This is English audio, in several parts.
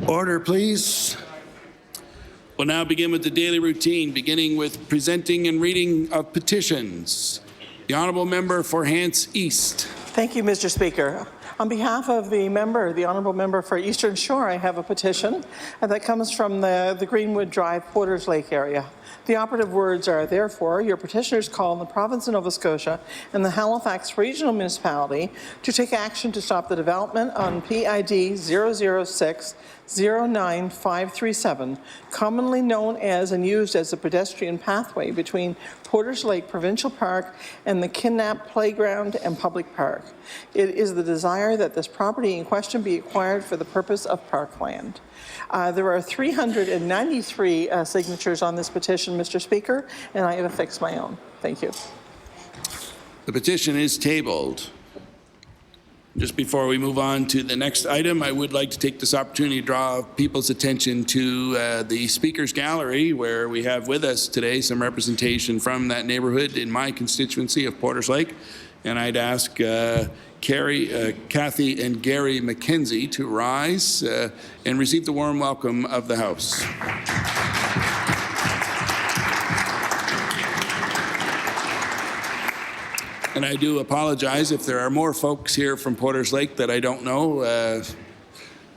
Order, please. We'll now begin with the daily routine, beginning with presenting and reading of petitions. The Honourable Member for Hants East. Thank you, Mr. Speaker. On behalf of the Honourable Member for Eastern Shore, I have a petition that comes from the Greenwood Drive, Porters Lake area. The operative words are, therefore, your petitioners call on the province of Nova Scotia and the Halifax Regional Municipality to take action to stop the development on PID 006-09537, commonly known as and used as a pedestrian pathway between Porters Lake Provincial Park and the Kidnap Playground and Public Park. It is the desire that this property in question be acquired for the purpose of parkland. There are 393 signatures on this petition, Mr. Speaker, and I have affixed my own. Thank you. The petition is tabled. Just before we move on to the next item, I would like to take this opportunity to draw people's attention to the Speakers Gallery, where we have with us today some representation from that neighborhood in my constituency of Porters Lake. And I'd ask Kathy and Gary McKenzie to rise and receive the warm welcome of the House. And I do apologize if there are more folks here from Porters Lake that I don't know.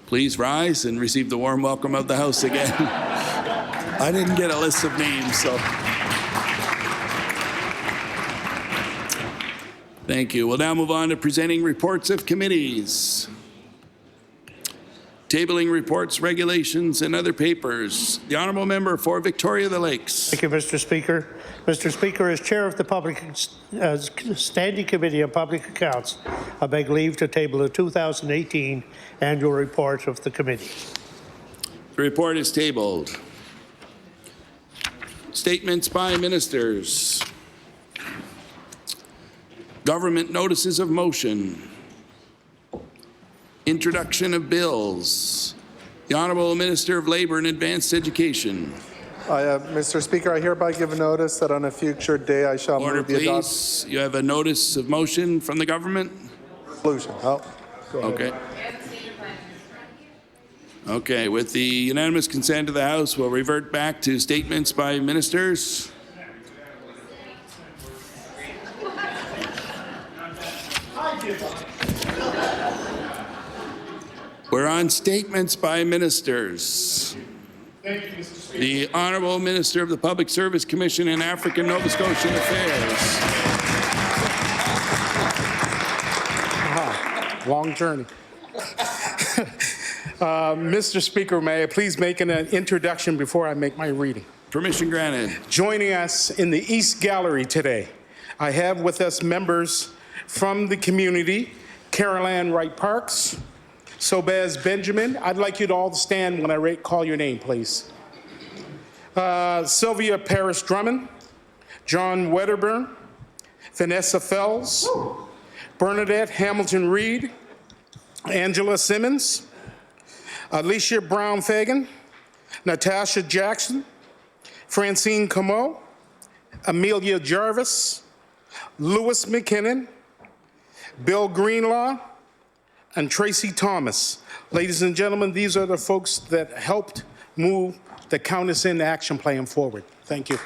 Please rise and receive the warm welcome of the House again. I didn't get a list of names, so. Thank you. We'll now move on to presenting reports of committees. Tabling reports, regulations, and other papers. The Honourable Member for Victoria the Lakes. Thank you, Mr. Speaker. Mr. Speaker, as Chair of the Standing Committee on Public Accounts, I beg leave to table the 2018 annual report of the committee. The report is tabled. Statements by ministers. Government notices of motion. Introduction of bills. The Honourable Minister of Labour and Advanced Education. Mr. Speaker, I hereby give a notice that on a future day I shall Order, move the adoption. please. You have a notice of motion from the government? Resolution. Oh, go ahead. Okay. Okay, with the unanimous consent of the House, we'll revert back to statements by ministers. We're on statements by ministers. Thank you, Mr. Speaker. The Honourable Minister of the Public Service Commission and African Nova Scotian Affairs. Long journey. Mr. Speaker, may I please make an introduction before I make my reading? Permission granted. Joining us in the East Gallery today, I have with us members from the community, Carol Ann Wright Parks, Sobaz Benjamin. I'd like you to all stand when I call your name, please. Sylvia Parrish Drummond, John Wedderburn, Vanessa Fells, Bernadette Hamilton Reed, Angela Simmons, Alicia Brown Fagan, Natasha Jackson, Francine Comeau, Amelia Jarvis, Louis McKinnon, Bill Greenlaw, and Tracy Thomas. Ladies and gentlemen, these are the folks that helped move the Count Us In action plan forward. Thank you.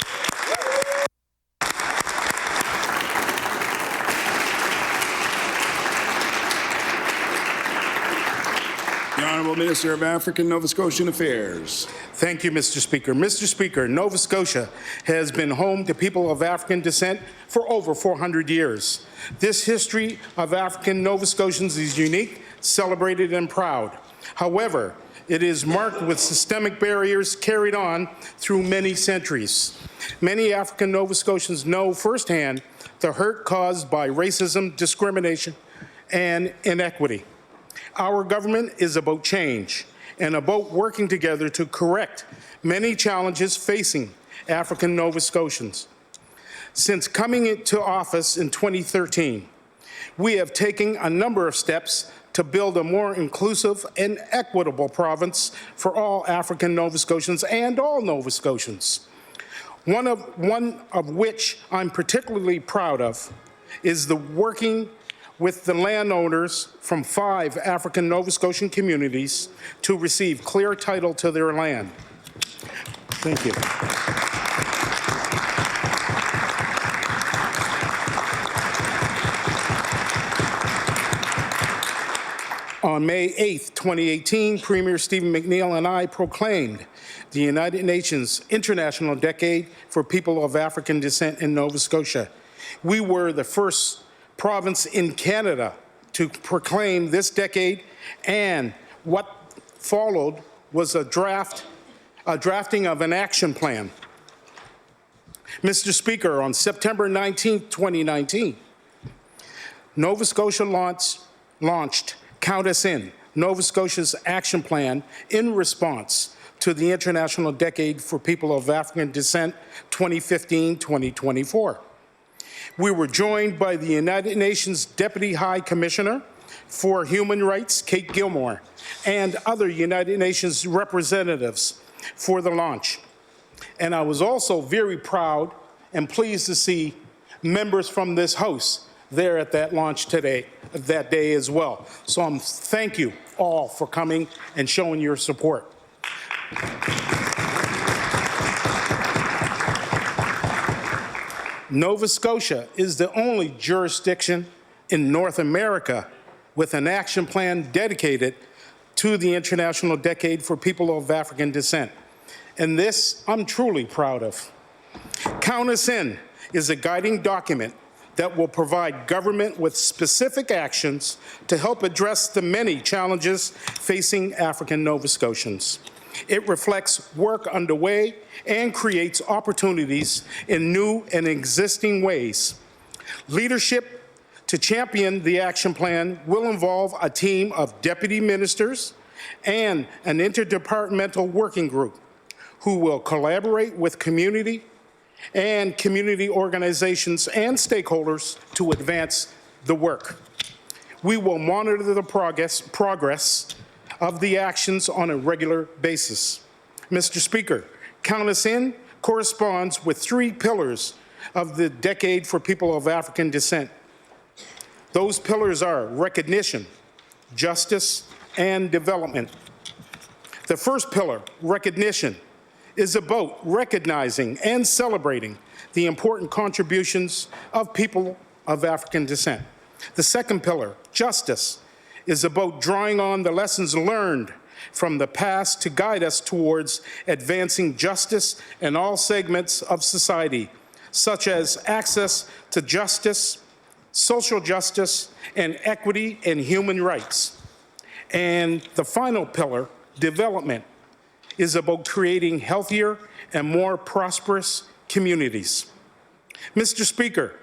The Honourable Minister of African Nova Scotian Affairs. Thank you, Mr. Speaker. Mr. Speaker, Nova Scotia has been home to people of African descent for over 400 years. This history of African Nova Scotians is unique, celebrated, and proud. However, it is marked with systemic barriers carried on through many centuries. Many African Nova Scotians know firsthand the hurt caused by racism, discrimination, and inequity. Our government is about change and about working together to correct many challenges facing African Nova Scotians. Since coming into office in 2013, we have taken a number of steps to build a more inclusive and equitable province for all African Nova Scotians and all Nova Scotians. One of which I'm particularly proud of is the working with the landowners from 5 African Nova Scotian communities to receive clear title to their land. Thank you. On May 8, 2018, Premier Stephen McNeil and I proclaimed the United Nations International Decade for People of African Descent in Nova Scotia. We were the first province in Canada to proclaim this decade, and what followed was a drafting of an action plan. Mr. Speaker, on September 19, 2019, Nova Scotia launched Count Us In, Nova Scotia's action plan in response to the International Decade for People of African Descent 2015-2024. We were joined by the United Nations Deputy High Commissioner for Human Rights, Kate Gilmore, and other United Nations representatives for the launch. And I was also very proud and pleased to see members from this House there at that launch that day as well. So thank you all for coming and showing your support. Nova Scotia is the only jurisdiction in North America with an action plan dedicated to the International Decade for People of African Descent. And this I'm truly proud of. Count Us In is a guiding document that will provide government with specific actions to help address the many challenges facing African Nova Scotians. It reflects work underway and creates opportunities in new and existing ways. Leadership to champion the action plan will involve a team of deputy ministers and an interdepartmental working group who will collaborate with community organizations and stakeholders to advance the work. We will monitor the progress of the actions on a regular basis. Mr. Speaker, Count Us In corresponds with 3 pillars of the Decade for People of African Descent. Those pillars are recognition, justice, and development. The first pillar, recognition, is about recognizing and celebrating the important contributions of people of African descent. The second pillar, justice, is about drawing on the lessons learned from the past to guide us towards advancing justice in all segments of society, such as access to justice, social justice, and equity and human rights. And the final pillar, development, is about creating healthier and more prosperous communities. Mr. Speaker,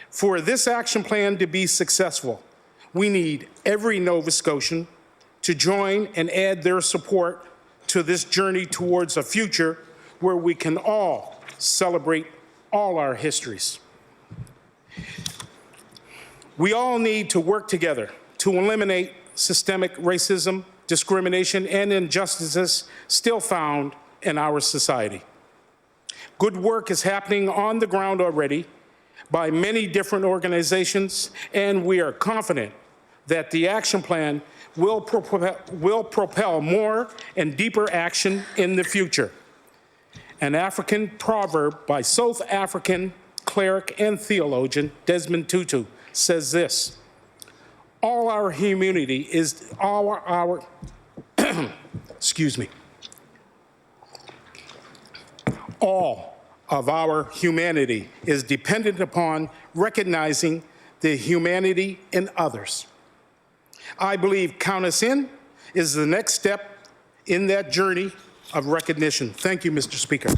for this action plan to be successful, we need every Nova Scotian to join and add their support to this journey towards a future where we can all celebrate all our histories. We all need to work together to eliminate systemic racism, discrimination, and injustices still found in our society. Good work is happening on the ground already by many different organizations, and we are confident that the action plan will propel more and deeper action in the future. An African proverb by South African cleric and theologian Desmond Tutu says this: all our humanity is excuse me. All of our humanity is dependent upon recognizing the humanity in others. I believe Count Us In is the next step in that journey of recognition. Thank you, Mr. Speaker.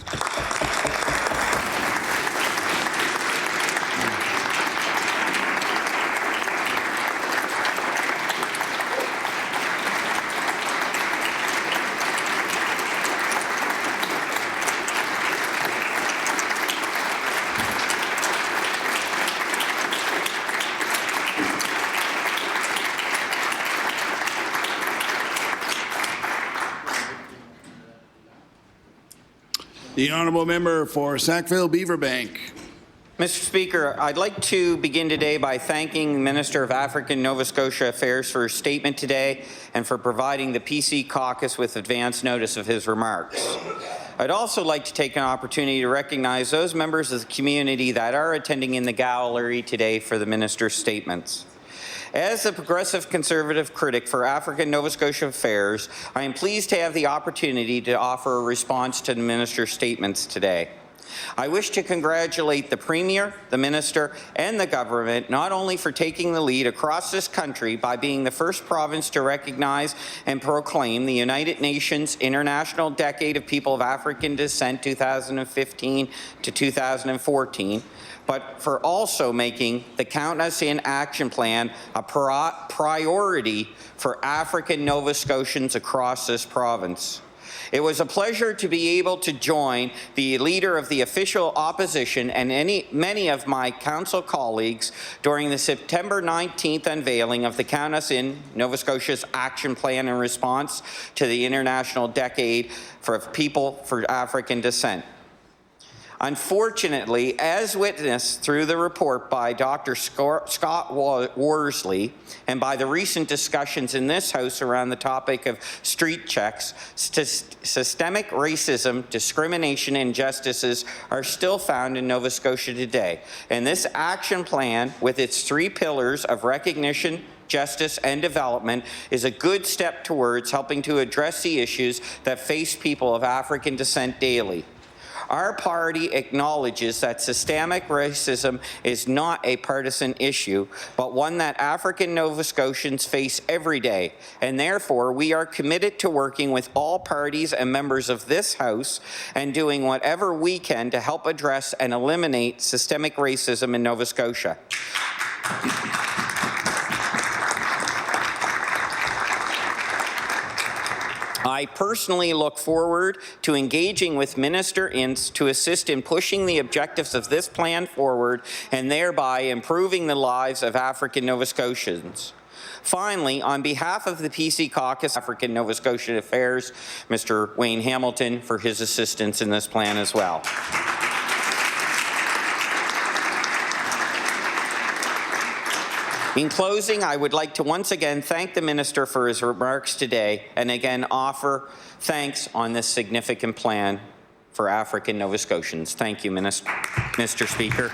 The honourable member for Sackville-Beaverbank. Mr. Speaker, I'd like to begin today by thanking the Minister of African Nova Scotia Affairs for his statement today and for providing the PC caucus with advance notice of his remarks. I'd also like to take an opportunity to recognize those members of the community that are attending in the gallery today for the Minister's statements. As the Progressive Conservative critic for African Nova Scotia Affairs, I am pleased to have the opportunity to offer a response to the Minister's statements today. I wish to congratulate the Premier, the Minister, and the government not only for taking the lead across this country by being the first province to recognize and proclaim the United Nations International Decade of People of African Descent 2015 to 2014, but for also making the Count Us In Action Plan a priority for African Nova Scotians across this province. It was a pleasure to be able to join the Leader of the Official Opposition and many of my council colleagues during the September 19th unveiling of the Count Us In Nova Scotia's Action Plan in response to the International Decade for People for African Descent. Unfortunately, as witnessed through the report by Dr. Scott Worsley and by the recent discussions in this House around the topic of street checks, systemic racism, discrimination, and injustices are still found in Nova Scotia today. And this action plan, with its 3 pillars of recognition, justice, and development, is a good step towards helping to address the issues that face people of African descent daily. Our party acknowledges that systemic racism is not a partisan issue, but one that African Nova Scotians face every day, and therefore we are committed to working with all parties and members of this House and doing whatever we can to help address and eliminate systemic racism in Nova Scotia. I personally look forward to engaging with Minister Ince to assist in pushing the objectives of this plan forward and thereby improving the lives of African Nova Scotians. Finally, on behalf of the PC Caucus, African Nova Scotia Affairs, Mr. Wayne Hamilton for his assistance in this plan as well. In closing, I would like to once again thank the Minister for his remarks today and again offer thanks on this significant plan for African Nova Scotians. Thank you, Mr. Speaker.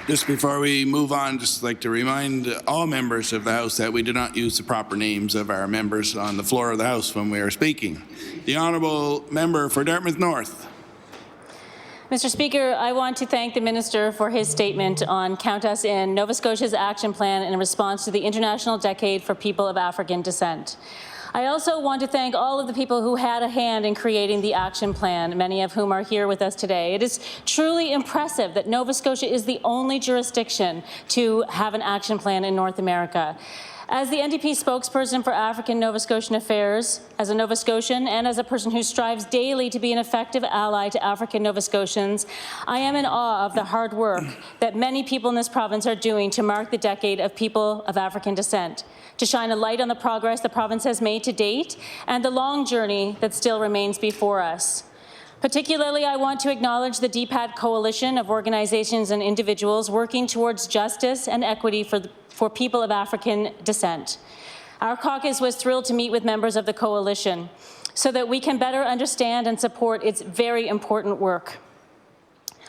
Just before we move on, just like to remind all members of the House that we do not use the proper names of our members on the floor of the House when we are speaking. The Honourable Member for Dartmouth North. Mr. Speaker, I want to thank the Minister for his statement on Count Us In, Nova Scotia's action plan in response to the International Decade for People of African Descent. I also want to thank all of the people who had a hand in creating the action plan, many of whom are here with us today. It is truly impressive that Nova Scotia is the only jurisdiction to have an action plan in North America. As the NDP spokesperson for African Nova Scotian Affairs, as a Nova Scotian and as a person who strives daily to be an effective ally to African Nova Scotians, I am in awe of the hard work that many people in this province are doing to mark the decade of people of African descent, to shine a light on the progress the province has made to date and the long journey that still remains before us. Particularly, I want to acknowledge the DPAD coalition of organizations and individuals working towards justice and equity for people of African descent. Our caucus was thrilled to meet with members of the coalition so that we can better understand and support its very important work.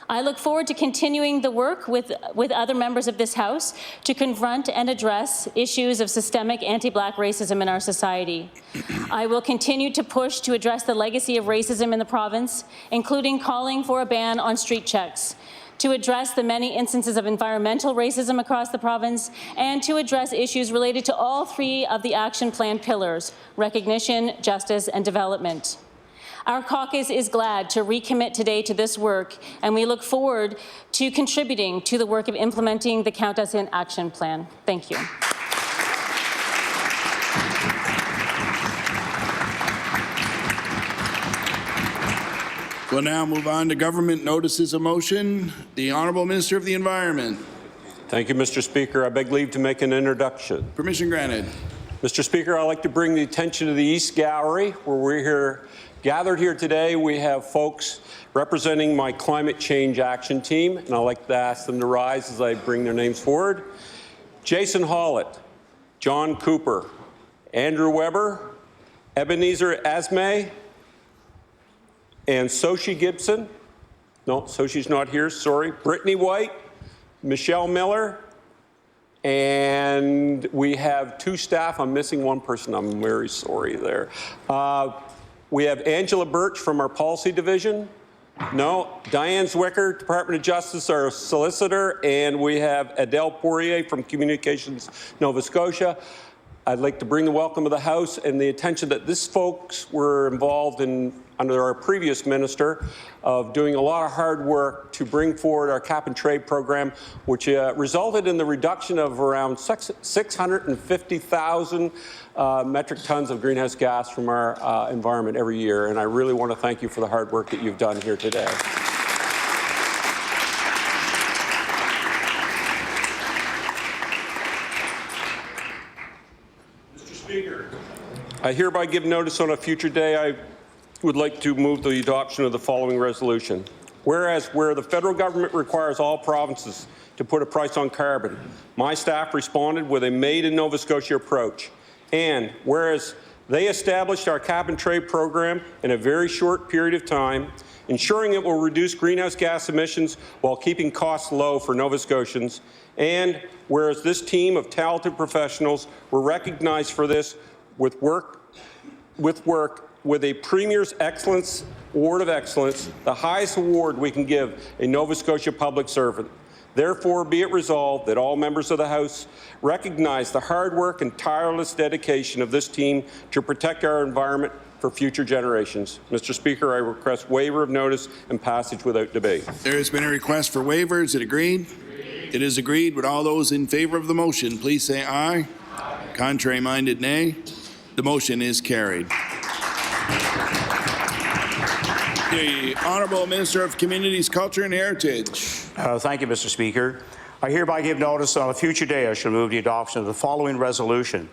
I look forward to continuing the work with other members of this House to confront and address issues of systemic anti-Black racism in our society. I will continue to push to address the legacy of racism in the province, including calling for a ban on street checks, to address the many instances of environmental racism across the province, and to address issues related to all 3 of the action plan pillars: recognition, justice, and development. Our caucus is glad to recommit today to this work, and we look forward to contributing to the work of implementing the Count Us In action plan. Thank you. We'll now move on to government notices of motion. The Honourable Minister of the Environment. Thank you, Mr. Speaker. I beg leave to make an introduction. Permission granted. Mr. Speaker, I'd like to bring the attention to the East Gallery, where we're gathered here today. We have folks representing my climate change action team, and I'd like to ask them to rise as I bring their names forward. Jason Hollett, John Cooper, Andrew Weber, Ebenezer Asmay, and Sochi Gibson. No, Sochi's not here, sorry. Brittany White, Michelle Miller, and we have 2 staff. I'm missing 1 person. I'm very sorry there. We have Angela Birch from our policy division. No. Diane Zwicker, Department of Justice, our solicitor. And we have Adele Poirier from Communications Nova Scotia. I'd like to bring the welcome of the House and the attention that these folks were involved in, under our previous minister, of doing a lot of hard work to bring forward our cap and trade program, which resulted in the reduction of around 650,000 metric tons of greenhouse gas from our environment every year. And I really want to thank you for the hard work that you've done here today. I hereby give notice on a future day. I would like to move the adoption of the following resolution. Whereas where the federal government requires all provinces to put a price on carbon, my staff responded with a made in Nova Scotia approach. And whereas they established our cap and trade program in a very short period of time, ensuring it will reduce greenhouse gas emissions while keeping costs low for Nova Scotians. And whereas this team of talented professionals were recognized for this with a Premier's Excellence Award of Excellence, the highest award we can give a Nova Scotia public servant. Therefore, be it resolved that all members of the House recognize the hard work and tireless dedication of this team to protect our environment for future generations. Mr. Speaker, I request waiver of notice and passage without debate. There has been a request for waiver. Is it agreed? It is agreed. Would all those in favour of the motion please say aye. Contrary-minded, nay. The motion is carried. The Honourable Minister of Communities, Culture and Heritage. Thank you, Mr. Speaker. I hereby give notice on a future day I shall move the adoption of the following resolution.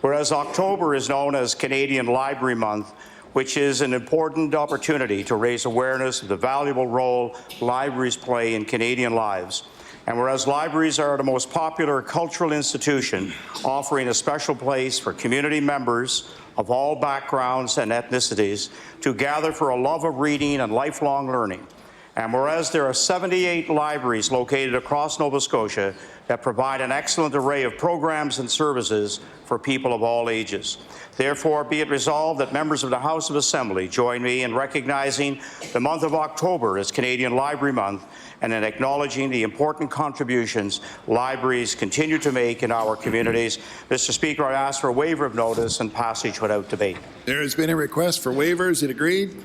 Whereas October is known as Canadian Library Month, which is an important opportunity to raise awareness of the valuable role libraries play in Canadian lives. And whereas libraries are the most popular cultural institution, offering a special place for community members of all backgrounds and ethnicities to gather for a love of reading and lifelong learning. And whereas there are 78 libraries located across Nova Scotia that provide an excellent array of programs and services for people of all ages. Therefore, be it resolved that members of the House of Assembly join me in recognizing the month of October as Canadian Library Month and in acknowledging the important contributions libraries continue to make in our communities. Mr. Speaker, I ask for a waiver of notice and passage without debate. There has been a request for waivers. Is it agreed?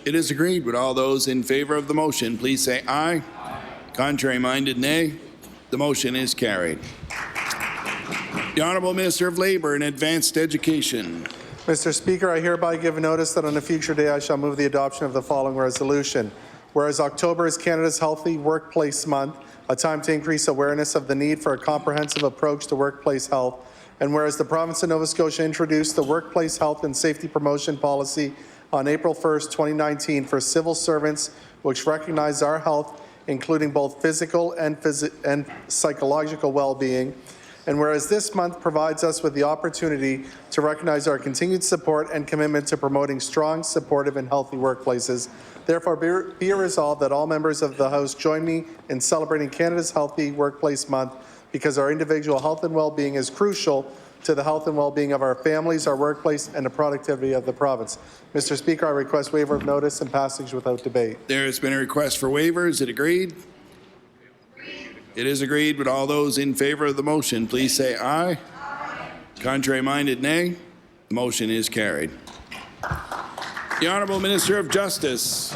It is agreed. Would all those in favour of the motion please say aye. Contrary-minded, nay. The motion is carried. The Honourable Minister of Labour and Advanced Education. Mr. Speaker, I hereby give notice that on a future day I shall move the adoption of the following resolution. Whereas October is Canada's Healthy Workplace Month, a time to increase awareness of the need for a comprehensive approach to workplace health, and whereas the province of Nova Scotia introduced the Workplace Health and Safety Promotion Policy on April 1st, 2019 for civil servants, which recognize our health, including both physical and psychological well-being. And whereas this month provides us with the opportunity to recognize our continued support and commitment to promoting strong, supportive, and healthy workplaces, therefore be it resolved that all members of the House join me in celebrating Canada's Healthy Workplace Month, because our individual health and well-being is crucial to the health and well-being of our families, our workplace, and the productivity of the province. Mr. Speaker, I request waiver of notice and passage without debate. There has been a request for waiver. Is it agreed? It is agreed. Would all those in favour of the motion please say aye. Contrary-minded, nay. The motion is carried. The Honourable Minister of Justice.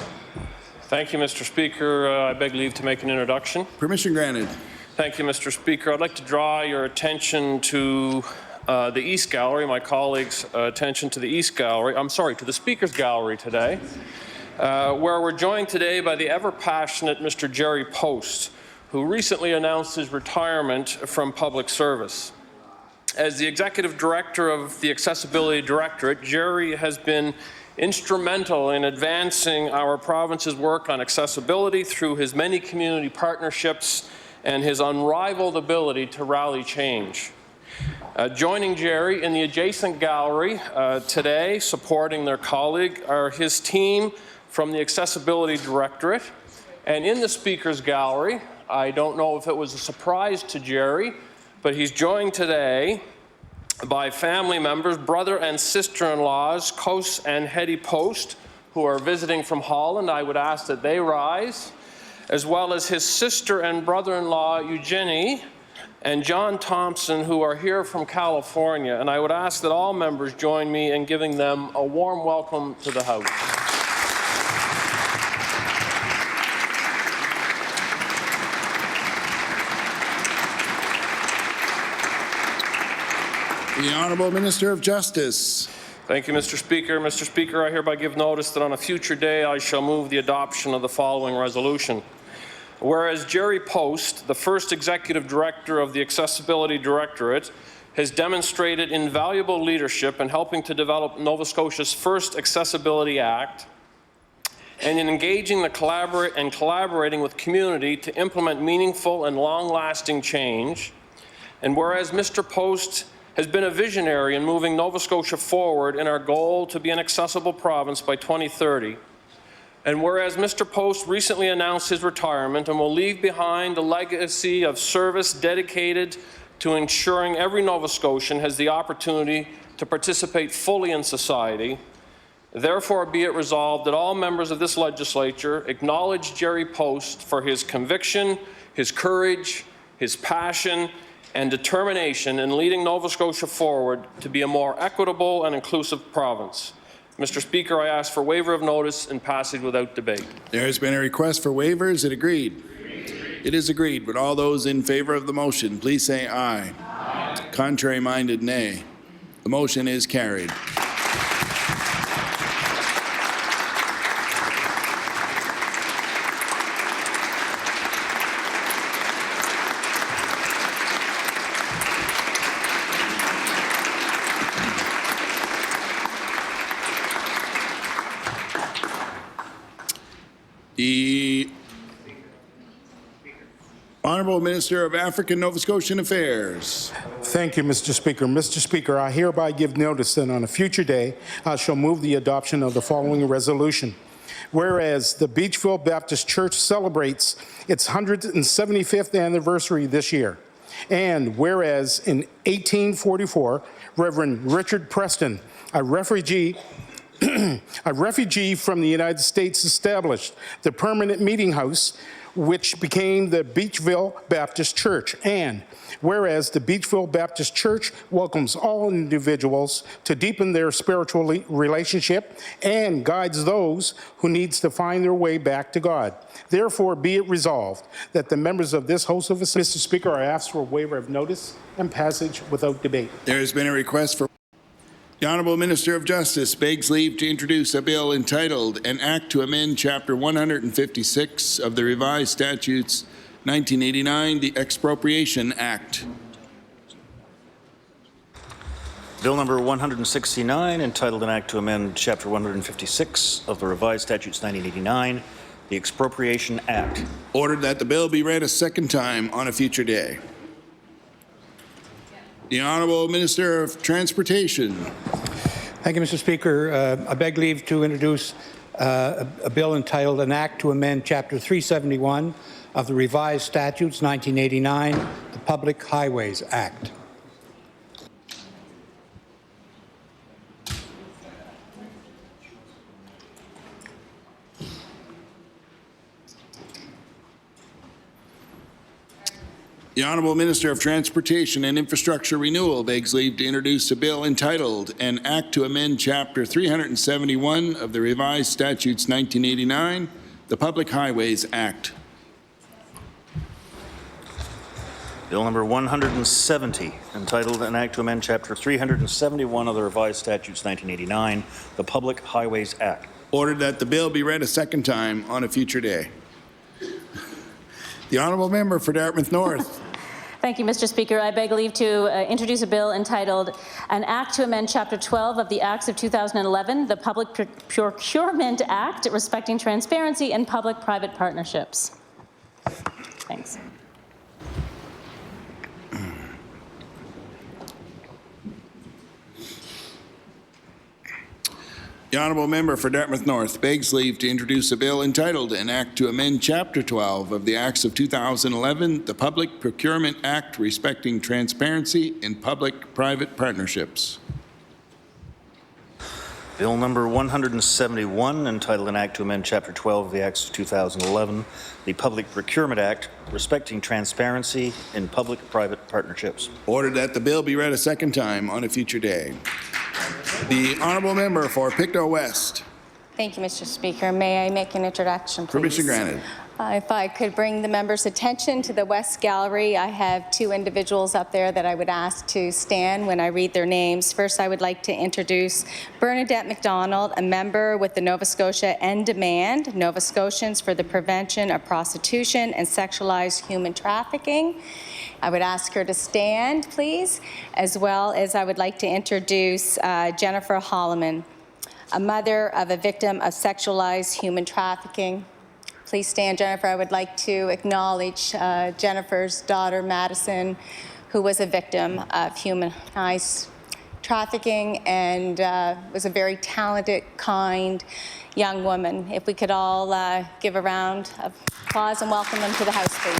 Thank you, Mr. Speaker. I beg leave to make an introduction. Permission granted. Thank you, Mr. Speaker. I'd like to draw your attention to the East Gallery, my colleagues' attention to the East Gallery, to the Speaker's Gallery today, where we're joined today by the ever-passionate Mr. Jerry Post, who recently announced his retirement from public service. As the Executive Director of the Accessibility Directorate, Jerry has been instrumental in advancing our province's work on accessibility through his many community partnerships and his unrivaled ability to rally change. Joining Jerry in the adjacent gallery today, supporting their colleague, are his team from the Accessibility Directorate. And in the Speaker's Gallery, I don't know if it was a surprise to Jerry, but he's joined today by family members, brother and sister-in-laws, Kos and Hetty Post, who are visiting from Holland. I would ask that they rise, as well as his sister and brother-in-law, Eugenie, and John Thompson, who are here from California. And I would ask that all members join me in giving them a warm welcome to the House. The Honourable Minister of Justice. Thank you, Mr. Speaker. Mr. Speaker, I hereby give notice that on a future day I shall move the adoption of the following resolution. Whereas Jerry Post, the first Executive Director of the Accessibility Directorate, has demonstrated invaluable leadership in helping to develop Nova Scotia's first Accessibility Act, and in engaging the collaborating with community to implement meaningful and long-lasting change. And whereas Mr. Post has been a visionary in moving Nova Scotia forward in our goal to be an accessible province by 2030. And whereas Mr. Post recently announced his retirement and will leave behind a legacy of service dedicated to ensuring every Nova Scotian has the opportunity to participate fully in society, therefore be it resolved that all members of this legislature acknowledge Jerry Post for his conviction, his courage, his passion, and determination in leading Nova Scotia forward to be a more equitable and inclusive province. Mr. Speaker, I ask for waiver of notice and passage without debate. There has been a request for waiver. Is it agreed? It is agreed. Would all those in favour of the motion please say aye. Aye. Contrary-minded, nay. The motion is carried. The Honourable Minister of African Nova Scotian Affairs. Thank you, Mr. Speaker. Mr. Speaker, I hereby give notice that on a future day, I shall move the adoption of the following resolution. Whereas the Beachville Baptist Church celebrates its 175th anniversary this year, and whereas in 1844, Reverend Richard Preston, a refugee from the United States, established the permanent meeting house which became the Beachville Baptist Church. And whereas the Beachville Baptist Church welcomes all individuals to deepen their spiritual relationship and guides those who needs to find their way back to God. Therefore, be it resolved that the members of this House of Assembly, Mr. Speaker, I ask for a waiver of notice and passage without debate. There has been a request for the Honourable Minister of Justice begs leave to introduce a bill entitled An Act to Amend Chapter 156 of the Revised Statutes 1989, the Expropriation Act. Bill number 169, entitled An Act to Amend Chapter 156 of the Revised Statutes 1989, the Expropriation Act. Ordered that the bill be read a second time on a future day. The Honourable Minister of Transportation. Thank you, Mr. Speaker. I beg leave to introduce a bill entitled An Act to Amend Chapter 371 of the Revised Statutes 1989, the Public Highways Act. The Honourable Minister of Transportation and Infrastructure Renewal begs leave to introduce a bill entitled An Act to Amend Chapter 371 of the Revised Statutes 1989, the Public Highways Act. Bill number 170, entitled An Act to Amend Chapter 371 of the Revised Statutes 1989, the Public Highways Act. Ordered that the bill be read a second time on a future day. The Honourable Member for Dartmouth North. Thank you, Mr. Speaker. I beg leave to introduce a bill entitled An Act to Amend Chapter 12 of the Acts of 2011, the Public Procurement Act, respecting transparency in public-private partnerships. Thanks. The honourable member for Dartmouth North begs leave to introduce a bill entitled An Act to Amend Chapter 12 of the Acts of 2011, the Public Procurement Act respecting transparency in public-private partnerships. Bill number 171, entitled An Act to Amend Chapter 12 of the Acts of 2011, the Public Procurement Act respecting transparency in public-private partnerships. Ordered that the bill be read a second time on a future day. The honourable member for Pictou West. Thank you, Mr. Speaker. May I make an introduction, please? Permission granted. If I could bring the members' attention to the West Gallery, I have two individuals up there that I would ask to stand when I read their names. First, I would like to introduce Bernadette McDonald, a member with the Nova Scotia End Demand, Nova Scotians for the Prevention of Prostitution and Sexualized Human Trafficking. I would ask her to stand, please, as well as I would like to introduce Jennifer Holloman, a mother of a victim of sexualized human trafficking. Please stand, Jennifer. I would like to acknowledge Jennifer's daughter, Madison, who was a victim of humanized trafficking and was a very talented, kind young woman. If we could all give a round of applause and welcome them to the House, please.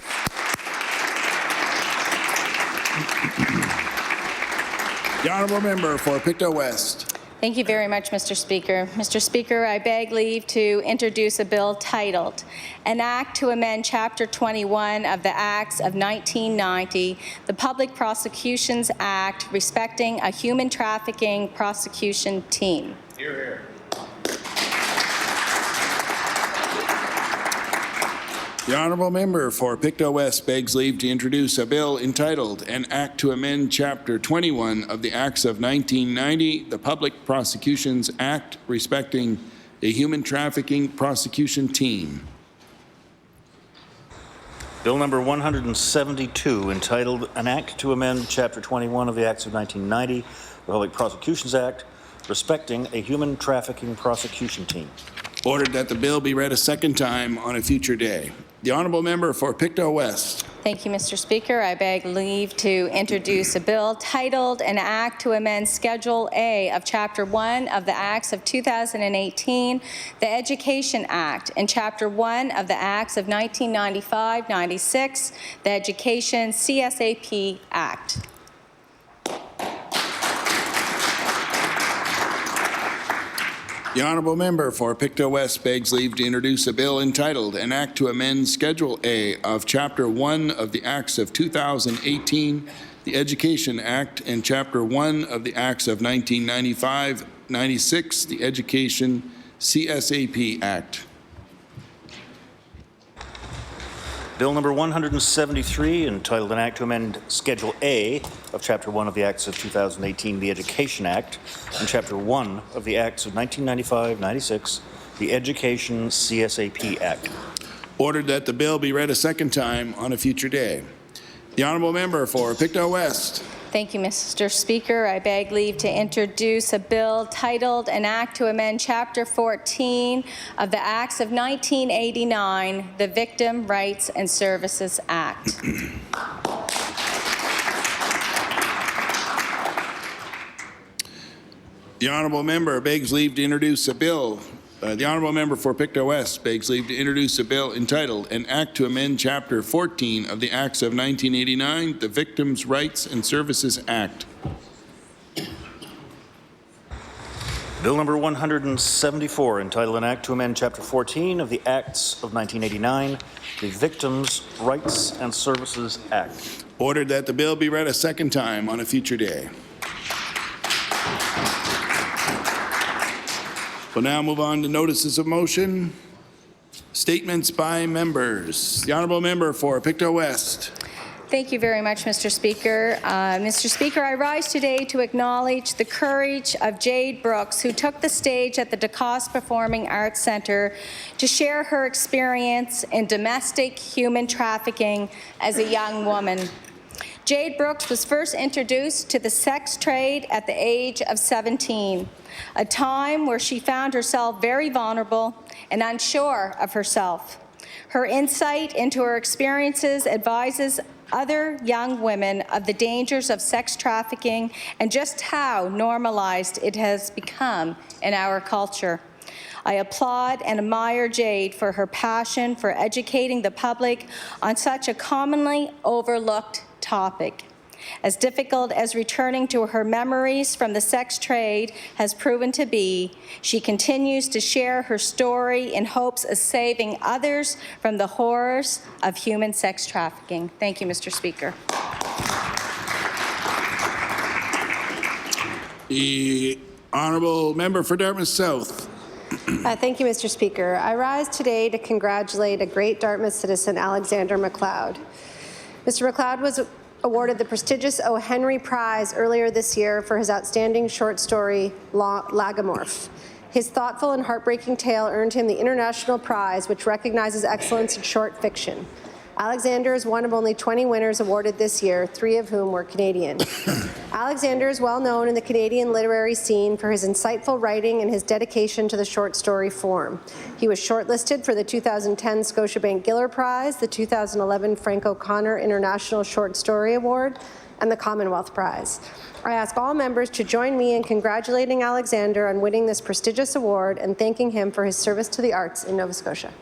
The honourable member for Pictou West. Thank you very much, Mr. Speaker. Mr. Speaker, I beg leave to introduce a bill titled An Act to Amend Chapter 21 of the Acts of 1990, the Public Prosecutions Act, respecting a human trafficking prosecution team. Hear, hear. The honourable member for Pictou West begs leave to introduce a bill entitled An Act to Amend Chapter 21 of the Acts of 1990, the Public Prosecutions Act, respecting a human trafficking prosecution team. Bill number 172, entitled An Act to Amend Chapter 21 of the Acts of 1990, the Public Prosecutions Act, respecting a human trafficking prosecution team. Ordered that the bill be read a second time on a future day. The honourable member for Pictou West. Thank you, Mr. Speaker. I beg leave to introduce a bill titled An Act to Amend Schedule A of Chapter 1 of the Acts of 2018, the Education Act, and Chapter 1 of the Acts of 1995-96, the Education CSAP Act. The honourable member for Pictou West begs leave to introduce a bill entitled An Act to Amend Schedule A of Chapter 1 of the Acts of 2018, the Education Act, and Chapter 1 of the Acts of 1995-96, the Education CSAP Act. Bill number 173, entitled An Act to Amend Schedule A of Chapter 1 of the Acts of 2018, the Education Act, and Chapter 1 of the Acts of 1995-96, the Education CSAP Act. Ordered that the bill be read a second time on a future day. The honourable member for Pictou West. Thank you, Mr. Speaker. I beg leave to introduce a bill titled An Act to Amend Chapter 14 of the Acts of 1989, the Victim Rights and Services Act. The honourable member begs leave to introduce a bill. The honourable member for Pictou West begs leave to introduce a bill entitled An Act to Amend Chapter 14 of the Acts of 1989, the Victims' Rights and Services Act. Bill number 174, entitled An Act to Amend Chapter 14 of the Acts of 1989, the Victims' Rights and Services Act. Ordered that the bill be read a second time on a future day. We'll now move on to notices of motion. Statements by members. The honourable member for Pictou West. Thank you very much, Mr. Speaker. Mr. Speaker, I rise today to acknowledge the courage of Jade Brooks, who took the stage at the DeCoste Performing Arts Centre to share her experience in domestic human trafficking as a young woman. Jade Brooks was first introduced to the sex trade at the age of 17, a time where she found herself very vulnerable and unsure of herself. Her insight into her experiences advises other young women of the dangers of sex trafficking and just how normalized it has become in our culture. I applaud and admire Jade for her passion for educating the public on such a commonly overlooked topic. As difficult as returning to her memories from the sex trade has proven to be, she continues to share her story in hopes of saving others from the horrors of human sex trafficking. Thank you, Mr. Speaker. The honourable member for Dartmouth South. Thank you, Mr. Speaker. I rise today to congratulate a great Dartmouth citizen, Alexander MacLeod. Mr. MacLeod was awarded the prestigious O. Henry Prize earlier this year for his outstanding short story, Lagomorph. His thoughtful and heartbreaking tale earned him the International Prize, which recognizes excellence in short fiction. Alexander is one of only 20 winners awarded this year, 3 of whom were Canadian. Alexander is well known in the Canadian literary scene for his insightful writing and his dedication to the short story form. He was shortlisted for the 2010 Scotiabank Giller Prize, the 2011 Frank O'Connor International Short Story Award, and the Commonwealth Prize. I ask all members to join me in congratulating Alexander on winning this prestigious award and thanking him for his service to the arts in Nova Scotia.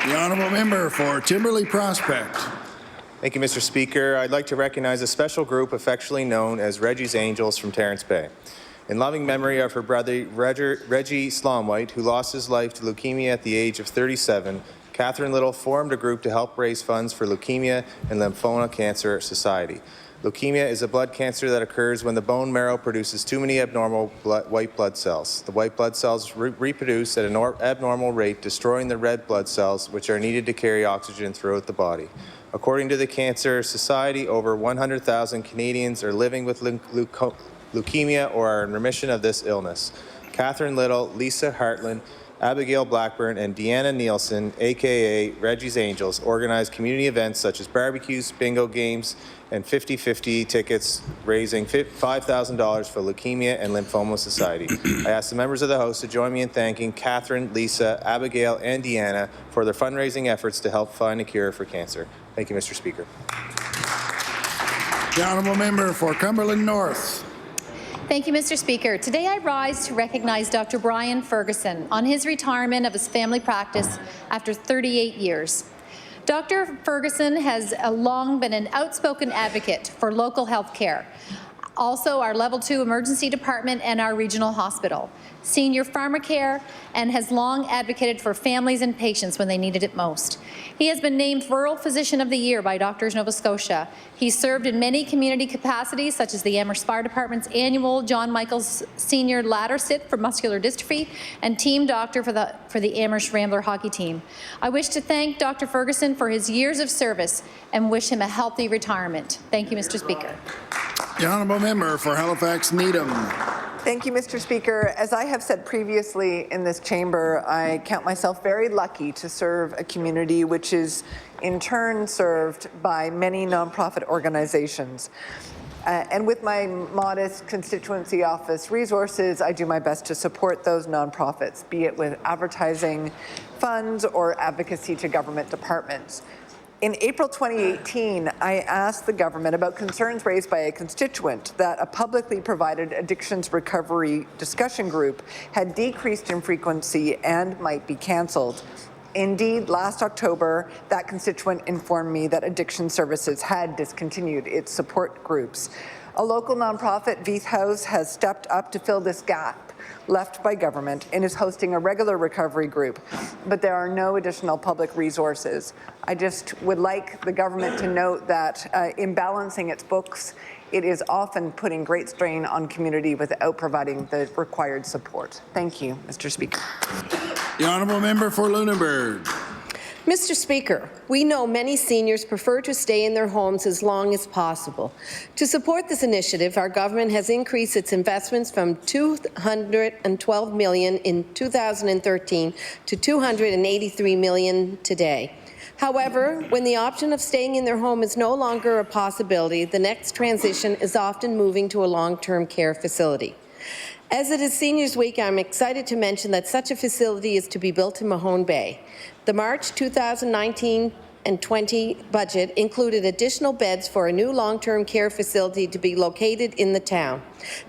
The honourable member for Timberley Prospect. Thank you, Mr. Speaker. I'd like to recognize a special group affectionately known as Reggie's Angels from Terrence Bay. In loving memory of her brother Reggie Slomwhite, who lost his life to leukemia at the age of 37, Catherine Little formed a group to help raise funds for Leukemia and Lymphoma Cancer Society. Leukemia is a blood cancer that occurs when the bone marrow produces too many abnormal white blood cells. The white blood cells reproduce at an abnormal rate, destroying the red blood cells, which are needed to carry oxygen throughout the body. According to the Cancer Society, over 100,000 Canadians are living with leukemia or are in remission of this illness. Catherine Little, Lisa Hartland, Abigail Blackburn, and Deanna Nielsen, aka Reggie's Angels, organize community events such as barbecues, bingo games, and 50-50 tickets, raising $5,000 for Leukemia and Lymphoma Society. I ask the members of the House to join me in thanking Catherine, Lisa, Abigail, and Deanna for their fundraising efforts to help find a cure for cancer. Thank you, Mr. Speaker. The honourable member for Cumberland North. Thank you, Mr. Speaker. Today I rise to recognize Dr. Brian Ferguson on his retirement of his family practice after 38 years. Dr. Ferguson has long been an outspoken advocate for local health care, also our Level 2 emergency department and our regional hospital, senior pharmacare, and has long advocated for families and patients when they needed it most. He has been named Rural Physician of the Year by Doctors Nova Scotia. He served in many community capacities, such as the Amherst Fire Department's annual John Michaels Senior Ladder Sit for muscular dystrophy and team doctor for the Amherst Rambler hockey team. I wish to thank Dr. Ferguson for his years of service and wish him a healthy retirement. Thank you, Mr. Speaker. The honourable member for Halifax Needham. Thank you, Mr. Speaker. As I have said previously in this chamber, I count myself very lucky to serve a community which is in turn served by many nonprofit organizations. And with my modest constituency office resources, I do my best to support those nonprofits, be it with advertising funds or advocacy to government departments. In April 2018, I asked the government about concerns raised by a constituent that a publicly provided addictions recovery discussion group had decreased in frequency and might be cancelled. Indeed, last October, that constituent informed me that Addiction Services had discontinued its support groups. A local nonprofit, Veith House, has stepped up to fill this gap left by government and is hosting a regular recovery group, but there are no additional public resources. I just would like the government to note that in balancing its books, it is often putting great strain on community without providing the required support. Thank you, Mr. Speaker. The honourable member for Lunenburg. Mr. Speaker, we know many seniors prefer to stay in their homes as long as possible. To support this initiative, our government has increased its investments from $212 million in 2013 to $283 million today. However, when the option of staying in their home is no longer a possibility, the next transition is often moving to a long-term care facility. As it is Seniors Week, I'm excited to mention that such a facility is to be built in Mahone Bay. The March 2019 and 20 budget included additional beds for a new long-term care facility to be located in the town.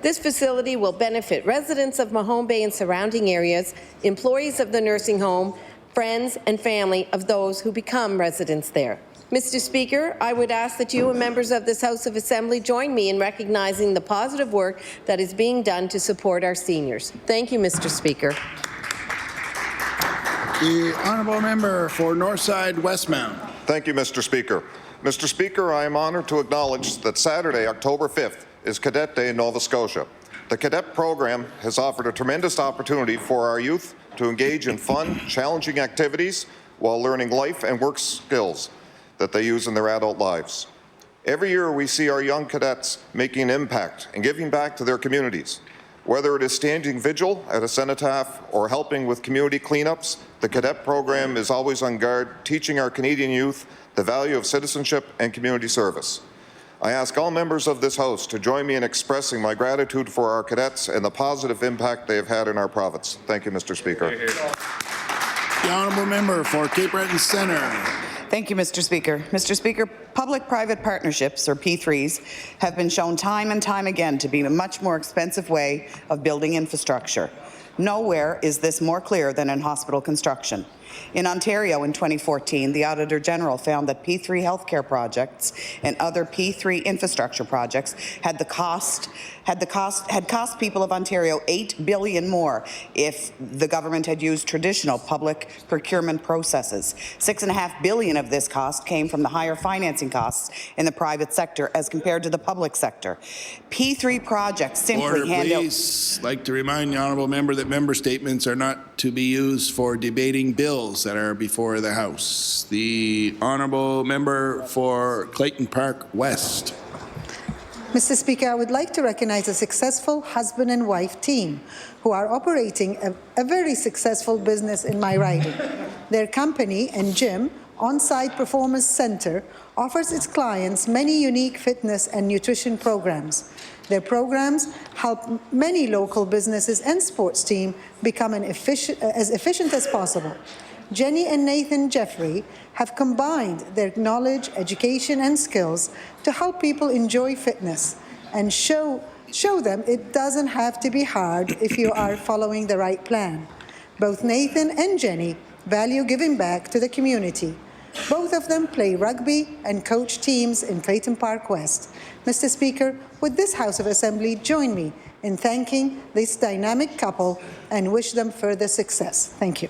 This facility will benefit residents of Mahone Bay and surrounding areas, employees of the nursing home, friends and family of those who become residents there. Mr. Speaker, I would ask that you and members of this House of Assembly join me in recognizing the positive work that is being done to support our seniors. Thank you, Mr. Speaker. The honourable member for Northside Westmount. Thank you, Mr. Speaker. Mr. Speaker, I am honoured to acknowledge that Saturday, October 5th, is Cadet Day in Nova Scotia. The cadet program has offered a tremendous opportunity for our youth to engage in fun, challenging activities while learning life and work skills that they use in their adult lives. Every year we see our young cadets making an impact and giving back to their communities. Whether it is standing vigil at a cenotaph or helping with community cleanups, the cadet program is always on guard, teaching our Canadian youth the value of citizenship and community service. I ask all members of this House to join me in expressing my gratitude for our cadets and the positive impact they have had in our province. Thank you, Mr. Speaker. The honourable member for Cape Breton Centre. Thank you, Mr. Speaker. Mr. Speaker, public-private partnerships, or P3s, have been shown time and time again to be a much more expensive way of building infrastructure. Nowhere is this more clear than in hospital construction. In Ontario in 2014, the Auditor General found that P3 healthcare projects and other P3 infrastructure projects had cost people of Ontario $8 billion more if the government had used traditional public procurement processes. $6.5 billion of this cost came from the higher financing costs in the private sector as compared to the public sector. P3 projects simply hand out. Please. I'd like to remind the honourable member that member statements are not to be used for debating bills that are before the House. The honourable member for Clayton Park West. Mr. Speaker, I would like to recognize a successful husband and wife team who are operating a very successful business in my riding. Their company and gym, On-Site Performance Centre, offers its clients many unique fitness and nutrition programs. Their programs help many local businesses and sports teams become as efficient as possible. Jenny and Nathan Jeffrey have combined their knowledge, education, and skills to help people enjoy fitness and show them it doesn't have to be hard if you are following the right plan. Both Nathan and Jenny value giving back to the community. Both of them play rugby and coach teams in Clayton Park West. Mr. Speaker, would this House of Assembly join me in thanking this dynamic couple and wish them further success? Thank you.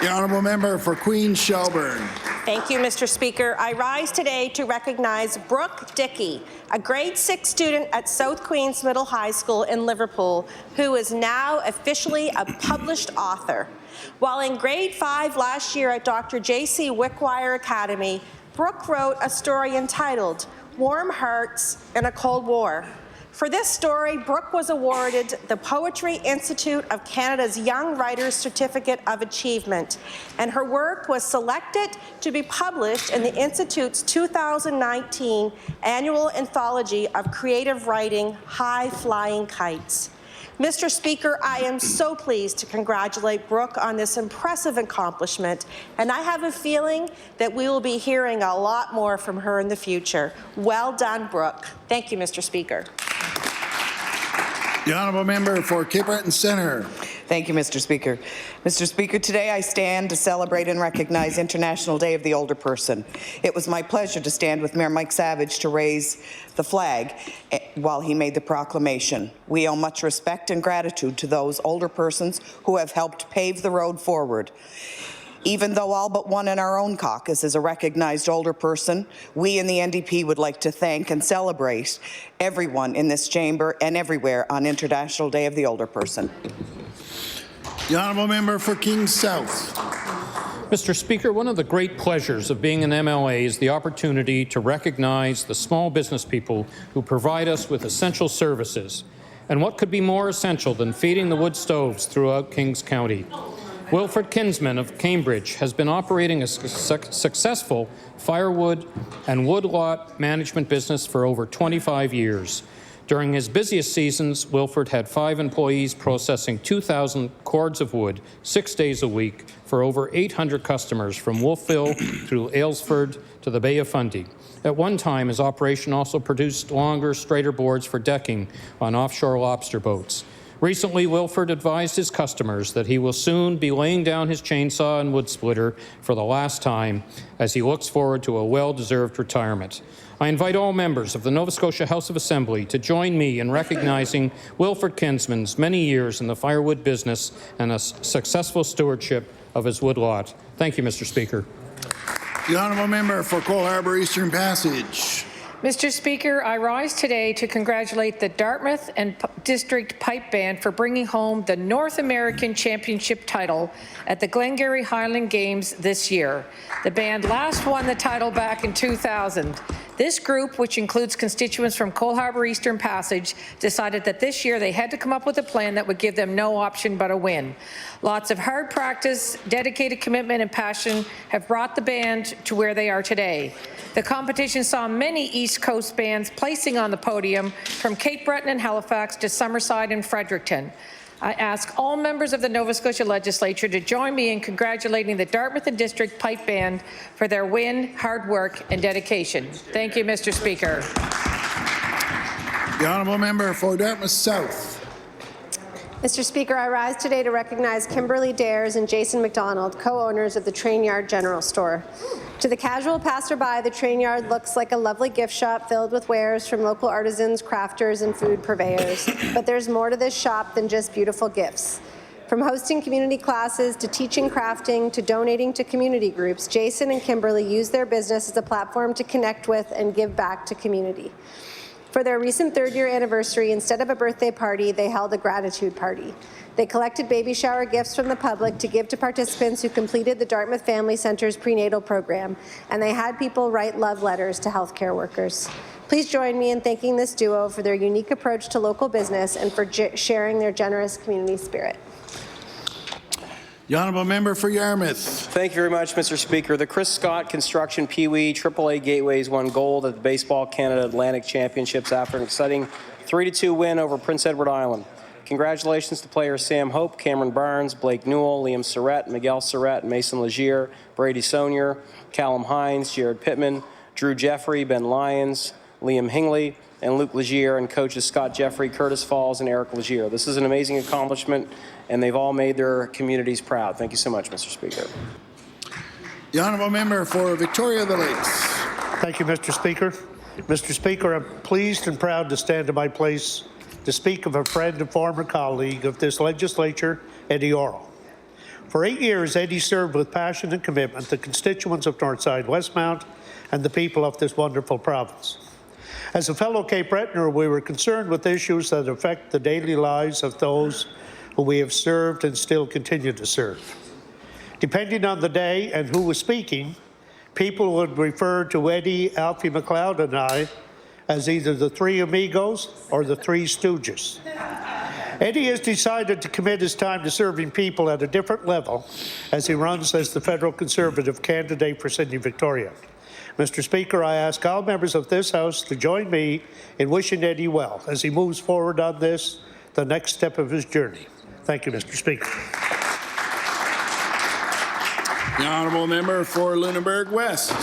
The honourable member for Queens Shelburne. Thank you, Mr. Speaker. I rise today to recognize Brooke Dickey, a grade 6 student at South Queens Middle High School in Liverpool, who is now officially a published author. While in grade 5 last year at Dr. J.C. Wickwire Academy, Brooke wrote a story entitled Warm Hearts in a Cold War. For this story, Brooke was awarded the Poetry Institute of Canada's Young Writers Certificate of Achievement, and her work was selected to be published in the Institute's 2019 annual anthology of creative writing, High Flying Kites. Mr. Speaker, I am so pleased to congratulate Brooke on this impressive accomplishment, and I have a feeling that we will be hearing a lot more from her in the future. Well done, Brooke. Thank you, Mr. Speaker. The honourable member for Cape Breton Centre. Thank you, Mr. Speaker. Mr. Speaker, today I stand to celebrate and recognize International Day of the Older Person. It was my pleasure to stand with Mayor Mike Savage to raise the flag while he made the proclamation. We owe much respect and gratitude to those older persons who have helped pave the road forward. Even though all but one in our own caucus is a recognized older person, we in the NDP would like to thank and celebrate everyone in this chamber and everywhere on International Day of the Older Person. The honourable member for Kings South. Mr. Speaker, one of the great pleasures of being an MLA is the opportunity to recognize the small business people who provide us with essential services. And what could be more essential than feeding the wood stoves throughout Kings County? Wilfred Kinsman of Cambridge has been operating a successful firewood and woodlot management business for over 25 years. During his busiest seasons, Wilfred had 5 employees processing 2,000 cords of wood 6 days a week for over 800 customers from Wolfville through Aylesford to the Bay of Fundy. At one time, his operation also produced longer, straighter boards for decking on offshore lobster boats. Recently, Wilfred advised his customers that he will soon be laying down his chainsaw and wood splitter for the last time as he looks forward to a well-deserved retirement. I invite all members of the Nova Scotia House of Assembly to join me in recognizing Wilfred Kinsman's many years in the firewood business and a successful stewardship of his woodlot. Thank you, Mr. Speaker. The honourable member for Cole Harbour Eastern Passage. Mr. Speaker, I rise today to congratulate the Dartmouth and District Pipe Band for bringing home the North American Championship title at the Glengarry Highland Games this year. The band last won the title back in 2000. This group, which includes constituents from Cole Harbour Eastern Passage, decided that this year they had to come up with a plan that would give them no option but a win. Lots of hard practice, dedicated commitment and passion have brought the band to where they are today. The competition saw many East Coast bands placing on the podium, from Cape Breton and Halifax to Summerside and Fredericton. I ask all members of the Nova Scotia Legislature to join me in congratulating the Dartmouth and District Pipe Band for their win, hard work and dedication. Thank you, Mr. Speaker. The honourable member for Dartmouth South. Mr. Speaker, I rise today to recognize Kimberly Dares and Jason McDonald, co-owners of the Train Yard General Store. To the casual passerby, the Train Yard looks like a lovely gift shop filled with wares from local artisans, crafters, and food purveyors. But there's more to this shop than just beautiful gifts. From hosting community classes to teaching crafting to donating to community groups, Jason and Kimberly use their business as a platform to connect with and give back to community. For their recent third-year anniversary, instead of a birthday party, they held a gratitude party. They collected baby shower gifts from the public to give to participants who completed the Dartmouth Family Center's prenatal program, and they had people write love letters to healthcare workers. Please join me in thanking this duo for their unique approach to local business and for sharing their generous community spirit. The honourable member for Yarmouth. Thank you very much, Mr. Speaker. The Chris Scott Construction Pee-wee AAA Gateways won gold at the Baseball Canada Atlantic Championships after an exciting 3-2 win over Prince Edward Island. Congratulations to players Sam Hope, Cameron Barnes, Blake Newell, Liam Surratt, Miguel Surratt, Mason Legier, Brady Sonier, Callum Hines, Jared Pittman, Drew Jeffrey, Ben Lyons, Liam Hingley, and Luke Legier, and coaches Scott Jeffrey, Curtis Falls, and Eric Legier. This is an amazing accomplishment, and they've all made their communities proud. Thank you so much, Mr. Speaker. The honourable member for Victoria the Lakes. Thank you, Mr. Speaker. Mr. Speaker, I'm pleased and proud to stand in my place to speak of a friend and former colleague of this legislature, Eddie Orrell. For 8 years, Eddie served with passion and commitment the constituents of Northside Westmount and the people of this wonderful province. As a fellow Cape Bretoner, we were concerned with issues that affect the daily lives of those who we have served and still continue to serve. Depending on the day and who was speaking, people would refer to Eddie, Alfie McLeod, and I as either the Three Amigos or the Three Stooges. Eddie has decided to commit his time to serving people at a different level as he runs as the federal Conservative candidate for Sydney Victoria. Mr. Speaker, I ask all members of this House to join me in wishing Eddie well as he moves forward on this, the next step of his journey. Thank you, Mr. Speaker. The honourable member for Lunenburg West.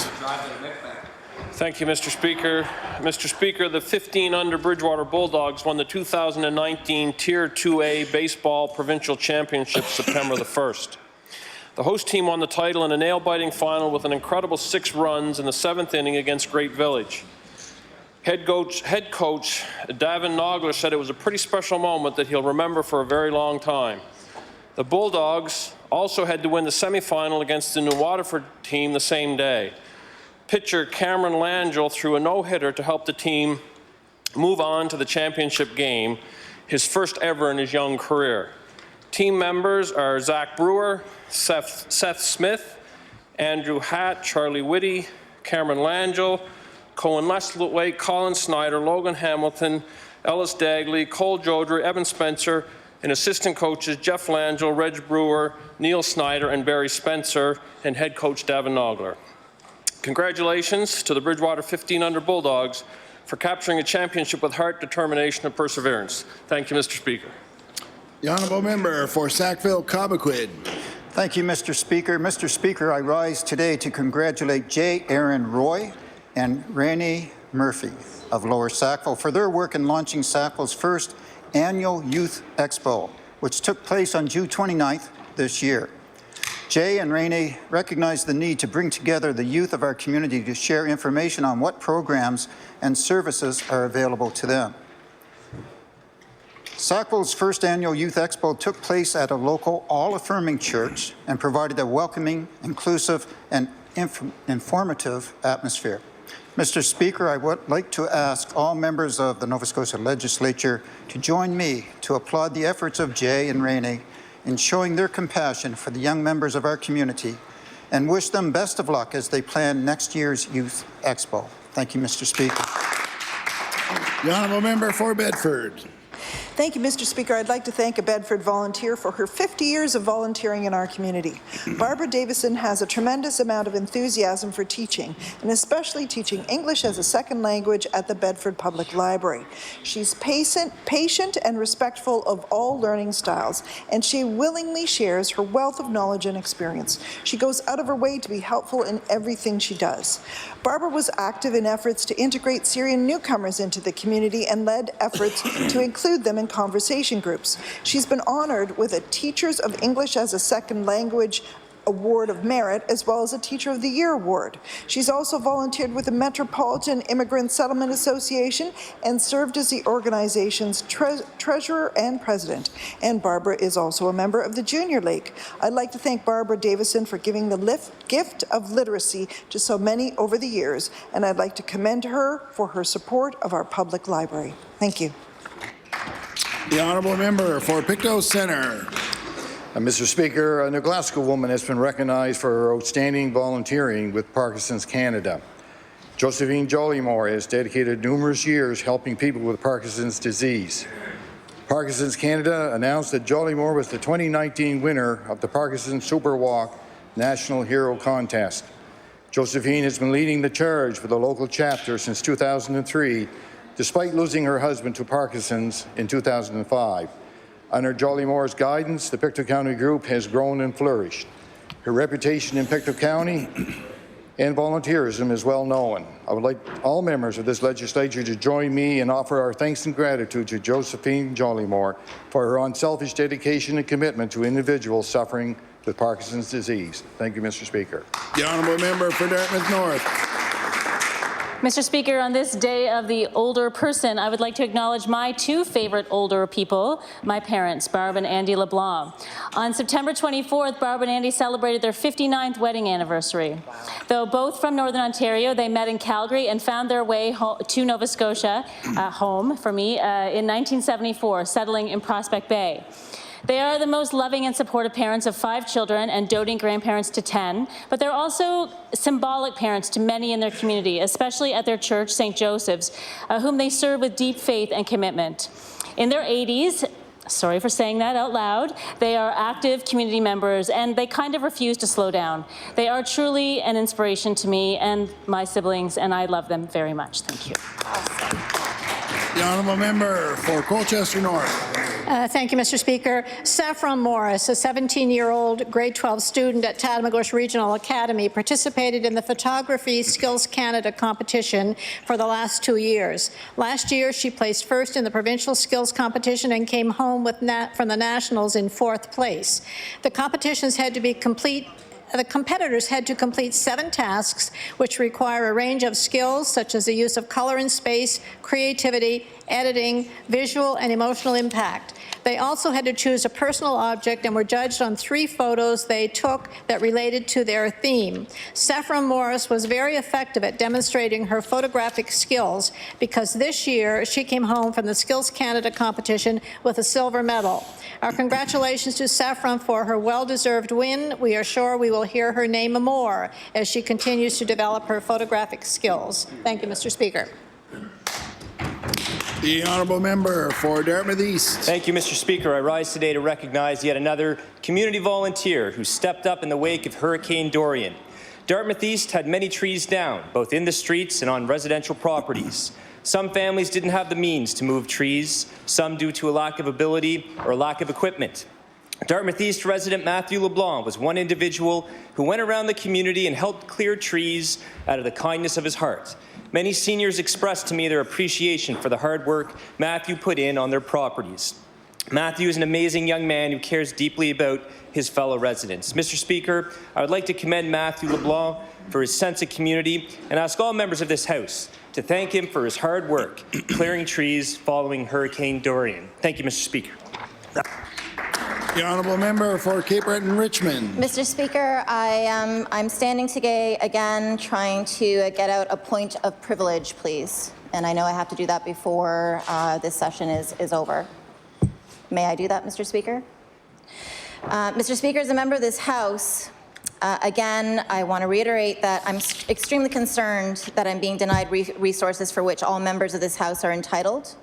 Thank you, Mr. Speaker. Mr. Speaker, the 15 under Bridgewater Bulldogs won the 2019 Tier 2A Baseball Provincial Championship September the 1st. The host team won the title in a nail-biting final with an incredible 6 runs in the 7th inning against Great Village. Head coach Davin Nogler said it was a pretty special moment that he'll remember for a very long time. The Bulldogs also had to win the semifinal against the New Waterford team the same day. Pitcher Cameron Langell threw a no-hitter to help the team move on to the championship game, his first ever in his young career. Team members are Zach Brewer, Seth Smith, Andrew Hatt, Charlie Whitty, Cameron Langell, Cohen Leslie, Colin Snyder, Logan Hamilton, Ellis Dagley, Cole Jodry, Evan Spencer, and assistant coaches Jeff Langell, Reg Brewer, Neil Snyder, and Barry Spencer, and head coach Davin Nogler. Congratulations to the Bridgewater 15 Under Bulldogs for capturing a championship with heart, determination, and perseverance. Thank you, Mr. Speaker. The honourable member for Sackville-Cobequid. Thank you, Mr. Speaker. Mr. Speaker, I rise today to congratulate J. Aaron Roy and Renee Murphy of Lower Sackville for their work in launching Sackville's first annual Youth Expo, which took place on June 29th this year. Jay and Renee recognize the need to bring together the youth of our community to share information on what programs and services are available to them. Sackville's first annual Youth Expo took place at a local all-affirming church and provided a welcoming, inclusive, and informative atmosphere. Mr. Speaker, I would like to ask all members of the Nova Scotia Legislature to join me to applaud the efforts of Jay and Renee in showing their compassion for the young members of our community and wish them best of luck as they plan next year's Youth Expo. Thank you, Mr. Speaker. The honourable member for Bedford. Thank you, Mr. Speaker. I'd like to thank a Bedford volunteer for her 50 years of volunteering in our community. Barbara Davison has a tremendous amount of enthusiasm for teaching, and especially teaching English as a second language at the Bedford Public Library. She's patient and respectful of all learning styles, and she willingly shares her wealth of knowledge and experience. She goes out of her way to be helpful in everything she does. Barbara was active in efforts to integrate Syrian newcomers into the community and led efforts to include them in conversation groups. She's been honored with a Teachers of English as a Second Language Award of Merit, as well as a Teacher of the Year Award. She's also volunteered with the Metropolitan Immigrant Settlement Association and served as the organization's treasurer and president. And Barbara is also a member of the Junior League. I'd like to thank Barbara Davison for giving the gift of literacy to so many over the years, and I'd like to commend her for her support of our public library. Thank you. The honourable member for Pictou Centre. Mr. Speaker, a New Glasgow woman has been recognized for her outstanding volunteering with Parkinson's Canada. Josephine Jollymore has dedicated numerous years helping people with Parkinson's disease. Parkinson's Canada announced that Jollymore was the 2019 winner of the Parkinson's Super Walk National Hero Contest. Josephine has been leading the charge for the local chapter since 2003, despite losing her husband to Parkinson's in 2005. Under Jollymore's guidance, the Pictou County Group has grown and flourished. Her reputation in Pictou County and volunteerism is well known. I would like all members of this legislature to join me and offer our thanks and gratitude to Josephine Jollymore for her unselfish dedication and commitment to individuals suffering with Parkinson's disease. Thank you, Mr. Speaker. The honourable member for Dartmouth North. Mr. Speaker, on this day of the older person, I would like to acknowledge my two favorite older people, my parents, Barb and Andy LeBlanc. On September 24th, Barb and Andy celebrated their 59th wedding anniversary. Though both from Northern Ontario, they met in Calgary and found their way to Nova Scotia, home for me, in 1974, settling in Prospect Bay. They are the most loving and supportive parents of 5 children and doting grandparents to 10, but they're also symbolic parents to many in their community, especially at their church, St. Joseph's, whom they serve with deep faith and commitment. In their 80s, sorry for saying that out loud, they are active community members and they kind of refuse to slow down. They are truly an inspiration to me and my siblings, and I love them very much. Thank you. The honourable member for Colchester North. Thank you, Mr. Speaker. Saffron Morris, a 17-year-old grade 12 student at Tatamagouche Regional Academy, participated in the Photography Skills Canada competition for the last 2 years. Last year, she placed first in the provincial skills competition and came home with from the nationals in 4th place. The competitions had to be complete. The competitors had to complete 7 tasks, which require a range of skills such as the use of color and space, creativity, editing, visual, and emotional impact. They also had to choose a personal object and were judged on 3 photos they took that related to their theme. Saffron Morris was very effective at demonstrating her photographic skills because this year she came home from the Skills Canada competition with a silver medal. Our congratulations to Saffron for her well-deserved win. We are sure we will hear her name more as she continues to develop her photographic skills. Thank you, Mr. Speaker. The honourable member for Dartmouth East. Thank you, Mr. Speaker. I rise today to recognize yet another community volunteer who stepped up in the wake of Hurricane Dorian. Dartmouth East had many trees down, both in the streets and on residential properties. Some families didn't have the means to move trees, some due to a lack of ability or lack of equipment. Dartmouth East resident Matthew LeBlanc was one individual who went around the community and helped clear trees out of the kindness of his heart. Many seniors expressed to me their appreciation for the hard work Matthew put in on their properties. Matthew is an amazing young man who cares deeply about his fellow residents. Mr. Speaker, I would like to commend Matthew LeBlanc for his sense of community and ask all members of this House to thank him for his hard work clearing trees following Hurricane Dorian. Thank you, Mr. Speaker. The honourable member for Cape Breton Richmond. Mr. Speaker, I'm standing today again trying to get out a point of privilege, please. And I know I have to do that before this session is over. May I do that, Mr. Speaker? Mr. Speaker, as a member of this House, again, I want to reiterate that I'm extremely concerned that I'm being denied resources for which all members of this House are entitled.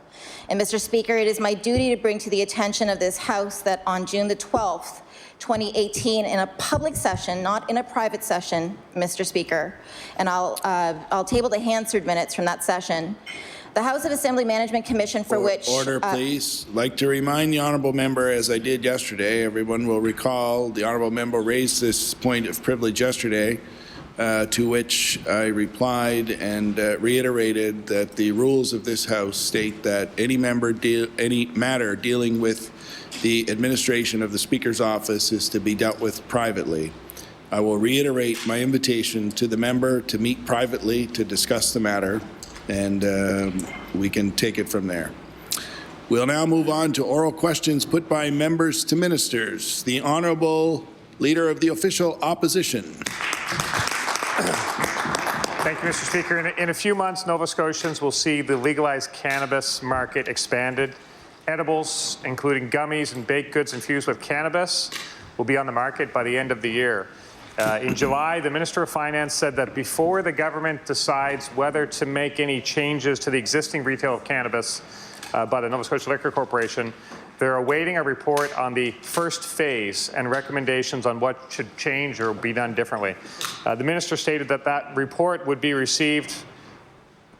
And Mr. Speaker, it is my duty to bring to the attention of this House that on June the 12th, 2018, in a public session, not in a private session, Mr. Speaker, and I'll table the Hansard minutes from that session, the House of Assembly Management Commission for which... Order, please. I'd like to remind the honourable member, as I did yesterday, everyone will recall the honourable member raised this point of privilege yesterday, to which I replied and reiterated that the rules of this House state that any matter dealing with the administration of the Speaker's office is to be dealt with privately. I will reiterate my invitation to the member to meet privately to discuss the matter, and we can take it from there. We'll now move on to oral questions put by members to ministers. The Honourable Leader of the Official Opposition. Thank you, Mr. Speaker. In a few months, Nova Scotians will see the legalized cannabis market expanded. Edibles, including gummies and baked goods infused with cannabis, will be on the market by the end of the year. In July, the Minister of Finance said that before the government decides whether to make any changes to the existing retail of cannabis by the Nova Scotia Liquor Corporation, they're awaiting a report on the first phase and recommendations on what should change or be done differently. The minister stated that that report would be received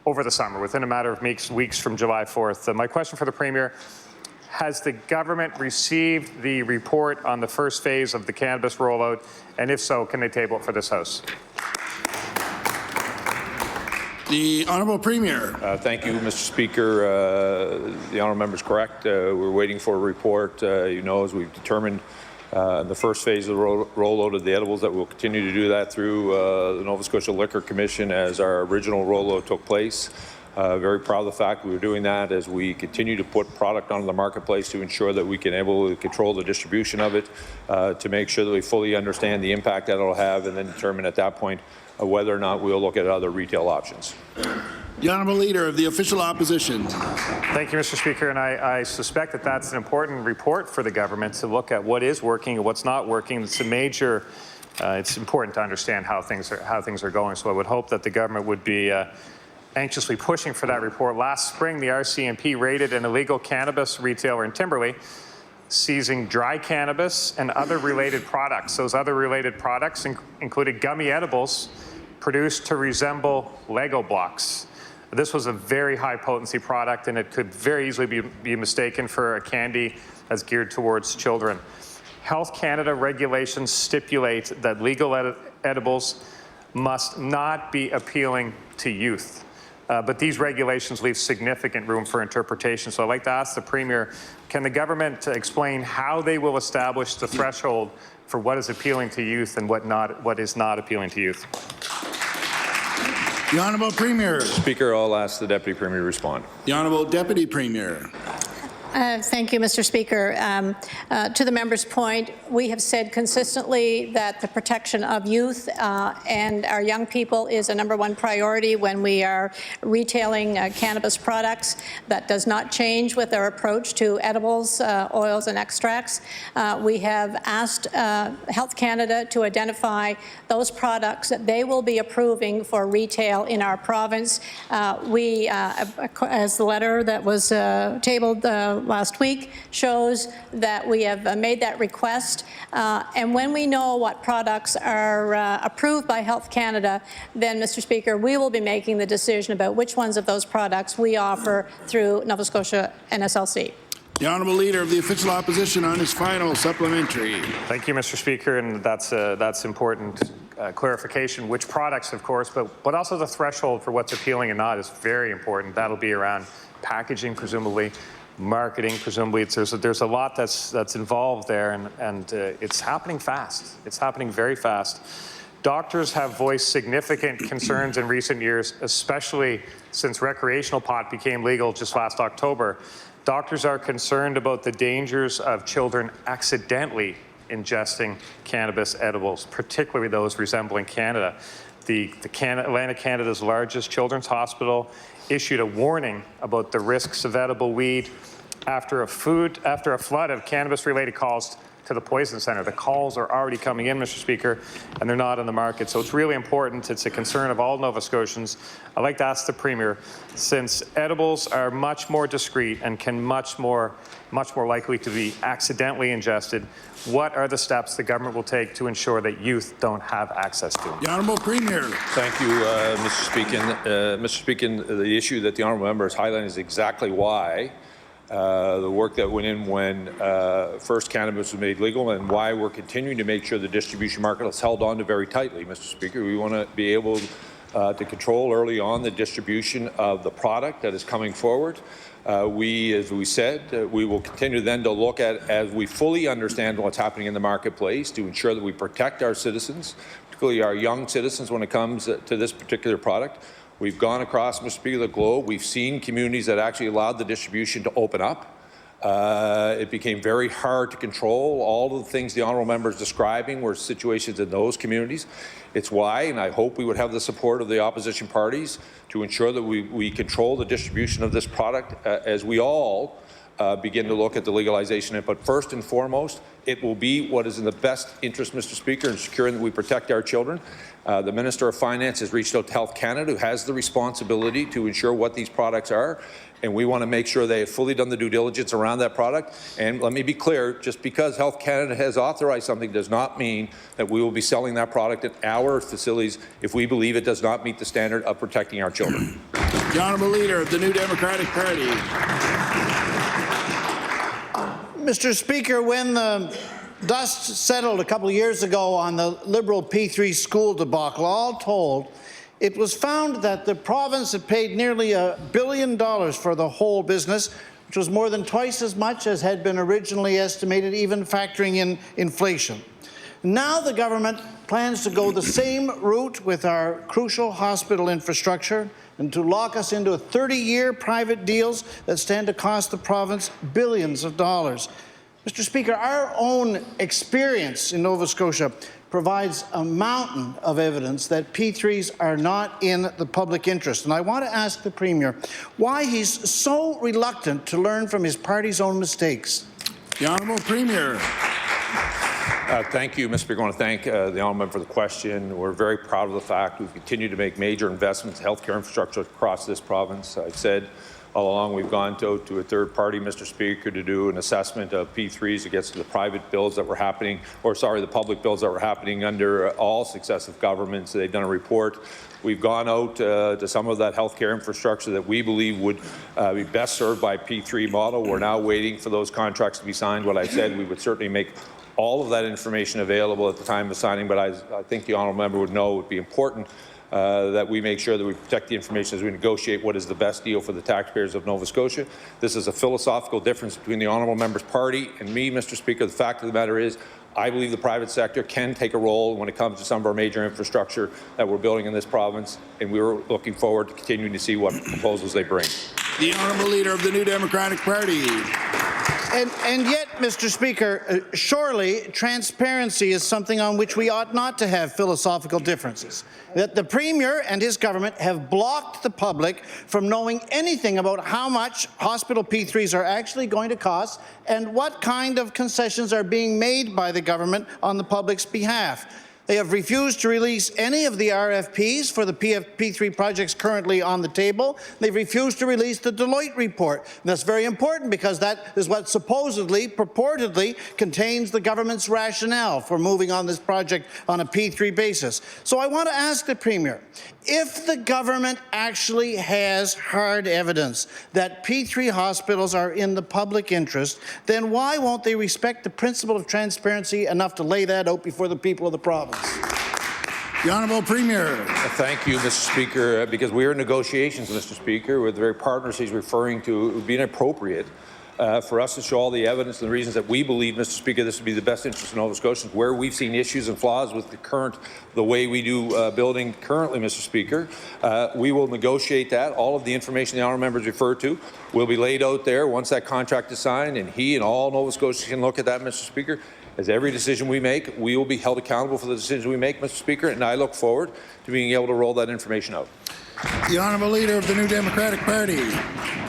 over the summer, within a matter of weeks from July 4th. My question for the Premier, has the government received the report on the first phase of the cannabis rollout? And if so, can they table it for this House? The Honourable Premier. Thank you, Mr. Speaker. The Honourable member is correct. We're waiting for a report. You know, as we've determined the first phase of the rollout of the edibles, that we'll continue to do that through the Nova Scotia Liquor Commission as our original rollout took place. Very proud of the fact we were doing that as we continue to put product onto the marketplace to ensure that we can able to control the distribution of it, to make sure that we fully understand the impact that it'll have, and then determine at that point whether or not we'll look at other retail options. The Honourable Leader of the Official Opposition. Thank you, Mr. Speaker. And I suspect that that's an important report for the government to look at what is working and what's not working. It's a major. It's important to understand how things are going. So I would hope that the government would be anxiously pushing for that report. Last spring, the RCMP raided an illegal cannabis retailer in Timberley, seizing dry cannabis and other related products. Those other related products included gummy edibles produced to resemble Lego blocks. This was a very high potency product, and it could very easily be mistaken for a candy that's geared towards children. Health Canada regulations stipulate that legal edibles must not be appealing to youth. But these regulations leave significant room for interpretation. So I'd like to ask the Premier, can the government explain how they will establish the threshold for what is appealing to youth and what is not appealing to youth? The Honourable Premier. Speaker, I'll ask the Deputy Premier to respond. The Honourable Deputy Premier. Thank you, Mr. Speaker. To the member's point, we have said consistently that the protection of youth and our young people is a #1 priority when we are retailing cannabis products. That does not change with our approach to edibles, oils and extracts. We have asked Health Canada to identify those products that they will be approving for retail in our province. As the letter that was tabled last week shows, that we have made that request. And when we know what products are approved by Health Canada, then, Mr. Speaker, we will be making the decision about which ones of those products we offer through Nova Scotia NSLC. The Honourable Leader of the Official Opposition on his final supplementary. Thank you, Mr. Speaker, and that's important clarification. Which products, of course, but also the threshold for what's appealing and not is very important. That'll be around packaging, presumably, marketing, presumably. There's a lot that's involved there, and it's happening fast. It's happening very fast. Doctors have voiced significant concerns in recent years, especially since recreational pot became legal just last October. Doctors are concerned about the dangers of children accidentally ingesting cannabis edibles, particularly those resembling Canada. Atlantic Canada's largest children's hospital issued a warning about the risks of edible weed after a flood of cannabis-related calls to the Poison Centre. The calls are already coming in, Mr. Speaker, and they're not in the market. So it's really important. It's a concern of all Nova Scotians. I'd like to ask the Premier, since edibles are much more discreet and can much more likely to be accidentally ingested, what are the steps the government will take to ensure that youth don't have access to them? The Honourable Premier. Thank you, Mr. Speaker. Mr. Speaker, the issue that the Honourable Member is highlighting is exactly why the work that went in when first cannabis was made legal, and why we're continuing to make sure the distribution market is held on to very tightly, Mr. Speaker. We want to be able to control early on the distribution of the product that is coming forward. As we said, we will continue then to look at, as we fully understand what's happening in the marketplace, to ensure that we protect our citizens, particularly our young citizens, when it comes to this particular product. We've gone across, Mr. Speaker, the globe. We've seen communities that actually allowed the distribution to open up. It became very hard to control. All of the things the Honourable Member is describing were situations in those communities. It's why, and I hope we would have the support of the opposition parties to ensure that we control the distribution of this product as we all begin to look at the legalization. But first and foremost, it will be what is in the best interest, Mr. Speaker, in securing that we protect our children. The Minister of Finance has reached out to Health Canada, who has the responsibility to ensure what these products are, and we want to make sure they have fully done the due diligence around that product. And let me be clear, just because Health Canada has authorized something does not mean that we will be selling that product at our facilities if we believe it does not meet the standard of protecting our children. The Honourable Leader of the New Democratic Party. Mr. Speaker, when the dust settled a couple of years ago on the Liberal P3 school debacle, all told, it was found that the province had paid nearly $1 billion for the whole business, which was more than twice as much as had been originally estimated, even factoring in inflation. Now the government plans to go the same route with our crucial hospital infrastructure and to lock us into 30-year private deals that stand to cost the province billions of dollars. Mr. Speaker, our own experience in Nova Scotia provides a mountain of evidence that P3s are not in the public interest. And I want to ask the Premier why he's so reluctant to learn from his party's own mistakes. The Honourable Premier. Thank you, Mr. Speaker. I want to thank the Honourable Member for the question. We're very proud of the fact we've continued to make major investments in healthcare infrastructure across this province. I've said all along we've gone to a third party, Mr. Speaker, to do an assessment of P3s against the private bills that were happening, the public bills that were happening under all successive governments. They've done a report. We've gone out to some of that healthcare infrastructure that we believe would be best served by P3 model. We're now waiting for those contracts to be signed. What I said, we would certainly make all of that information available at the time of signing, but I think the Honourable Member would know it would be important that we make sure that we protect the information as we negotiate what is the best deal for the taxpayers of Nova Scotia. This is a philosophical difference between the Honourable Member's party and me, Mr. Speaker. The fact of the matter is, I believe the private sector can take a role when it comes to some of our major infrastructure that we're building in this province, and we're looking forward to continuing to see what proposals they bring. The Honourable Leader of the New Democratic Party. And yet, Mr. Speaker, surely transparency is something on which we ought not to have philosophical differences. That the Premier and his government have blocked the public from knowing anything about how much hospital P3s are actually going to cost and what kind of concessions are being made by the government on the public's behalf. They have refused to release any of the RFPs for the P3 projects currently on the table. They've refused to release the Deloitte report. And that's very important because that is what supposedly, purportedly, contains the government's rationale for moving on this project on a P3 basis. So I want to ask the Premier, if the government actually has hard evidence that P3 hospitals are in the public interest, then why won't they respect the principle of transparency enough to lay that out before the people of the province? The Honourable Premier. Thank you, Mr. Speaker. Because we are in negotiations, Mr. Speaker, with the very partners he's referring to, it would be inappropriate for us to show all the evidence and the reasons that we believe, Mr. Speaker, this would be the best interest of Nova Scotians, where we've seen issues and flaws with the way we do building currently, Mr. Speaker. We will negotiate that. All of the information the honourable members refer to will be laid out there once that contract is signed, and he and all Nova Scotians can look at that, Mr. Speaker. As every decision we make, we will be held accountable for the decisions we make, Mr. Speaker, and I look forward to being able to roll that information out. The Honourable Leader of the New Democratic Party.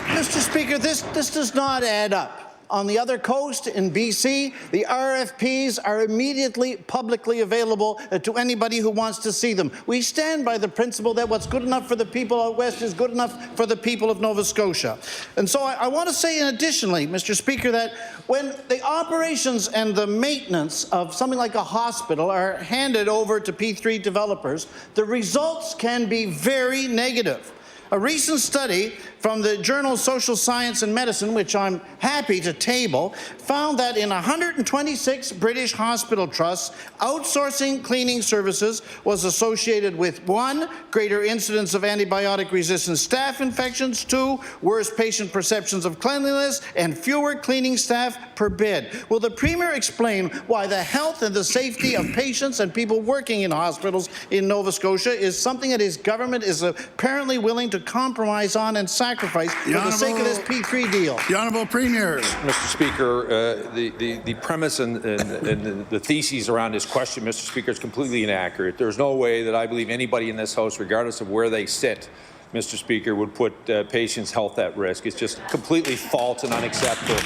Mr. Speaker, this does not add up. On the other coast in BC, the RFPs are immediately publicly available to anybody who wants to see them. We stand by the principle that what's good enough for the people out west is good enough for the people of Nova Scotia. And so I want to say additionally, Mr. Speaker, that when the operations and the maintenance of something like a hospital are handed over to P3 developers, the results can be very negative. A recent study from the journal Social Science and Medicine, which I'm happy to table, found that in 126 British hospital trusts, outsourcing cleaning services was associated with 1, greater incidence of antibiotic-resistant staph infections, 2, worse patient perceptions of cleanliness, and fewer cleaning staff per bed. Will the Premier explain why the health and the safety of patients and people working in hospitals in Nova Scotia is something that his government is apparently willing to compromise on and sacrifice for the sake of this P3 deal? The Honourable Premier. Mr. Speaker, the premise and the theses around this question, Mr. Speaker, is completely inaccurate. There's no way that I believe anybody in this House, regardless of where they sit, Mr. Speaker, would put patients' health at risk. It's just completely false and unacceptable.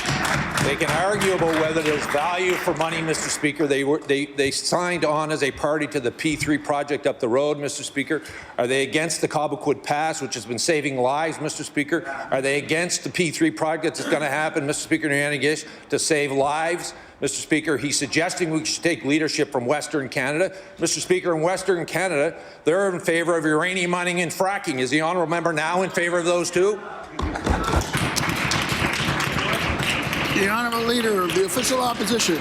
They can argue about whether there's value for money, Mr. Speaker. They signed on as a party to the P3 project up the road, Mr. Speaker. Are they against the Cobequid Pass, which has been saving lives, Mr. Speaker? Are they against the P3 project that's going to happen, Mr. Speaker, in Annagish, to save lives? Mr. Speaker, he's suggesting we should take leadership from Western Canada. Mr. Speaker, in Western Canada, they're in favour of uranium mining and fracking. Is the honourable member now in favour of those two? The Honourable Leader of the Official Opposition.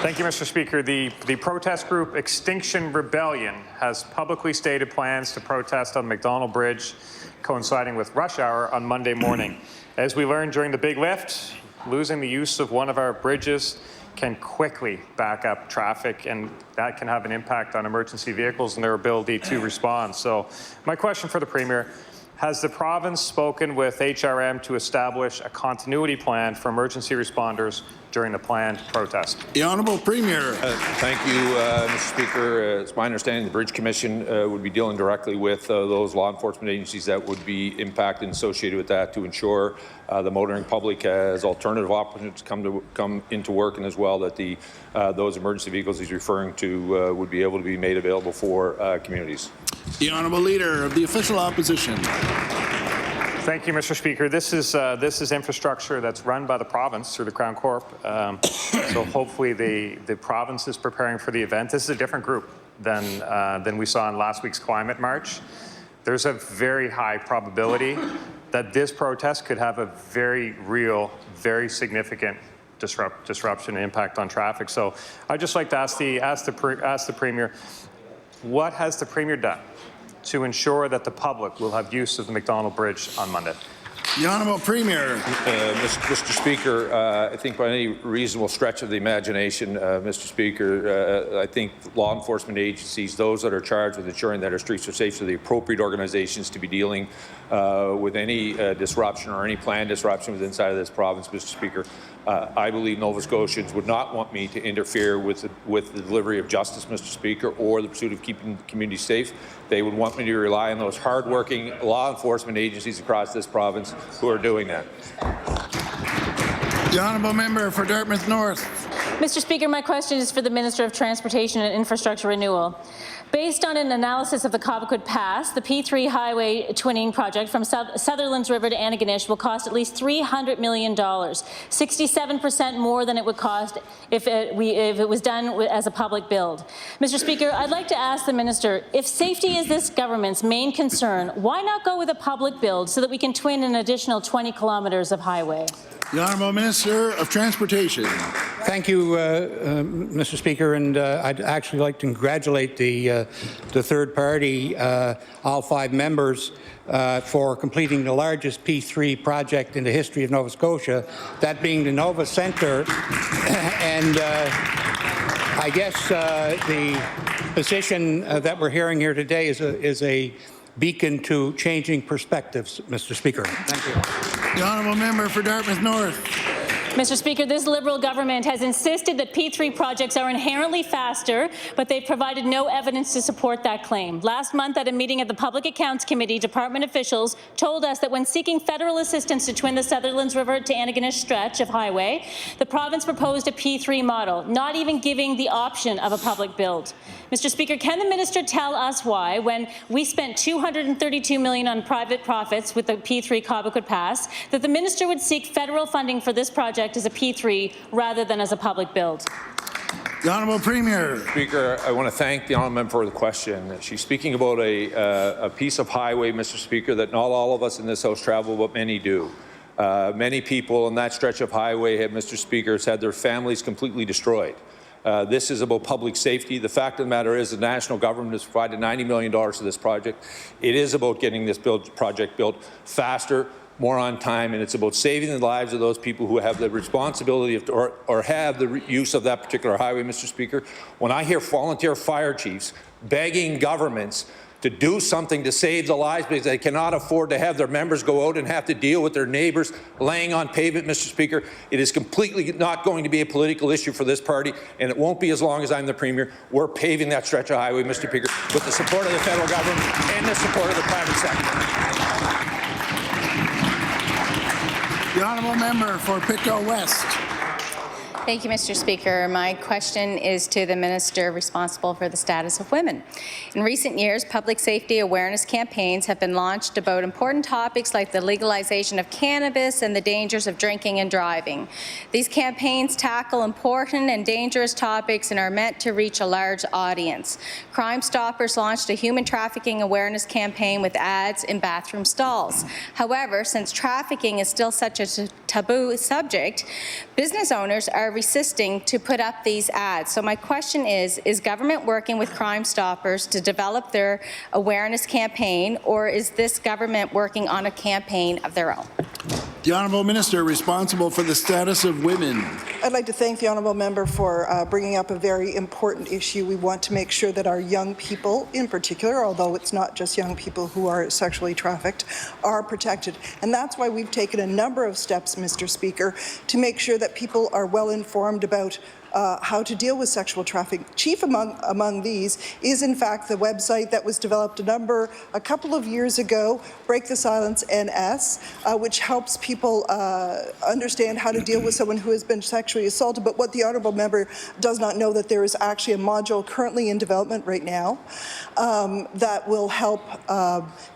Thank you, Mr. Speaker. The protest group Extinction Rebellion has publicly stated plans to protest on McDonald Bridge, coinciding with rush hour on Monday morning. As we learned during the big lift, losing the use of one of our bridges can quickly back up traffic, and that can have an impact on emergency vehicles and their ability to respond. So my question for the Premier, has the province spoken with HRM to establish a continuity plan for emergency responders during the planned protest? The Honourable Premier. Thank you, Mr. Speaker. It's my understanding the Bridge Commission would be dealing directly with those law enforcement agencies that would be impacted and associated with that to ensure the motoring public has alternative options come into work, and as well that those emergency vehicles he's referring to would be able to be made available for communities. The Honourable Leader of the Official Opposition. Thank you, Mr. Speaker. This is infrastructure that's run by the province through the Crown Corp. So hopefully the province is preparing for the event. This is a different group than we saw in last week's climate march. There's a very high probability that this protest could have a very real, very significant disruption and impact on traffic. So I'd just like to ask the Premier, what has the Premier done to ensure that the public will have use of the McDonald Bridge on Monday? The Honourable Premier. Mr. Speaker, I think by any reasonable stretch of the imagination, Mr. Speaker, I think law enforcement agencies, those that are charged with ensuring that our streets are safe, are the appropriate organizations to be dealing with any disruption or any planned disruption within inside of this province, Mr. Speaker. I believe Nova Scotians would not want me to interfere with the delivery of justice, Mr. Speaker, or the pursuit of keeping the community safe. They would want me to rely on those hard-working law enforcement agencies across this province who are doing that. The Honourable Member for Dartmouth North. Mr. Speaker, my question is for the Minister of Transportation and Infrastructure Renewal. Based on an analysis of the Cobequid Pass, the P3 highway twinning project from Sutherlands River to Antigonish will cost at least $300 million, 67% more than it would cost if it was done as a public build. Mr. Speaker, I'd like to ask the Minister, if safety is this government's main concern, why not go with a public build so that we can twin an additional 20 kilometres of highway? The Honourable Minister of Transportation. Thank you, Mr. Speaker, and I'd actually like to congratulate the third party, all 5 members, for completing the largest P3 project in the history of Nova Scotia, that being the Nova Centre. And I guess the position that we're hearing here today is a beacon to changing perspectives, Mr. Speaker. Thank you. The Honourable Member for Dartmouth North. Mr. Speaker, this Liberal government has insisted that P3 projects are inherently faster, but they've provided no evidence to support that claim. Last month at a meeting of the Public Accounts Committee, department officials told us that when seeking federal assistance to twin the Sutherlands River to Antigonish stretch of highway, the province proposed a P3 model, not even giving the option of a public build. Mr. Speaker, can the minister tell us why, when we spent $232 million on private profits with the P3 Cobequid Pass, that the minister would seek federal funding for this project as a P3 rather than as a public build? The Honourable Premier. Speaker, I want to thank the Honourable Member for the question. She's speaking about a piece of highway, Mr. Speaker, that not all of us in this House travel, but many do. Many people on that stretch of highway have, Mr. Speaker, has had their families completely destroyed. This is about public safety. The fact of the matter is the national government has provided $90 million to this project. It is about getting this project built faster, more on time, and it's about saving the lives of those people who have the responsibility of, or have the use of that particular highway, Mr. Speaker. When I hear volunteer fire chiefs begging governments to do something to save the lives because they cannot afford to have their members go out and have to deal with their neighbours laying on pavement, Mr. Speaker, it is completely not going to be a political issue for this party, and it won't be as long as I'm the Premier. We're paving that stretch of highway, Mr. Speaker, with the support of the federal government and the support of the private sector. The Honourable Member for Pictou West. Thank you, Mr. Speaker. My question is to the Minister responsible for the status of women. In recent years, public safety awareness campaigns have been launched about important topics like the legalization of cannabis and the dangers of drinking and driving. These campaigns tackle important and dangerous topics and are meant to reach a large audience. Crime Stoppers launched a human trafficking awareness campaign with ads in bathroom stalls. However, since trafficking is still such a taboo subject, business owners are resisting to put up these ads. So my question is government working with Crime Stoppers to develop their awareness campaign, or is this government working on a campaign of their own? The Honourable Minister responsible for the status of women. I'd like to thank the Honourable Member for bringing up a very important issue. We want to make sure that our young people in particular, although it's not just young people who are sexually trafficked, are protected. And that's why we've taken a number of steps, Mr. Speaker, to make sure that people are well informed about how to deal with sexual trafficking. Chief among these is, in fact, the website that was developed a couple of years ago, Break the Silence NS, which helps people understand how to deal with someone who has been sexually assaulted. But what the Honourable Member does not know, that there is actually a module currently in development right now that will help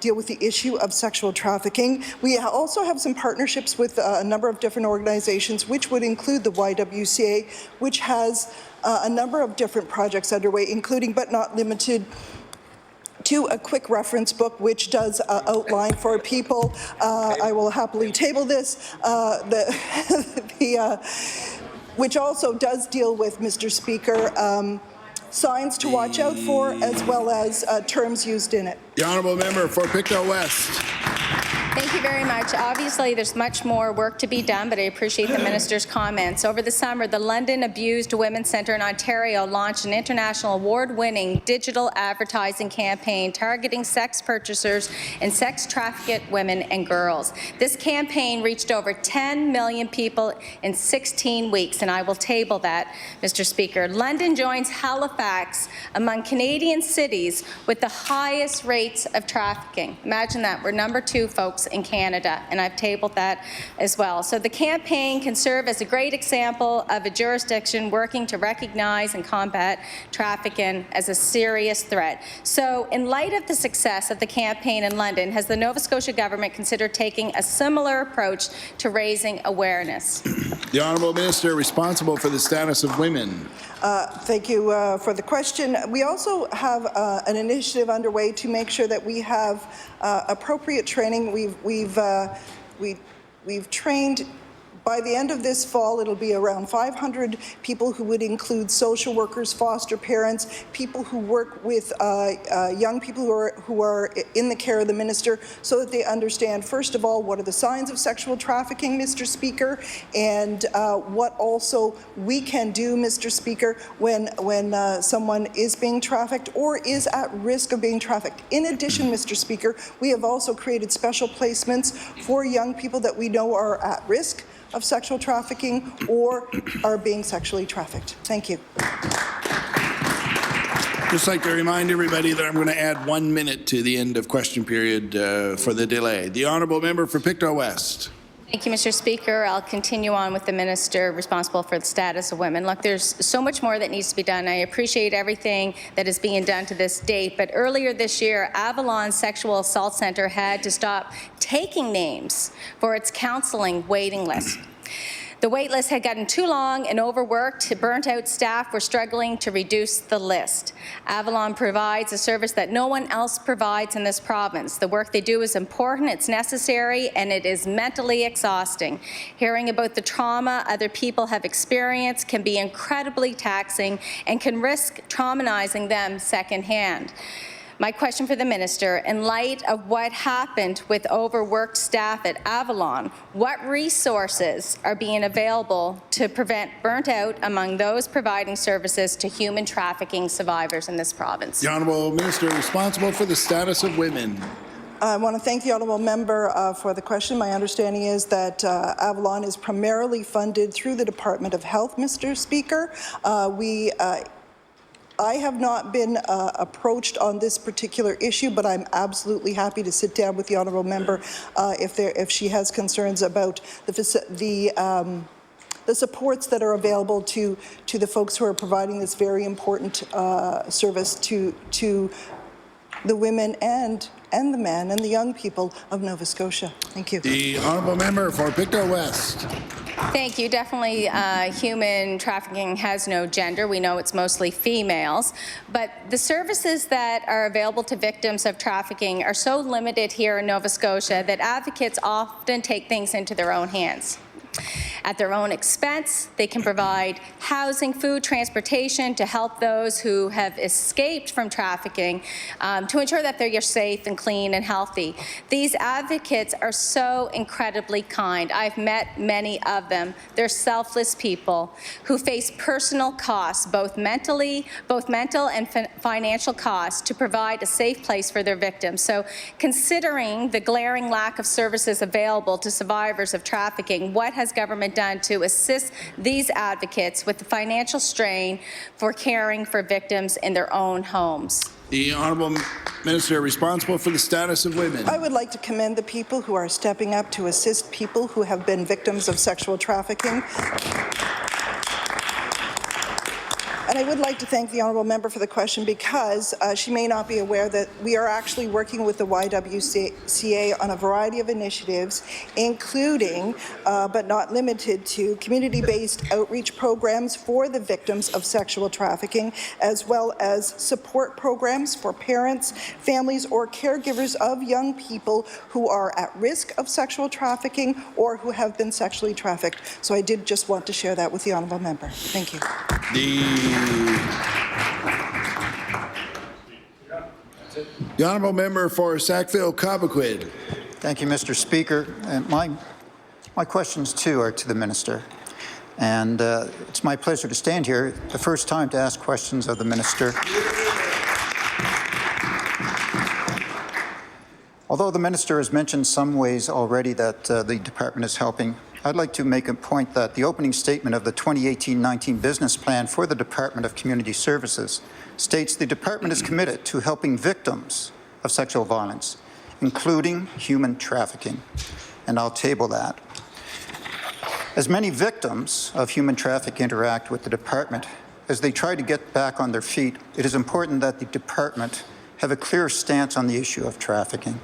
deal with the issue of sexual trafficking. We also have some partnerships with a number of different organizations, which would include the YWCA, which has a number of different projects underway, including but not limited to a quick reference book, which does outline for people. I will happily table this. Which also does deal with, Mr. Speaker, signs to watch out for, as well as terms used in it. The Honourable Member for Pictou West. Thank you very much. Obviously, there's much more work to be done, but I appreciate the minister's comments. Over the summer, the London Abused Women's Centre in Ontario launched an international award-winning digital advertising campaign targeting sex purchasers and sex-trafficked women and girls. This campaign reached over 10 million people in 16 weeks, and I will table that, Mr. Speaker. London joins Halifax among Canadian cities with the highest rates of trafficking. Imagine that. We're number 2, folks, in Canada, and I've tabled that as well. So the campaign can serve as a great example of a jurisdiction working to recognize and combat trafficking as a serious threat. So in light of the success of the campaign in London, has the Nova Scotia government considered taking a similar approach to raising awareness? The Honourable Minister responsible for the status of women. Thank you for the question. We also have an initiative underway to make sure that we have appropriate training. We've trained. By the end of this fall, it'll be around 500 people who would include social workers, foster parents, people who work with young people who are in the care of the minister, so that they understand, first of all, what are the signs of sexual trafficking, Mr. Speaker, and what also we can do, Mr. Speaker, when someone is being trafficked or is at risk of being trafficked. In addition, Mr. Speaker, we have also created special placements for young people that we know are at risk of sexual trafficking or are being sexually trafficked. Thank you. Just like to remind everybody that I'm going to add 1 minute to the end of question period for the delay. The Honourable Member for Pictou West. Thank you, Mr. Speaker. I'll continue on with the minister responsible for the status of women. Look, there's so much more that needs to be done. I appreciate everything that is being done to this date, but earlier this year, Avalon Sexual Assault Centre had to stop taking names for its counselling waiting list. The wait list had gotten too long and overworked. Burnt-out staff were struggling to reduce the list. Avalon provides a service that no one else provides in this province. The work they do is important, it's necessary, and it is mentally exhausting. Hearing about the trauma other people have experienced can be incredibly taxing and can risk traumatizing them secondhand. My question for the minister, in light of what happened with overworked staff at Avalon, what resources are being available to prevent burnt out among those providing services to human trafficking survivors in this province? The Honourable Minister responsible for the status of women. I want to thank the honourable member for the question. My understanding is that Avalon is primarily funded through the Department of Health, Mr. Speaker. I have not been approached on this particular issue, but I'm absolutely happy to sit down with the honourable member if she has concerns about the supports that are available to the folks who are providing this very important service to the women and the men and the young people of Nova Scotia. Thank you. The honourable member for Pictou West. Thank you. Definitely, human trafficking has no gender. We know it's mostly females. But the services that are available to victims of trafficking are so limited here in Nova Scotia that advocates often take things into their own hands. At their own expense, they can provide housing, food, transportation to help those who have escaped from trafficking to ensure that they're safe and clean and healthy. These advocates are so incredibly kind. I've met many of them. They're selfless people who face personal costs, both mental and financial costs, to provide a safe place for their victims. So considering the glaring lack of services available to survivors of trafficking, what has government done to assist these advocates with the financial strain for caring for victims in their own homes? The Honourable Minister responsible for the status of women. I would like to commend the people who are stepping up to assist people who have been victims of sexual trafficking. And I would like to thank the honourable member for the question because she may not be aware that we are actually working with the YWCA on a variety of initiatives, including, but not limited to, community-based outreach programs for the victims of sexual trafficking, as well as support programs for parents, families, or caregivers of young people who are at risk of sexual trafficking or who have been sexually trafficked. So I did just want to share that with the honourable member. Thank you. The honourable member for Sackville-Cobequid. Thank you, Mr. Speaker. And my questions, too, are to the Minister. And it's my pleasure to stand here, the first time to ask questions of the Minister. Although the Minister has mentioned some ways already that the Department is helping, I'd like to make a point that the opening statement of the 2018-19 business plan for the Department of Community Services states the Department is committed to helping victims of sexual violence, including human trafficking. And I'll table that. As many victims of human trafficking interact with the Department, as they try to get back on their feet, it is important that the Department have a clear stance on the issue of trafficking.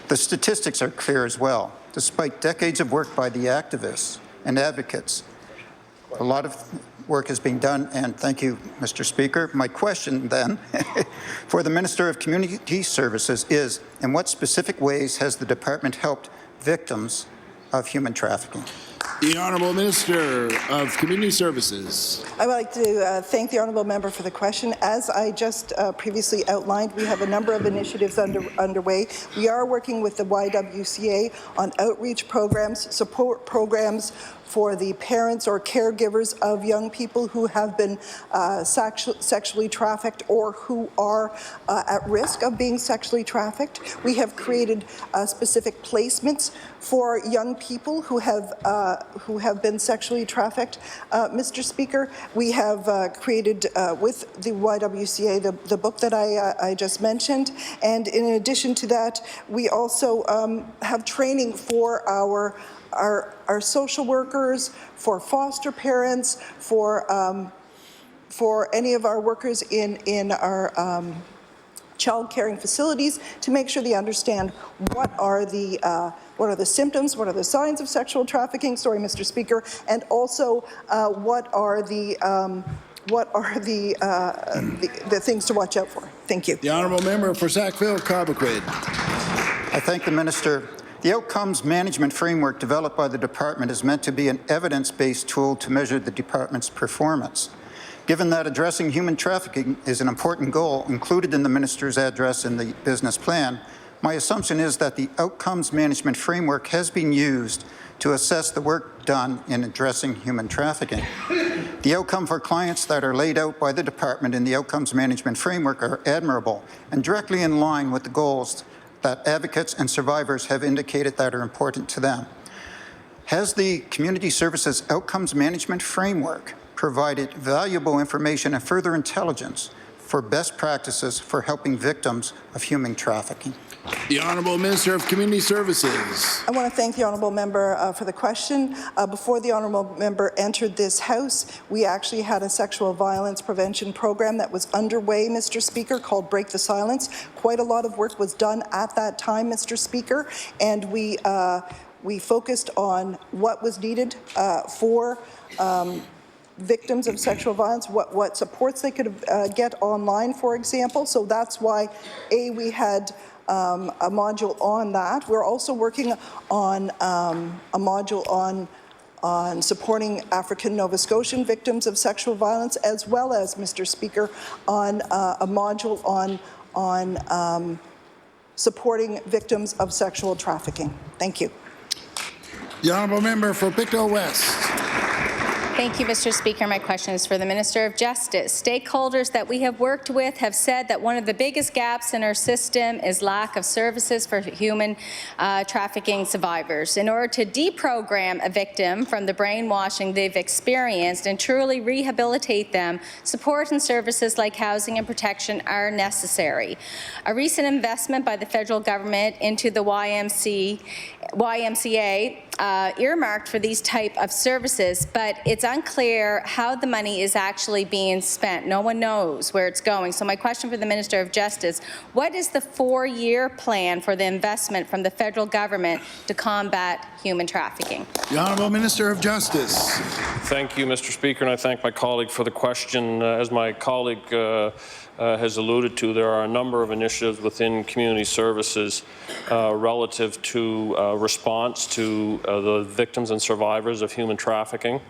The statistics are clear as well. Despite decades of work by the activists and advocates, a lot of work is being done, and thank you, Mr. Speaker. My question then for the Minister of Community Services is, in what specific ways has the Department helped victims of human trafficking? The Honourable Minister of Community Services. I would like to thank the Honourable Member for the question. As I just previously outlined, we have a number of initiatives underway. We are working with the YWCA on outreach programs, support programs for the parents or caregivers of young people who have been sexually trafficked or who are at risk of being sexually trafficked. We have created specific placements for young people who have been sexually trafficked. Mr. Speaker, we have created with the YWCA the book that I just mentioned, and in addition to that, we also have training for our social workers, for foster parents, for any of our workers in our child caring facilities to make sure they understand what are the symptoms, what are the signs of sexual trafficking, sorry, Mr. Speaker, and also what are the things to watch out for. Thank you. The Honourable Member for Sackville-Cobequid. I thank the Minister. The Outcomes Management Framework developed by the Department is meant to be an evidence-based tool to measure the Department's performance. Given that addressing human trafficking is an important goal included in the Minister's address in the business plan, my assumption is that the Outcomes Management Framework has been used to assess the work done in addressing human trafficking. The outcome for clients that are laid out by the Department in the Outcomes Management Framework are admirable and directly in line with the goals that advocates and survivors have indicated that are important to them. Has the Community Services Outcomes Management Framework provided valuable information and further intelligence for best practices for helping victims of human trafficking? The Honourable Minister of Community Services. I want to thank the Honourable Member for the question. Before the Honourable Member entered this House, we actually had a sexual violence prevention program that was underway, Mr. Speaker, called Break the Silence. Quite a lot of work was done at that time, Mr. Speaker, and we focused on what was needed for victims of sexual violence, what supports they could get online, for example. So that's why, we had a module on that. We're also working on a module on supporting African Nova Scotian victims of sexual violence, as well as, Mr. Speaker, on a module on supporting victims of sexual trafficking. Thank you. The Honourable Member for Pictou West. Thank you, Mr. Speaker. My question is for the Minister of Justice. Stakeholders that we have worked with have said that one of the biggest gaps in our system is lack of services for human trafficking survivors. In order to deprogram a victim from the brainwashing they've experienced and truly rehabilitate them, support and services like housing and protection are necessary. A recent investment by the federal government into the YMCA earmarked for these type of services, but it's unclear how the money is actually being spent. No one knows where it's going. So my question for the Minister of Justice, what is the 4-year plan for the investment from the federal government to combat human trafficking? The Honourable Minister of Justice. Thank you, Mr. Speaker, and I thank my colleague for the question. As my colleague has alluded to, there are a number of initiatives within community services relative to response to the victims and survivors of human trafficking.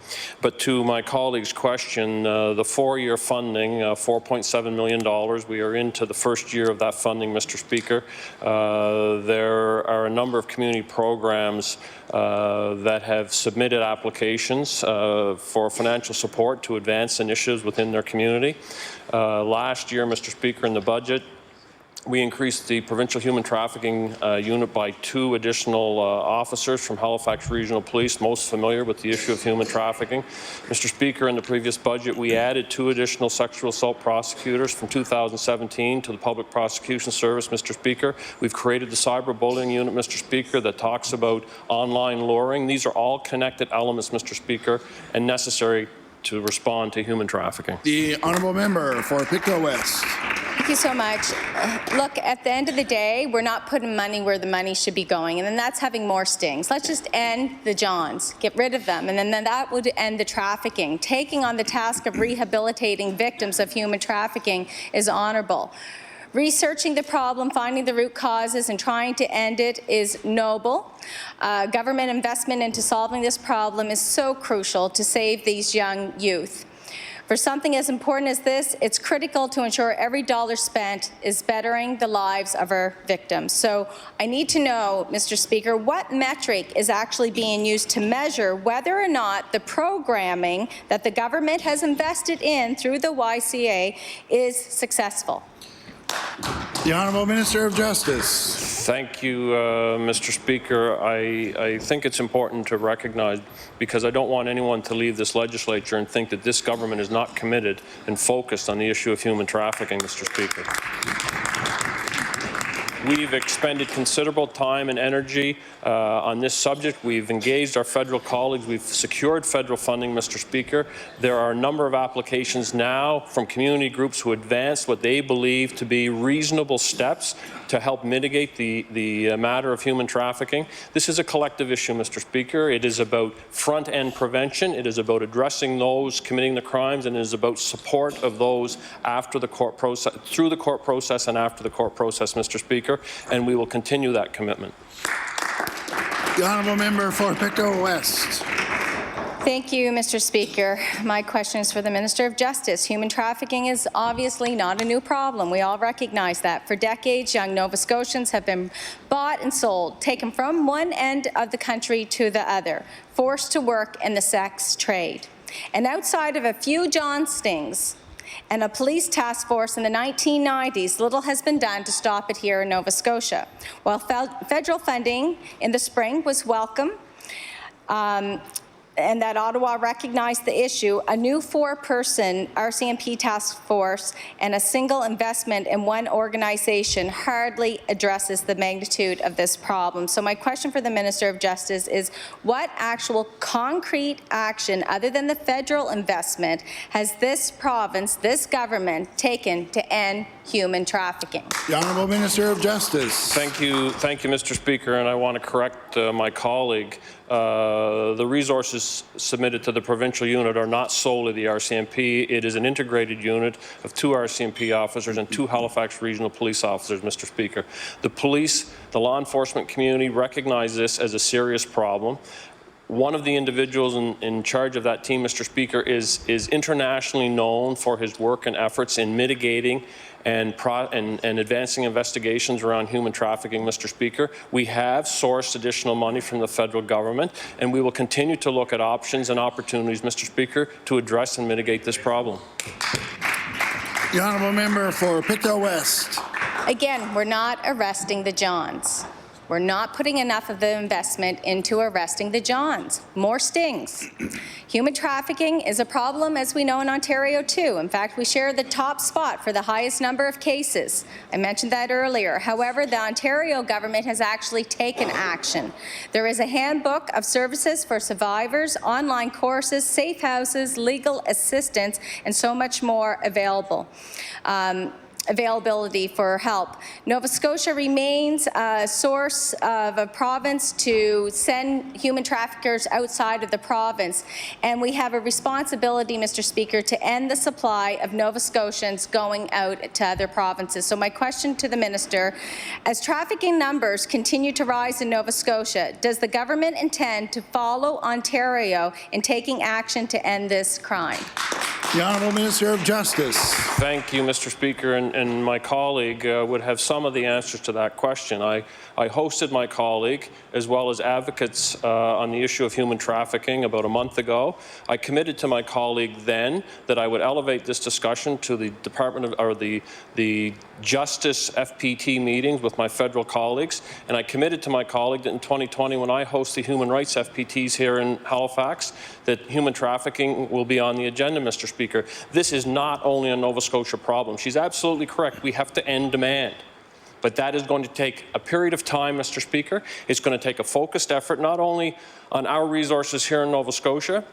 But to my colleague's question, the 4-year funding, $4.7 million, we are into the first year of that funding, Mr. Speaker. There are a number of community programs that have submitted applications for financial support to advance initiatives within their community. Last year, Mr. Speaker, in the budget, we increased the Provincial Human Trafficking Unit by 2 additional officers from Halifax Regional Police, most familiar with the issue of human trafficking. Mr. Speaker, in the previous budget, we added 2 additional sexual assault prosecutors from 2017 to the Public Prosecution Service, Mr. Speaker. We've created the Cyberbullying Unit, Mr. Speaker, that talks about online luring. These are all connected elements, Mr. Speaker, and necessary to respond to human trafficking. The honourable member for Pictou West. Thank you so much. Look, at the end of the day, we're not putting money where the money should be going, and then that's having more stings. Let's just end the Johns, get rid of them, and then that would end the trafficking. Taking on the task of rehabilitating victims of human trafficking is honourable. Researching the problem, finding the root causes, and trying to end it is noble. Government investment into solving this problem is so crucial to save these young youth. For something as important as this, it's critical to ensure every dollar spent is bettering the lives of our victims. So I need to know, Mr. Speaker, what metric is actually being used to measure whether or not the programming that the government has invested in through the YCA is successful? The Honourable Minister of Justice. Thank you, Mr. Speaker. I think it's important to recognize, because I don't want anyone to leave this legislature and think that this government is not committed and focused on the issue of human trafficking, Mr. Speaker. We've expended considerable time and energy on this subject. We've engaged our federal colleagues. We've secured federal funding, Mr. Speaker. There are a number of applications now from community groups who advance what they believe to be reasonable steps to help mitigate the matter of human trafficking. This is a collective issue, Mr. Speaker. It is about front-end prevention. It is about addressing those committing the crimes, and it is about support of those after the court process, through the court process and after the court process, Mr. Speaker, and we will continue that commitment. The honourable member for Pictou West. Thank you, Mr. Speaker. My question is for the Minister of Justice. Human trafficking is obviously not a new problem. We all recognize that. For decades, young Nova Scotians have been bought and sold, taken from one end of the country to the other, forced to work in the sex trade. And outside of a few John stings and a police task force in the 1990s, little has been done to stop it here in Nova Scotia. While federal funding in the spring was welcome, and that Ottawa recognized the issue, a new 4-person RCMP task force and a single investment in one organization hardly addresses the magnitude of this problem. So my question for the Minister of Justice is, what actual concrete action, other than the federal investment, has this province, this government, taken to end human trafficking? The Honourable Minister of Justice. Thank you, Mr. Speaker, and I want to correct my colleague. The resources submitted to the provincial unit are not solely the RCMP. It is an integrated unit of 2 RCMP officers and 2 Halifax Regional Police officers, Mr. Speaker. The police, the law enforcement community recognize this as a serious problem. One of the individuals in charge of that team, Mr. Speaker, is internationally known for his work and efforts in mitigating and advancing investigations around human trafficking, Mr. Speaker. We have sourced additional money from the federal government, and we will continue to look at options and opportunities, Mr. Speaker, to address and mitigate this problem. The honourable member for Pictou West. Again, we're not arresting the Johns. We're not putting enough of the investment into arresting the Johns. More stings. Human trafficking is a problem, as we know, in Ontario too. In fact, we share the top spot for the highest number of cases. I mentioned that earlier. However, the Ontario government has actually taken action. There is a handbook of services for survivors, online courses, safe houses, legal assistance, and so much more available. availability for help. Nova Scotia remains a source of a province to send human traffickers outside of the province, and we have a responsibility, Mr. Speaker, to end the supply of Nova Scotians going out to other provinces. So my question to the Minister, as trafficking numbers continue to rise in Nova Scotia, does the government intend to follow Ontario in taking action to end this crime? The Honourable Minister of Justice. Thank you, Mr. Speaker, and my colleague would have some of the answers to that question. I hosted my colleague as well as advocates on the issue of human trafficking about a month ago. I committed to my colleague then that I would elevate this discussion to the Department of, or the Justice FPT meetings with my federal colleagues, and I committed to my colleague that in 2020, when I host the human rights FPTs here in Halifax, that human trafficking will be on the agenda, Mr. Speaker. This is not only a Nova Scotia problem. She's absolutely correct. We have to end demand. But that is going to take a period of time, Mr. Speaker. It's going to take a focused effort, not only on our resources here in Nova Scotia,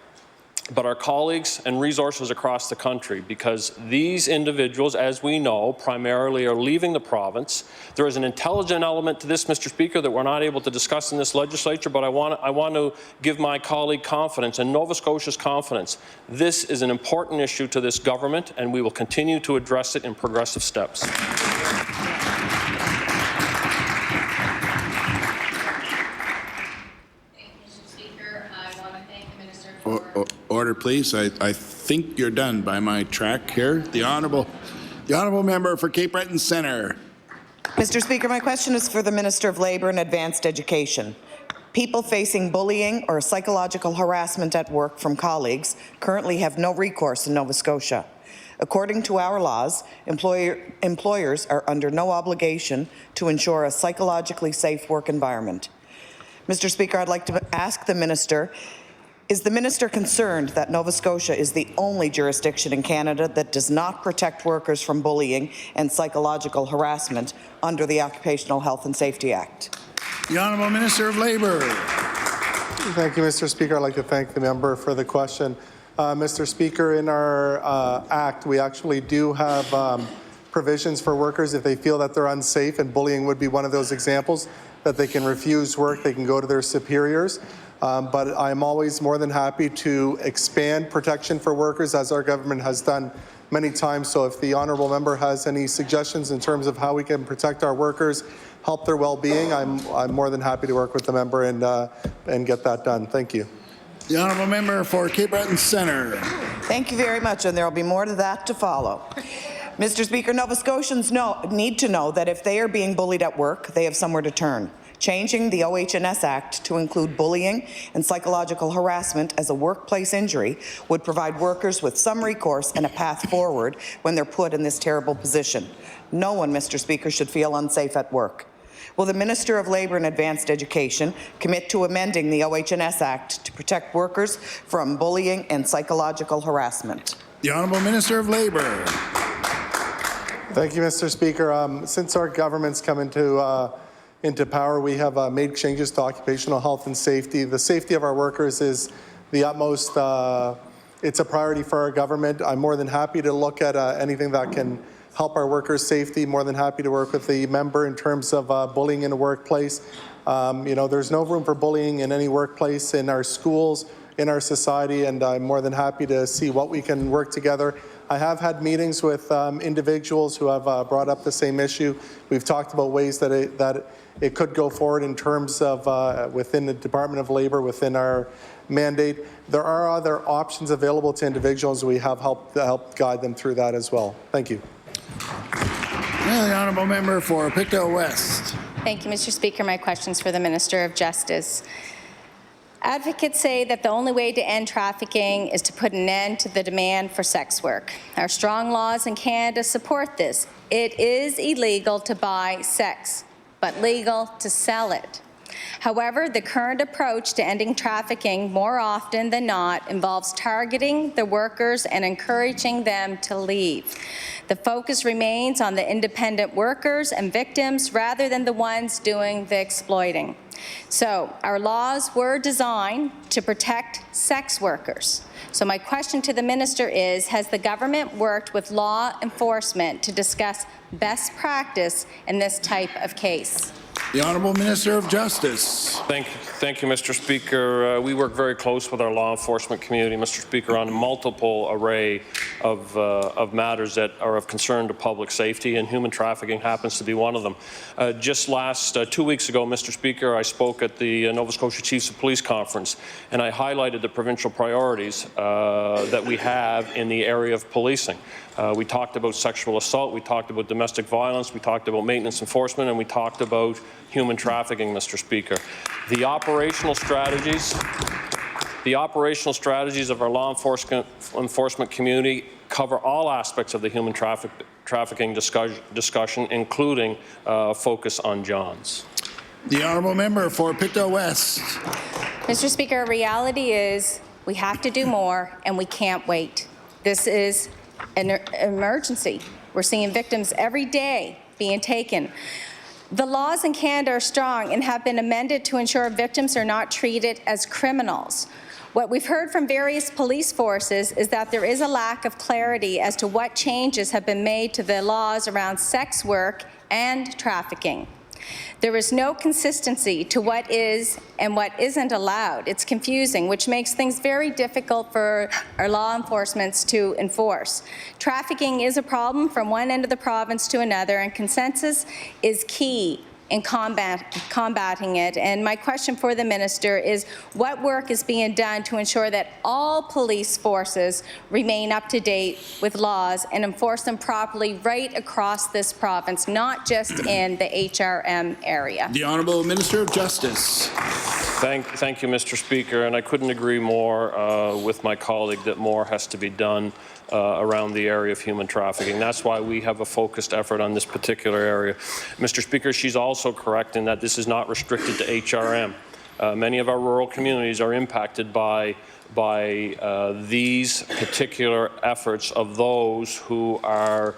but our colleagues and resources across the country, because these individuals, as we know, primarily are leaving the province. There is an intelligent element to this, Mr. Speaker, that we're not able to discuss in this legislature, but I want to give my colleague confidence and Nova Scotia's confidence. This is an important issue to this government, and we will continue to address it in progressive steps. Order, please. I think you're done by my track here. The honourable member for Cape Breton Centre. Mr. Speaker, my question is for the Minister of Labour and Advanced Education. People facing bullying or psychological harassment at work from colleagues currently have no recourse in Nova Scotia. According to our laws, employers are under no obligation to ensure a psychologically safe work environment. Mr. Speaker, I'd like to ask the Minister, is the Minister concerned that Nova Scotia is the only jurisdiction in Canada that does not protect workers from bullying and psychological harassment under the Occupational Health and Safety Act? The Honourable Minister of Labour. Thank you, Mr. Speaker. I'd like to thank the member for the question. Mr. Speaker, in our Act, we actually do have provisions for workers if they feel that they're unsafe, and bullying would be one of those examples, that they can refuse work, they can go to their superiors. But I'm always more than happy to expand protection for workers, as our government has done many times. So if the honourable member has any suggestions in terms of how we can protect our workers, help their well-being, I'm more than happy to work with the member and get that done. Thank you. The honourable member for Cape Breton Centre. Thank you very much, and there will be more to that to follow. Mr. Speaker, Nova Scotians need to know that if they are being bullied at work, they have somewhere to turn. Changing the OH&S Act to include bullying and psychological harassment as a workplace injury would provide workers with some recourse and a path forward when they're put in this terrible position. No one, Mr. Speaker, should feel unsafe at work. Will the Minister of Labour and Advanced Education commit to amending the OH&S Act to protect workers from bullying and psychological harassment? The Honourable Minister of Labour. Thank you, Mr. Speaker. Since our government's come into power, we have made changes to occupational health and safety. The safety of our workers is the utmost, it's a priority for our government. I'm more than happy to look at anything that can help our workers' safety. More than happy to work with the member in terms of bullying in the workplace. You know, there's no room for bullying in any workplace, in our schools, in our society, and I'm more than happy to see what we can work together. I have had meetings with individuals who have brought up the same issue. We've talked about ways that it could go forward in terms of within the Department of Labour, within our mandate. There are other options available to individuals. We have helped guide them through that as well. Thank you. The honourable member for Pictou West. Thank you, Mr. Speaker. My question is for the Minister of Justice. Advocates say that the only way to end trafficking is to put an end to the demand for sex work. Our strong laws in Canada support this. It is illegal to buy sex, but legal to sell it. However, the current approach to ending trafficking more often than not involves targeting the workers and encouraging them to leave. The focus remains on the independent workers and victims rather than the ones doing the exploiting. So our laws were designed to protect sex workers. So my question to the minister is, has the government worked with law enforcement to discuss best practice in this type of case? The Honourable Minister of Justice. Thank you, Mr. Speaker. We work very close with our law enforcement community, Mr. Speaker, on a multiple array of matters that are of concern to public safety, and human trafficking happens to be one of them. Just 2 weeks ago, Mr. Speaker, I spoke at the Nova Scotia Chiefs of Police Conference, and I highlighted the provincial priorities that we have in the area of policing. We talked about sexual assault, we talked about domestic violence, we talked about maintenance enforcement, and we talked about human trafficking, Mr. Speaker. The operational strategies of our law enforcement community cover all aspects of the human trafficking discussion, including focus on Johns. The Honourable Member for Pictou West. Mr. Speaker, reality is we have to do more and we can't wait. This is an emergency. We're seeing victims every day being taken. The laws in Canada are strong and have been amended to ensure victims are not treated as criminals. What we've heard from various police forces is that there is a lack of clarity as to what changes have been made to the laws around sex work and trafficking. There is no consistency to what is and what isn't allowed. It's confusing, which makes things very difficult for our law enforcement to enforce. Trafficking is a problem from one end of the province to another, and consensus is key in combating it. And my question for the minister is, what work is being done to ensure that all police forces remain up to date with laws and enforce them properly right across this province, not just in the HRM area? The Honourable Minister of Justice. Thank you, Mr. Speaker, and I couldn't agree more with my colleague that more has to be done around the area of human trafficking. That's why we have a focused effort on this particular area. Mr. Speaker, she's also correct in that this is not restricted to HRM. Many of our rural communities are impacted by these particular efforts of those who are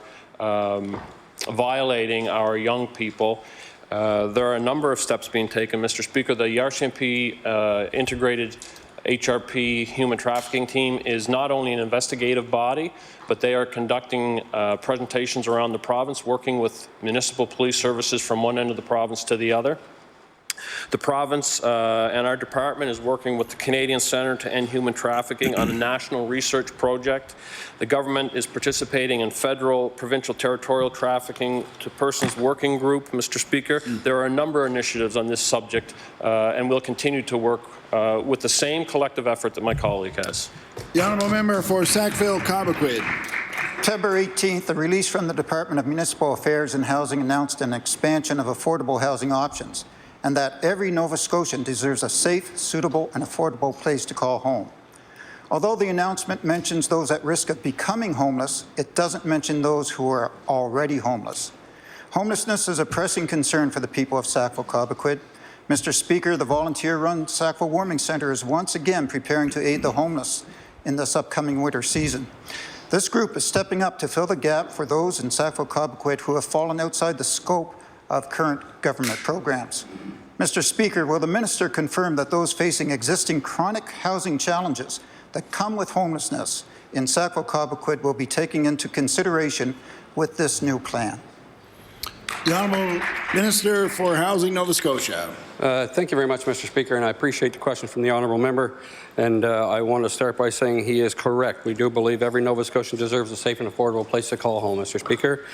violating our young people. There are a number of steps being taken, Mr. Speaker. The RCMP integrated HRP human trafficking team is not only an investigative body, but they are conducting presentations around the province, working with municipal police services from one end of the province to the other. The province and our department is working with the Canadian Centre to End Human Trafficking on a national research project. The government is participating in federal, provincial, territorial trafficking to persons working group, Mr. Speaker. There are a number of initiatives on this subject, and we'll continue to work with the same collective effort that my colleague has. The Honourable Member for Sackville-Cobequid. September 18th, the release from the Department of Municipal Affairs and Housing announced an expansion of affordable housing options, and that every Nova Scotian deserves a safe, suitable, and affordable place to call home. Although the announcement mentions those at risk of becoming homeless, it doesn't mention those who are already homeless. Homelessness is a pressing concern for the people of Sackville-Cobequid. Mr. Speaker, the volunteer-run Sackville Warming Centre is once again preparing to aid the homeless in this upcoming winter season. This group is stepping up to fill the gap for those in Sackville-Cobequid who have fallen outside the scope of current government programs. Mr. Speaker, will the minister confirm that those facing existing chronic housing challenges that come with homelessness in Sackville-Cobequid will be taken into consideration with this new plan? The Honourable Minister for Housing, Nova Scotia. Thank you very much, Mr. Speaker, and I appreciate the question from the Honourable Member. And I want to start by saying he is correct. We do believe every Nova Scotian deserves a safe and affordable place to call home, Mr. Speaker.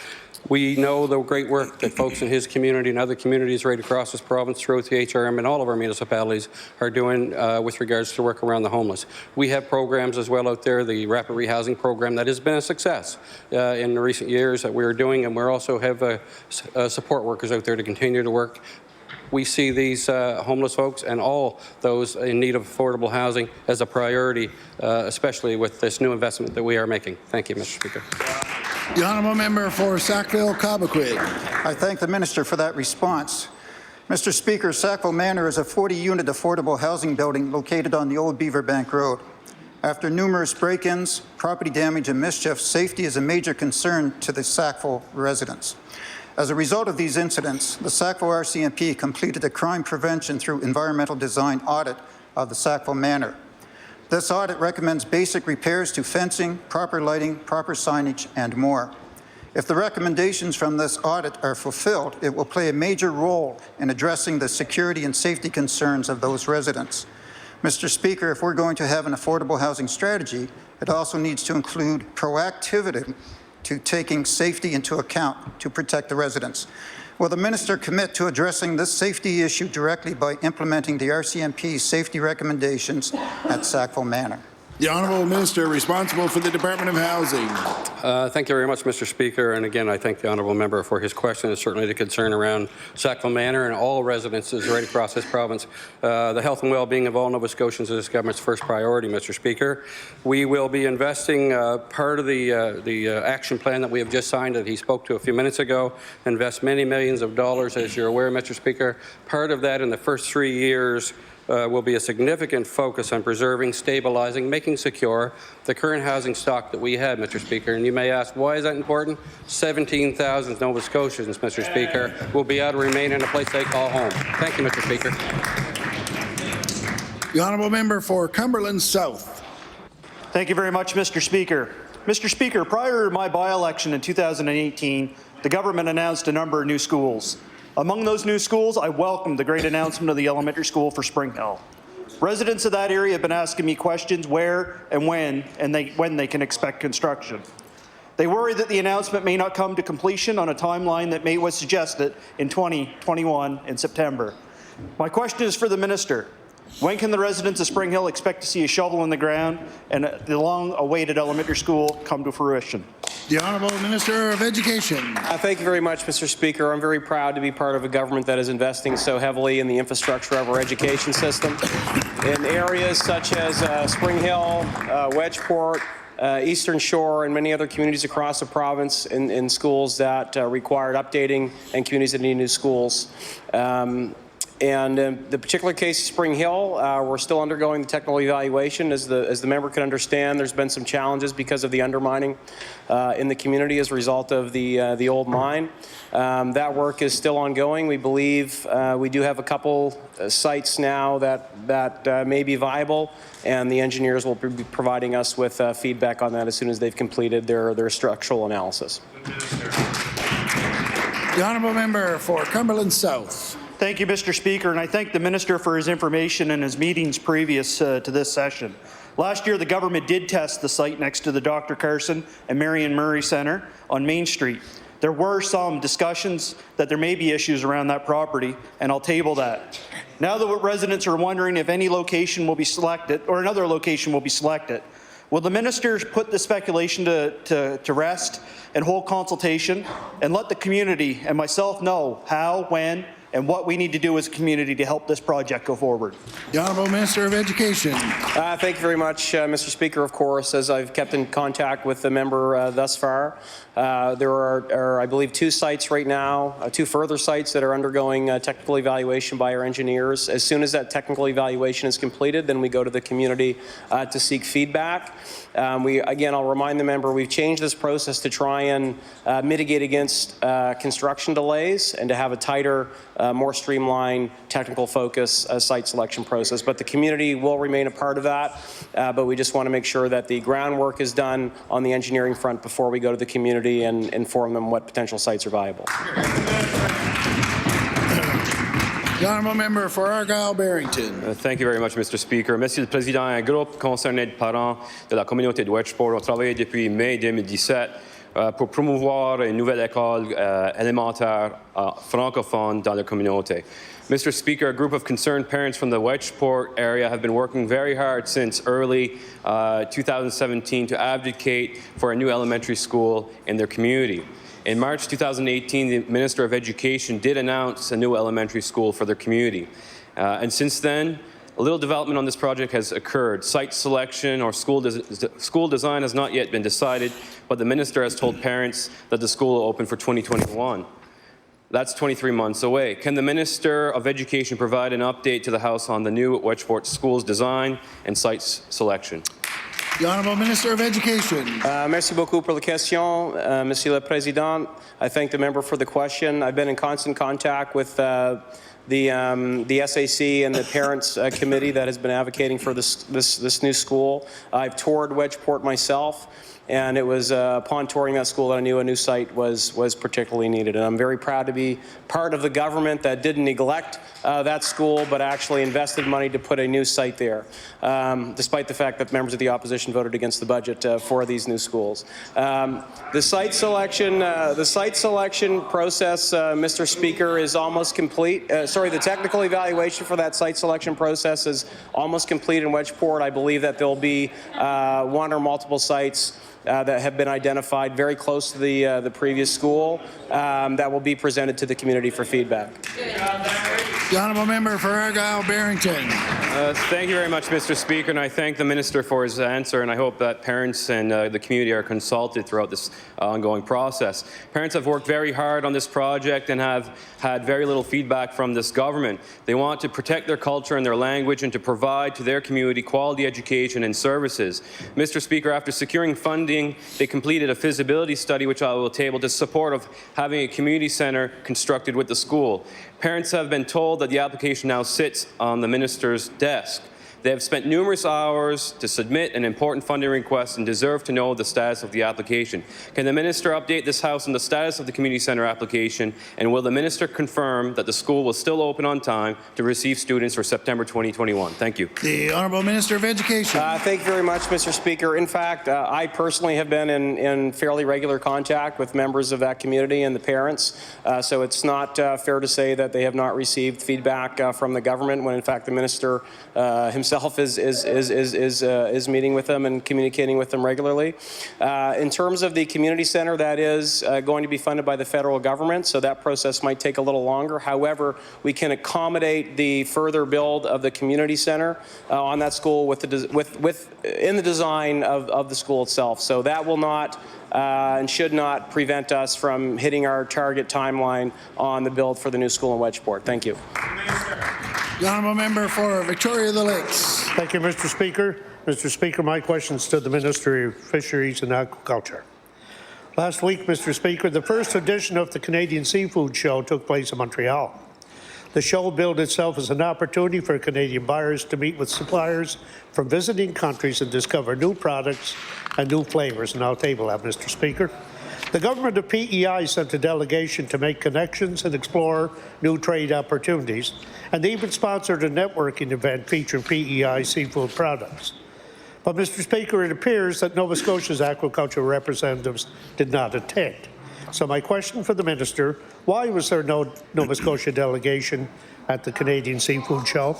We know the great work that folks in his community and other communities right across this province throughout the HRM and all of our municipalities are doing with regards to work around the homeless. We have programs as well out there, the rapid rehousing program that has been a success in the recent years that we're doing, and we also have support workers out there to continue to work. We see these homeless folks and all those in need of affordable housing as a priority, especially with this new investment that we are making. Thank you, Mr. Speaker. The Honourable Member for Sackville-Cobequid. I thank the Minister for that response. Mr. Speaker, Sackville Manor is a 40-unit affordable housing building located on the old Beaverbank Road. After numerous break-ins, property damage and mischief, safety is a major concern to the Sackville residents. As a result of these incidents, the Sackville RCMP completed a crime prevention through environmental design audit of the Sackville Manor. This audit recommends basic repairs to fencing, proper lighting, proper signage, and more. If the recommendations from this audit are fulfilled, it will play a major role in addressing the security and safety concerns of those residents. Mr. Speaker, if we're going to have an affordable housing strategy, it also needs to include proactivity to taking safety into account to protect the residents. Will the minister commit to addressing this safety issue directly by implementing the RCMP's safety recommendations at Sackville Manor? The Honourable Minister responsible for the Department of Housing. Thank you very much, Mr. Speaker. And again, I thank the Honourable Member for his question and certainly the concern around Sackville Manor and all residences right across this province. The health and well-being of all Nova Scotians is this government's first priority, Mr. Speaker. We will be investing part of the action plan that we have just signed that he spoke to a few minutes ago, invest many millions of dollars, as you're aware, Mr. Speaker. Part of that in the first 3 years will be a significant focus on preserving, stabilizing, making secure the current housing stock that we have, Mr. Speaker. And you may ask, why is that important? 17,000 Nova Scotians, Mr. Speaker, will be able to remain in a place they call home. Thank you, Mr. Speaker. The Honourable Member for Cumberland South. Thank you very much, Mr. Speaker. Mr. Speaker, prior to my by-election in 2018, the government announced a number of new schools. Among those new schools, I welcomed the great announcement of the elementary school for Spring Hill. Residents of that area have been asking me questions where and when they can expect construction. They worry that the announcement may not come to completion on a timeline that was suggested in 2021 in September. My question is for the minister. When can the residents of Spring Hill expect to see a shovel in the ground and the long-awaited elementary school come to fruition? The Honourable Minister of Education. Thank you very much, Mr. Speaker. I'm very proud to be part of a government that is investing so heavily in the infrastructure of our education system. In areas such as Spring Hill, Wedgeport, Eastern Shore, and many other communities across the province in schools that required updating and communities that need new schools. And in the particular case of Spring Hill, we're still undergoing the technical evaluation. As the member can understand, there's been some challenges because of the undermining in the community as a result of the old mine. That work is still ongoing. We believe we do have a couple sites now that may be viable, and the engineers will be providing us with feedback on that as soon as they've completed their structural analysis. The Honourable Member for Cumberland South. Thank you, Mr. Speaker, and I thank the minister for his information and his meetings previous to this session. Last year, the government did test the site next to the Dr. Carson and Marion Murray Centre on Main Street. There were some discussions that there may be issues around that property, and I'll table that. Now that residents are wondering if any location will be selected or another location will be selected, will the minister put the speculation to rest and hold consultation and let the community and myself know how, when, and what we need to do as a community to help this project go forward? The Honourable Minister of Education. Thank you very much, Mr. Speaker. Of course, as I've kept in contact with the member thus far, there are, I believe, 2 sites right now, 2 further sites that are undergoing technical evaluation by our engineers. As soon as that technical evaluation is completed, then we go to the community to seek feedback. Again, I'll remind the member, we've changed this process to try and mitigate against construction delays and to have a tighter, more streamlined, technical focus site selection process. But the community will remain a part of that, but we just want to make sure that the groundwork is done on the engineering front before we go to the community and inform them what potential sites are viable. The Honourable Member for Argyle-Barrington. Thank you very much, Mr. Speaker. Monsieur le Président, un groupe concerné de parents de la communauté de Wedgeport ont travaillé depuis mai 2017 pour promouvoir une nouvelle école élémentaire francophone dans la communauté. Mr. Speaker, a group of concerned parents from the Wedgeport area have been working very hard since early 2017 to advocate for a new elementary school in their community. In March 2018, the Minister of Education did announce a new elementary school for their community. And since then, a little development on this project has occurred. Site selection or school design has not yet been decided, but the Minister has told parents that the school will open for 2021. That's 23 months away. Can the Minister of Education provide an update to the House on the new Wedgeport Schools design and site selection? The Honourable Minister of Education. Merci beaucoup pour la question, Monsieur le Président. I thank the member for the question. I've been in constant contact with the SAC and the Parents Committee that has been advocating for this new school. I've toured Wedgeport myself, and it was upon touring that school that I knew a new site was particularly needed. And I'm very proud to be part of the government that didn't neglect that school, but actually invested money to put a new site there, despite the fact that members of the opposition voted against the budget for these new schools. The site selection process, Mr. Speaker, is almost complete. The technical evaluation for that site selection process is almost complete in Wedgeport. I believe that there'll be one or multiple sites that have been identified very close to the previous school that will be presented to the community for feedback. The Honourable Member for Argyle-Barrington. Thank you very much, Mr. Speaker, and I thank the Minister for his answer, and I hope that parents and the community are consulted throughout this ongoing process. Parents have worked very hard on this project and have had very little feedback from this government. They want to protect their culture and their language and to provide to their community quality education and services. Mr. Speaker, after securing funding, they completed a feasibility study, which I will table, to support of having a community centre constructed with the school. Parents have been told that the application now sits on the Minister's desk. They have spent numerous hours to submit an important funding request and deserve to know the status of the application. Can the Minister update this House on the status of the community centre application, and will the Minister confirm that the school will still open on time to receive students for September 2021? Thank you. The Honourable Minister of Education. Thank you very much, Mr. Speaker. In fact, I personally have been in fairly regular contact with members of that community and the parents, so it's not fair to say that they have not received feedback from the government when, in fact, the Minister himself is meeting with them and communicating with them regularly. In terms of the community centre, that is going to be funded by the federal government, so that process might take a little longer. However, we can accommodate the further build of the community centre on that school in the design of the school itself. So that will not and should not prevent us from hitting our target timeline on the build for the new school in Wedgeport. Thank you. The Honourable Member for Victoria-the Lakes. Thank you, Mr. Speaker. Mr. Speaker, my question is to the Minister of Fisheries and Aquaculture. Last week, Mr. Speaker, the first edition of the Canadian Seafood Show took place in Montreal. The show billed itself as an opportunity for Canadian buyers to meet with suppliers from visiting countries and discover new products and new flavors, and I'll table that, Mr. Speaker. The government of PEI sent a delegation to make connections and explore new trade opportunities, and they even sponsored a networking event featuring PEI seafood products. But, Mr. Speaker, it appears that Nova Scotia's aquaculture representatives did not attend. So my question for the Minister, why was there no Nova Scotia delegation at the Canadian Seafood Show?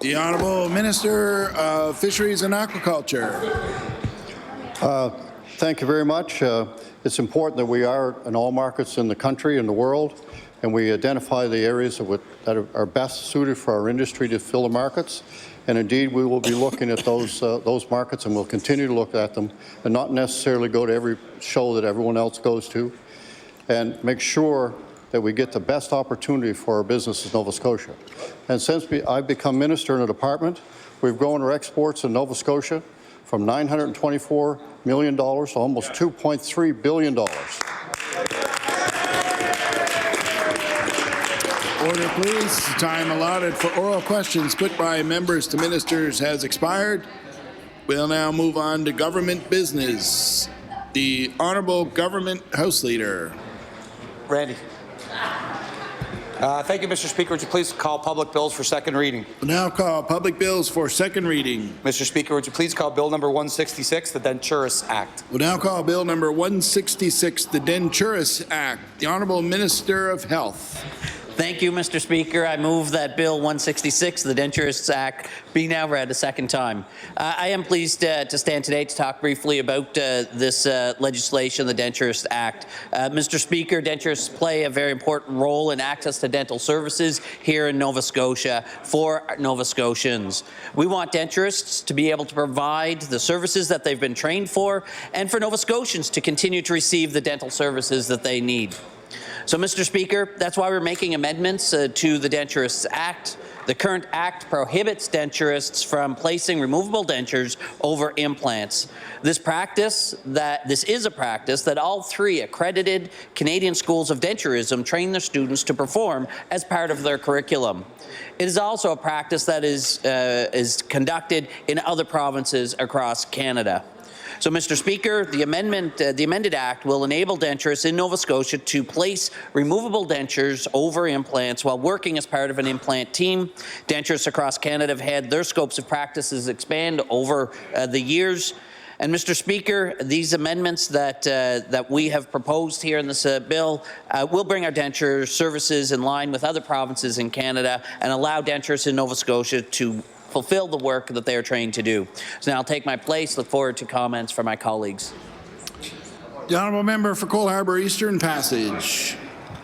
The Honourable Minister of Fisheries and Aquaculture. Thank you very much. It's important that we are in all markets in the country and the world, and we identify the areas that are best suited for our industry to fill the markets. And indeed, we will be looking at those markets, and we'll continue to look at them, and not necessarily go to every show that everyone else goes to, and make sure that we get the best opportunity for our business in Nova Scotia. And since I've become minister in the department, we've grown our exports in Nova Scotia from $924 million to almost $2.3 billion. Order, please. The time allotted for oral questions put by members to ministers has expired. We'll now move on to government business. The Honourable Government House Leader. Randy. Thank you, Mr. Speaker. Would you please call public bills for second reading? We'll now call public bills for second reading. Mr. Speaker, would you please call Bill number 166, the Denturus Act? We'll now call Bill number 166, the Denturus Act. The Honourable Minister of Health. Thank you, Mr. Speaker. I move that Bill 166, the Denturus Act, be now read a second time. I am pleased to stand today to talk briefly about this legislation, the Denturus Act. Mr. Speaker, denturists play a very important role in access to dental services here in Nova Scotia for Nova Scotians. We want denturists to be able to provide the services that they've been trained for, and for Nova Scotians to continue to receive the dental services that they need. So, Mr. Speaker, that's why we're making amendments to the Denturists Act. The current act prohibits denturists from placing removable dentures over implants. This is a practice that all 3 accredited Canadian schools of denturism train their students to perform as part of their curriculum. It is also a practice that is conducted in other provinces across Canada. So, Mr. Speaker, the amended act will enable denturists in Nova Scotia to place removable dentures over implants while working as part of an implant team. Denturists across Canada have had their scopes of practices expand over the years. And, Mr. Speaker, these amendments that we have proposed here in this bill will bring our denture services in line with other provinces in Canada and allow denturists in Nova Scotia to fulfill the work that they are trained to do. So now I'll take my place. Look forward to comments from my colleagues. The honourable member for Cole Harbour Eastern Passage.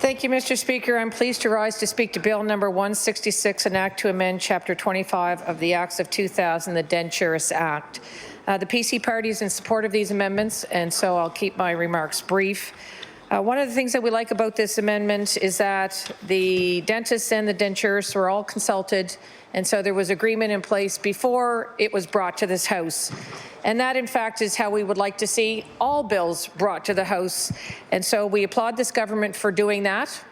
Thank you, Mr. Speaker. I'm pleased to rise to speak to Bill number 166, an act to amend Chapter 25 of the Acts of 2000, the Denturists Act. The PC party is in support of these amendments, and so I'll keep my remarks brief. One of the things that we like about this amendment is that the dentists and the denturists were all consulted, and so there was agreement in place before it was brought to this House. And that, in fact, is how we would like to see all bills brought to the House. And so we applaud this government for doing that.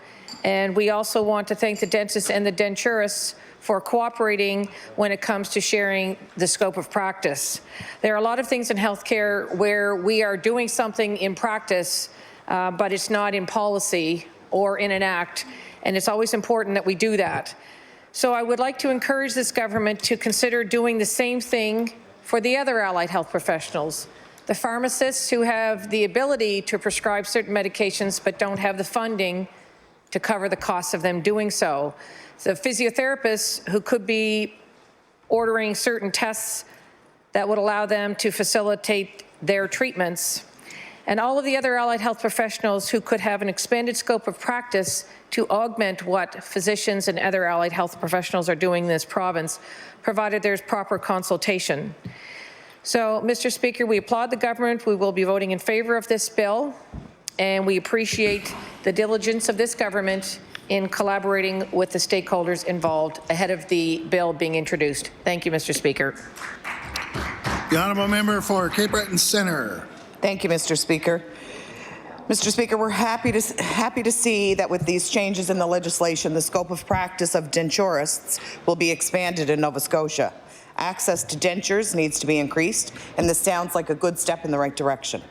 And we also want to thank the dentists and the denturists for cooperating when it comes to sharing the scope of practice. There are a lot of things in healthcare where we are doing something in practice, but it's not in policy or in an act, and it's always important that we do that. So I would like to encourage this government to consider doing the same thing for the other allied health professionals, the pharmacists who have the ability to prescribe certain medications but don't have the funding to cover the costs of them doing so, the physiotherapists who could be ordering certain tests that would allow them to facilitate their treatments, and all of the other allied health professionals who could have an expanded scope of practice to augment what physicians and other allied health professionals are doing in this province, provided there's proper consultation. So, Mr. Speaker, we applaud the government. We will be voting in favour of this bill, and we appreciate the diligence of this government in collaborating with the stakeholders involved ahead of the bill being introduced. Thank you, Mr. Speaker. The honourable member for Cape Breton Centre. Thank you, Mr. Speaker. Mr. Speaker, we're happy to see that with these changes in the legislation, the scope of practice of denturists will be expanded in Nova Scotia. Access to dentures needs to be increased, and this sounds like a good step in the right direction.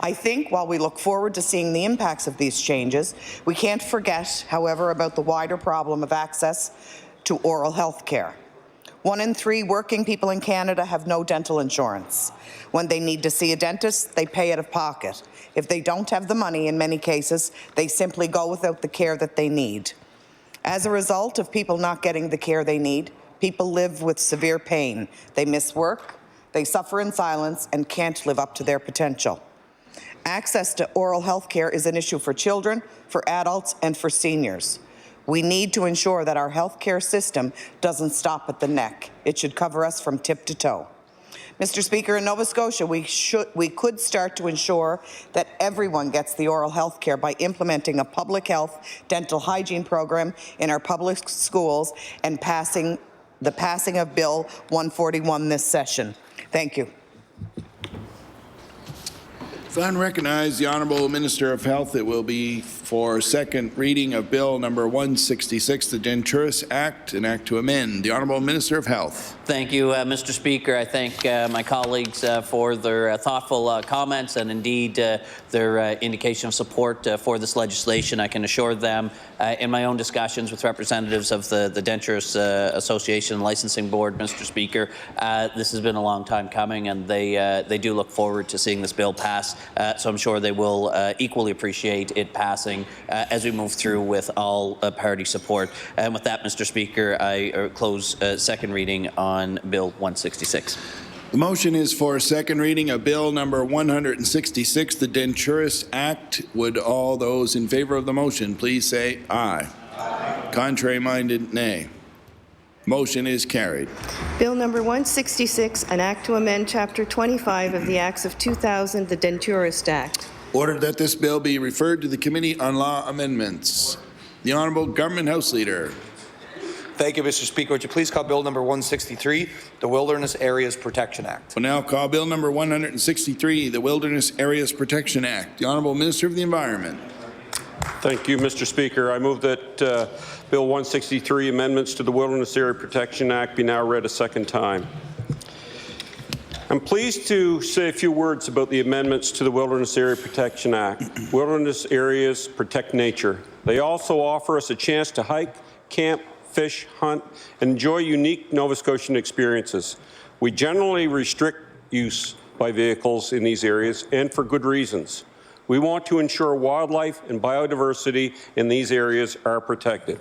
I think while we look forward to seeing the impacts of these changes, we can't forget, however, about the wider problem of access to oral health care. 1 in 3 working people in Canada have no dental insurance. When they need to see a dentist, they pay out of pocket. If they don't have the money, in many cases, they simply go without the care that they need. As a result of people not getting the care they need, people live with severe pain. They miss work, they suffer in silence, and can't live up to their potential. Access to oral health care is an issue for children, for adults, and for seniors. We need to ensure that our healthcare system doesn't stop at the neck. It should cover us from tip to toe. Mr. Speaker, in Nova Scotia, we could start to ensure that everyone gets the oral health care by implementing a public health dental hygiene program in our public schools and passing of Bill 141 this session. Thank you. If I recognize the Honourable Minister of Health, it will be for second reading of Bill number 166, the Denturists Act, an act to amend. The Honourable Minister of Health. Thank you, Mr. Speaker. I thank my colleagues for their thoughtful comments and indeed their indication of support for this legislation. I can assure them in my own discussions with representatives of the Denturists Association and Licensing Board, Mr. Speaker, this has been a long time coming, and they do look forward to seeing this bill pass. So I'm sure they will equally appreciate it passing as we move through with all party support. And with that, Mr. Speaker, I close second reading on Bill 166. The motion is for second reading of Bill number 166, the Denturists Act. Would all those in favour of the motion please say aye. Aye. Contrary-minded, nay. Motion is carried. Bill number 166, an act to amend Chapter 25 of the Acts of 2000, the Denturists Act. Ordered that this bill be referred to the Committee on Law Amendments. The Honourable Government House Leader. Thank you, Mr. Speaker. Would you please call Bill number 163, the Wilderness Areas Protection Act? Will now call Bill number 163, the Wilderness Areas Protection Act. The Honourable Minister of the Environment. Thank you, Mr. Speaker. I move that Bill 163, amendments to the Wilderness Area Protection Act, be now read a second time. I'm pleased to say a few words about the amendments to the Wilderness Area Protection Act. Wilderness areas protect nature. They also offer us a chance to hike, camp, fish, hunt, and enjoy unique Nova Scotian experiences. We generally restrict use by vehicles in these areas, and for good reasons. We want to ensure wildlife and biodiversity in these areas are protected.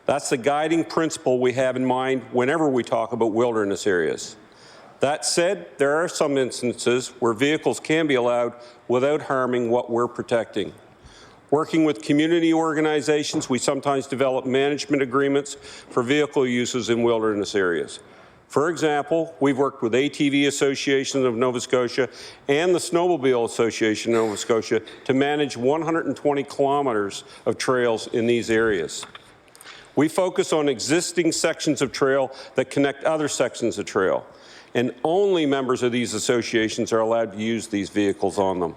That's the guiding principle we have in mind whenever we talk about wilderness areas. That said, there are some instances where vehicles can be allowed without harming what we're protecting. Working with community organizations, we sometimes develop management agreements for vehicle uses in wilderness areas. For example, we've worked with ATV Association of Nova Scotia and the Snowmobile Association of Nova Scotia to manage 120 kilometres of trails in these areas. We focus on existing sections of trail that connect other sections of trail, and only members of these associations are allowed to use these vehicles on them.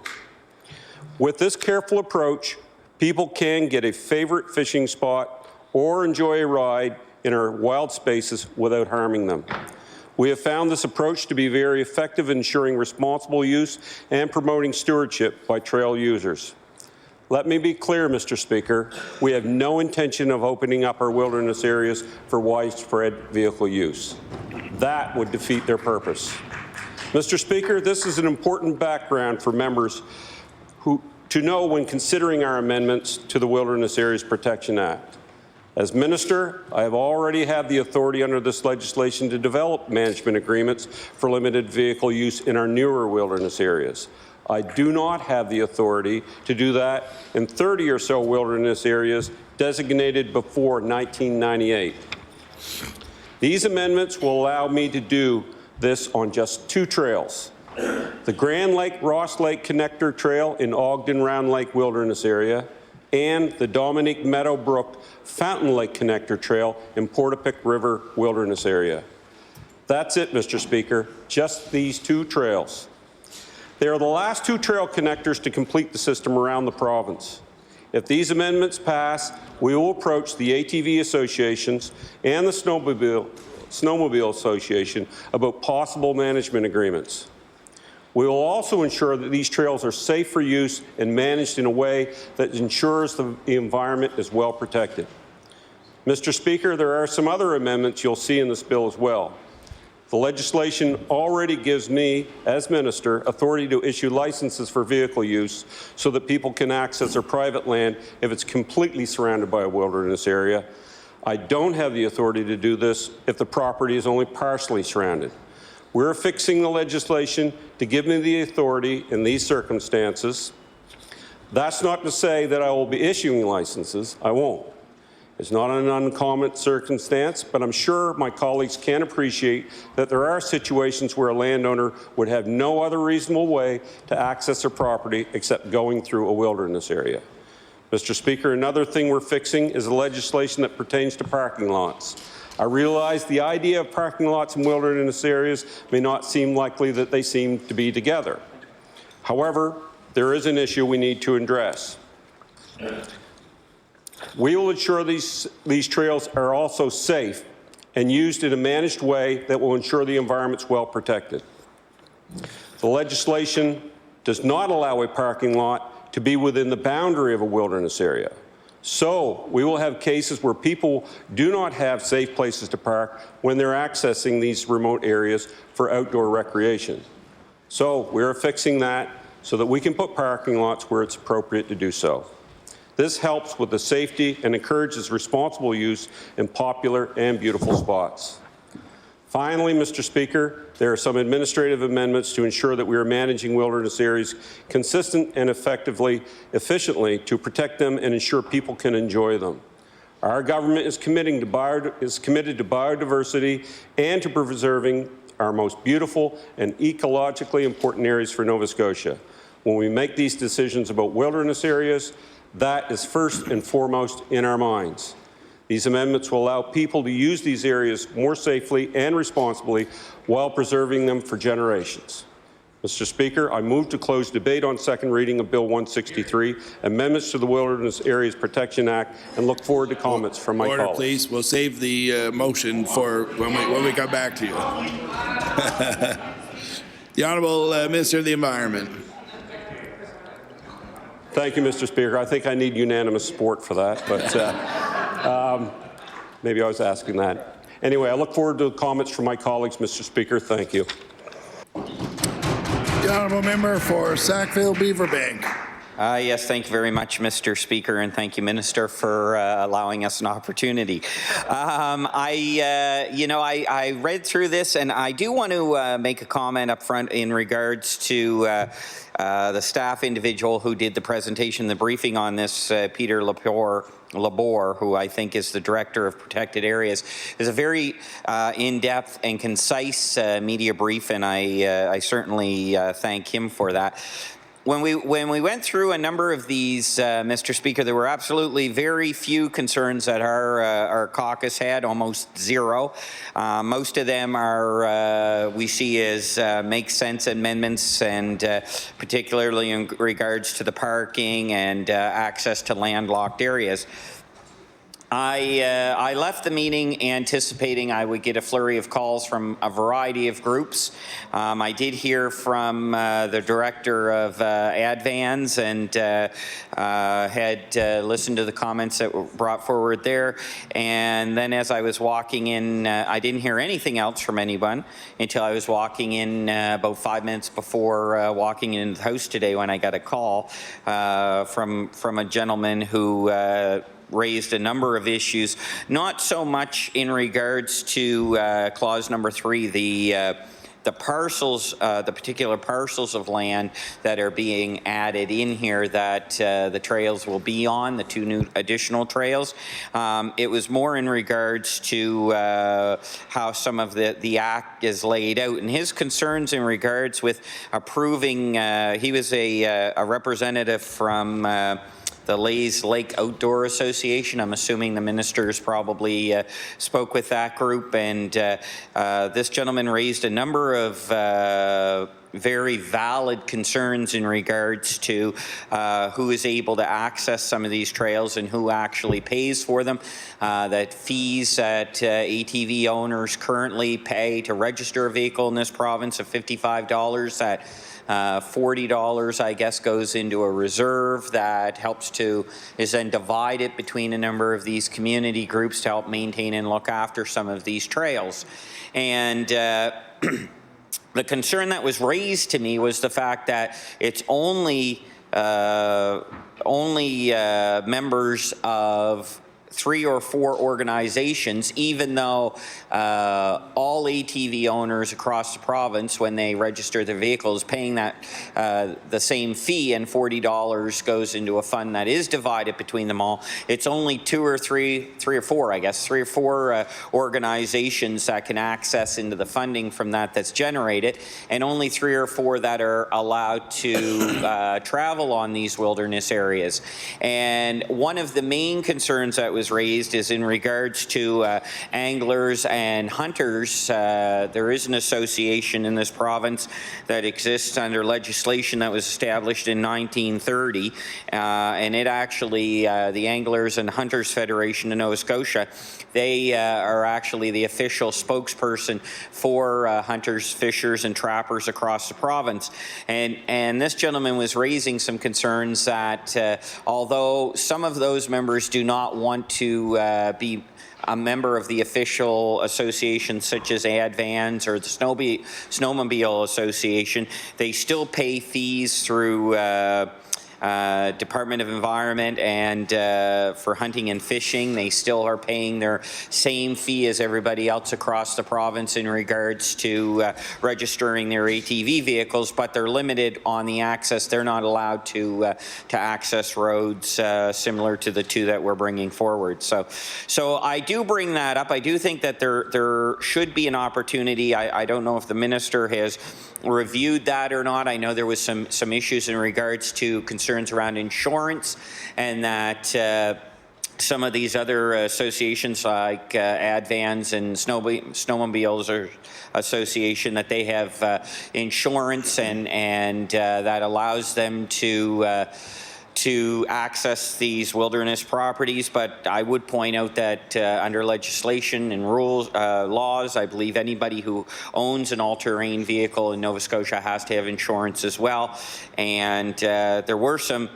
With this careful approach, people can get a favorite fishing spot or enjoy a ride in our wild spaces without harming them. We have found this approach to be very effective in ensuring responsible use and promoting stewardship by trail users. Let me be clear, Mr. Speaker, we have no intention of opening up our wilderness areas for widespread vehicle use. That would defeat their purpose. Mr. Speaker, this is an important background for members to know when considering our amendments to the Wilderness Areas Protection Act. As Minister, I have already had the authority under this legislation to develop management agreements for limited vehicle use in our newer wilderness areas. I do not have the authority to do that in 30 or so wilderness areas designated before 1998. These amendments will allow me to do this on just 2 trails. The Grand Lake-Ross Lake Connector Trail in Ogden-Round Lake Wilderness Area and the Dominique Meadowbrook Fountain Lake Connector Trail in Portapique River Wilderness Area. That's it, Mr. Speaker, just these 2 trails. They are the last 2 trail connectors to complete the system around the province. If these amendments pass, we will approach the ATV associations and the Snowmobile Association about possible management agreements. We will also ensure that these trails are safe for use and managed in a way that ensures the environment is well protected. Mr. Speaker, there are some other amendments you'll see in this bill as well. The legislation already gives me, as Minister, authority to issue licenses for vehicle use so that people can access their private land if it's completely surrounded by a wilderness area. I don't have the authority to do this if the property is only partially surrounded. We're fixing the legislation to give me the authority in these circumstances. That's not to say that I will be issuing licenses. I won't. It's not an uncommon circumstance, but I'm sure my colleagues can appreciate that there are situations where a landowner would have no other reasonable way to access their property except going through a wilderness area. Mr. Speaker, another thing we're fixing is the legislation that pertains to parking lots. I realize the idea of parking lots in wilderness areas may not seem likely that they seem to be together. However, there is an issue we need to address. We will ensure these trails are also safe and used in a managed way that will ensure the environment's well protected. The legislation does not allow a parking lot to be within the boundary of a wilderness area. So we will have cases where people do not have safe places to park when they're accessing these remote areas for outdoor recreation. So we're fixing that so that we can put parking lots where it's appropriate to do so. This helps with the safety and encourages responsible use in popular and beautiful spots. Finally, Mr. Speaker, there are some administrative amendments to ensure that we are managing wilderness areas consistent and efficiently to protect them and ensure people can enjoy them. Our government is committed to biodiversity and to preserving our most beautiful and ecologically important areas for Nova Scotia. When we make these decisions about wilderness areas, that is first and foremost in our minds. These amendments will allow people to use these areas more safely and responsibly while preserving them for generations. Mr. Speaker, I move to close debate on second reading of Bill 163, amendments to the Wilderness Areas Protection Act, and look forward to comments from my Order, colleagues. please. We'll save the motion for when we come back to you. The Honourable Minister of the Environment. Thank you, Mr. Speaker. I think I need unanimous support for that, but maybe I was asking that. Anyway, I look forward to comments from my colleagues, Mr. Speaker. Thank you. The Honourable Member for Sackville-Beaverbank. Yes, thank you very much, Mr. Speaker, and thank you, Minister, for allowing us an opportunity. I read through this, and I do want to make a comment up front in regards to the staff individual who did the presentation, the briefing on this, Peter Labor, who I think is the Director of Protected Areas. Is a very in-depth and concise media brief, and I certainly thank him for that. When we went through a number of these, Mr. Speaker, there were absolutely very few concerns that our caucus had, almost zero. Most of them are we see as make sense amendments, and particularly in regards to the parking and access to landlocked areas. I left the meeting anticipating I would get a flurry of calls from a variety of groups. I did hear from the director of AdVans and had listened to the comments that were brought forward there. And then as I was walking in, I didn't hear anything else from anyone until I was walking in about 5 minutes before walking into the house today, when I got a call from a gentleman who raised a number of issues, not so much in regards to clause number 3, the parcels, the particular parcels of land that are being added in here that the trails will be on, the 2 new additional trails. It was more in regards to how some of the act is laid out, and his concerns in regards with approving, he was a representative from the Lays Lake Outdoor Association. I'm assuming the ministers probably spoke with that group, and this gentleman raised a number of very valid concerns in regards to who is able to access some of these trails and who actually pays for them. That fees that ATV owners currently pay to register a vehicle in this province of $55, that $40, I guess, goes into a reserve that is then divided between a number of these community groups to help maintain and look after some of these trails. And the concern that was raised to me was the fact that it's only members of 3 or 4 organizations, even though all ATV owners across the province, when they register their vehicles, paying that the same fee, and $40 goes into a fund that is divided between them all. It's only 3 or 4, I guess, 3 or 4 organizations that can access into the funding from that's generated, and only 3 or 4 that are allowed to travel on these wilderness areas. And one of the main concerns that was raised is in regards to anglers and hunters. There is an association in this province that exists under legislation that was established in 1930, and it actually, the Anglers and Hunters Federation of Nova Scotia, they are actually the official spokesperson for hunters, fishers, and trappers across the province. And this gentleman was raising some concerns that although some of those members do not want to be a member of the official association such as AdVans or the Snowmobile Association, they still pay fees through Department of Environment and for hunting and fishing. They still are paying their same fee as everybody else across the province in regards to registering their ATV vehicles, but they're limited on the access. They're not allowed to access roads similar to the 2 that we're bringing forward. So I do bring that up. I do think that there should be an opportunity. I don't know if the minister has reviewed that or not. I know there was some issues in regards to concerns around insurance, and that some of these other associations like Advans and Snowmobiles Association, that they have insurance and that allows them to access these wilderness properties. But I would point out that under legislation and rules, laws, I believe anybody who owns an all-terrain vehicle in Nova Scotia has to have insurance as well. And there were some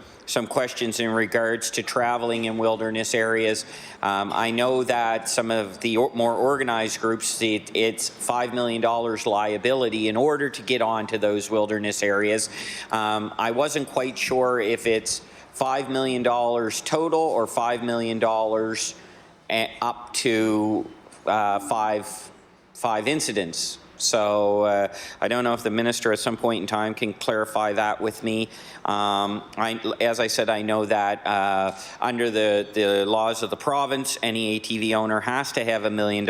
questions in regards to traveling in wilderness areas. I know that some of the more organized groups, it's $5 million liability in order to get onto those wilderness areas. I wasn't quite sure if it's $5 million total or $5 million up to five incidents. So I don't know if the minister at some point in time can clarify that with me. As I said, I know that under the laws of the province, any ATV owner has to have $1 million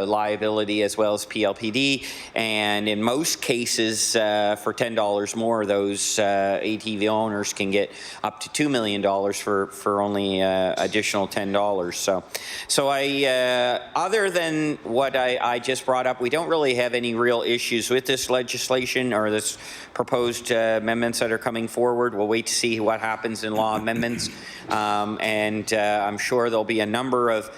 liability as well as PLPD. And in most cases, for $10 more, those ATV owners can get up to $2 million for only additional $10. So I, other than what I just brought up, we don't really have any real issues with this legislation or this proposed amendments that are coming forward. We'll wait to see what happens in law amendments, and I'm sure there'll be a number of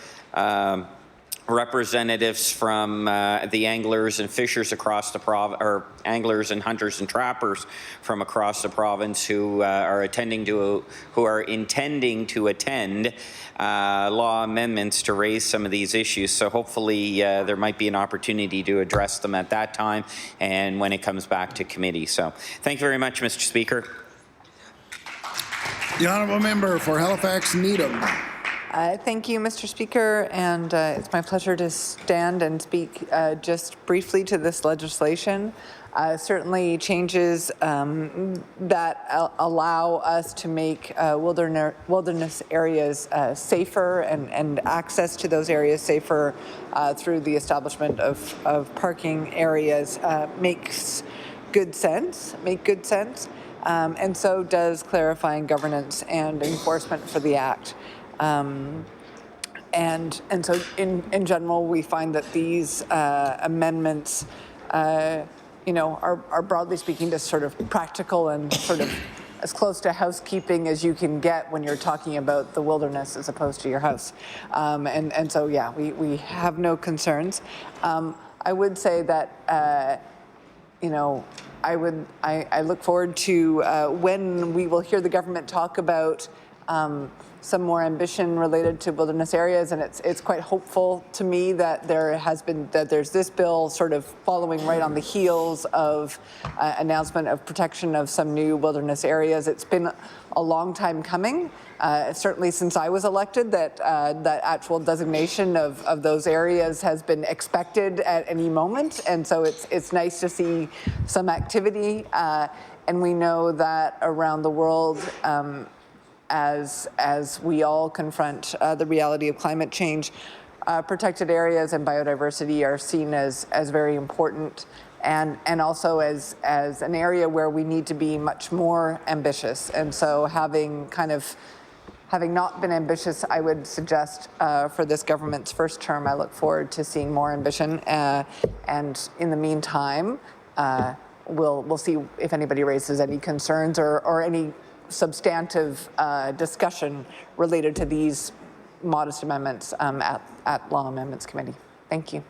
representatives from the anglers and fishers across the province, or anglers and hunters and trappers from across the province who are intending to attend law amendments to raise some of these issues. So hopefully there might be an opportunity to address them at that time and when it comes back to committee. So thank you very much, Mr. Speaker. The honourable member for Halifax Needham. Thank you, Mr. Speaker, and it's my pleasure to stand and speak just briefly to this legislation. Certainly changes that allow us to make wilderness areas safer and access to those areas safer through the establishment of parking areas makes good sense, and so does clarifying governance and enforcement for the Act. And so in general, we find that these amendments are broadly speaking just sort of practical and sort of as close to housekeeping as you can get when you're talking about the wilderness as opposed to your house. And so, yeah, we have no concerns. I would say that, I look forward to when we will hear the government talk about some more ambition related to wilderness areas, and it's quite hopeful to me that there's this bill sort of following right on the heels of announcement of protection of some new wilderness areas. It's been a long time coming, certainly since I was elected, that actual designation of those areas has been expected at any moment, and so it's nice to see some activity, and we know that around the world, as we all confront the reality of climate change, protected areas and biodiversity are seen as very important, and also as an area where we need to be much more ambitious. And so having not been ambitious, I would suggest for this government's first term, I look forward to seeing more ambition. And in the meantime, we'll see if anybody raises any concerns or any substantive discussion related to these modest amendments at Law Amendments Committee. Thank you.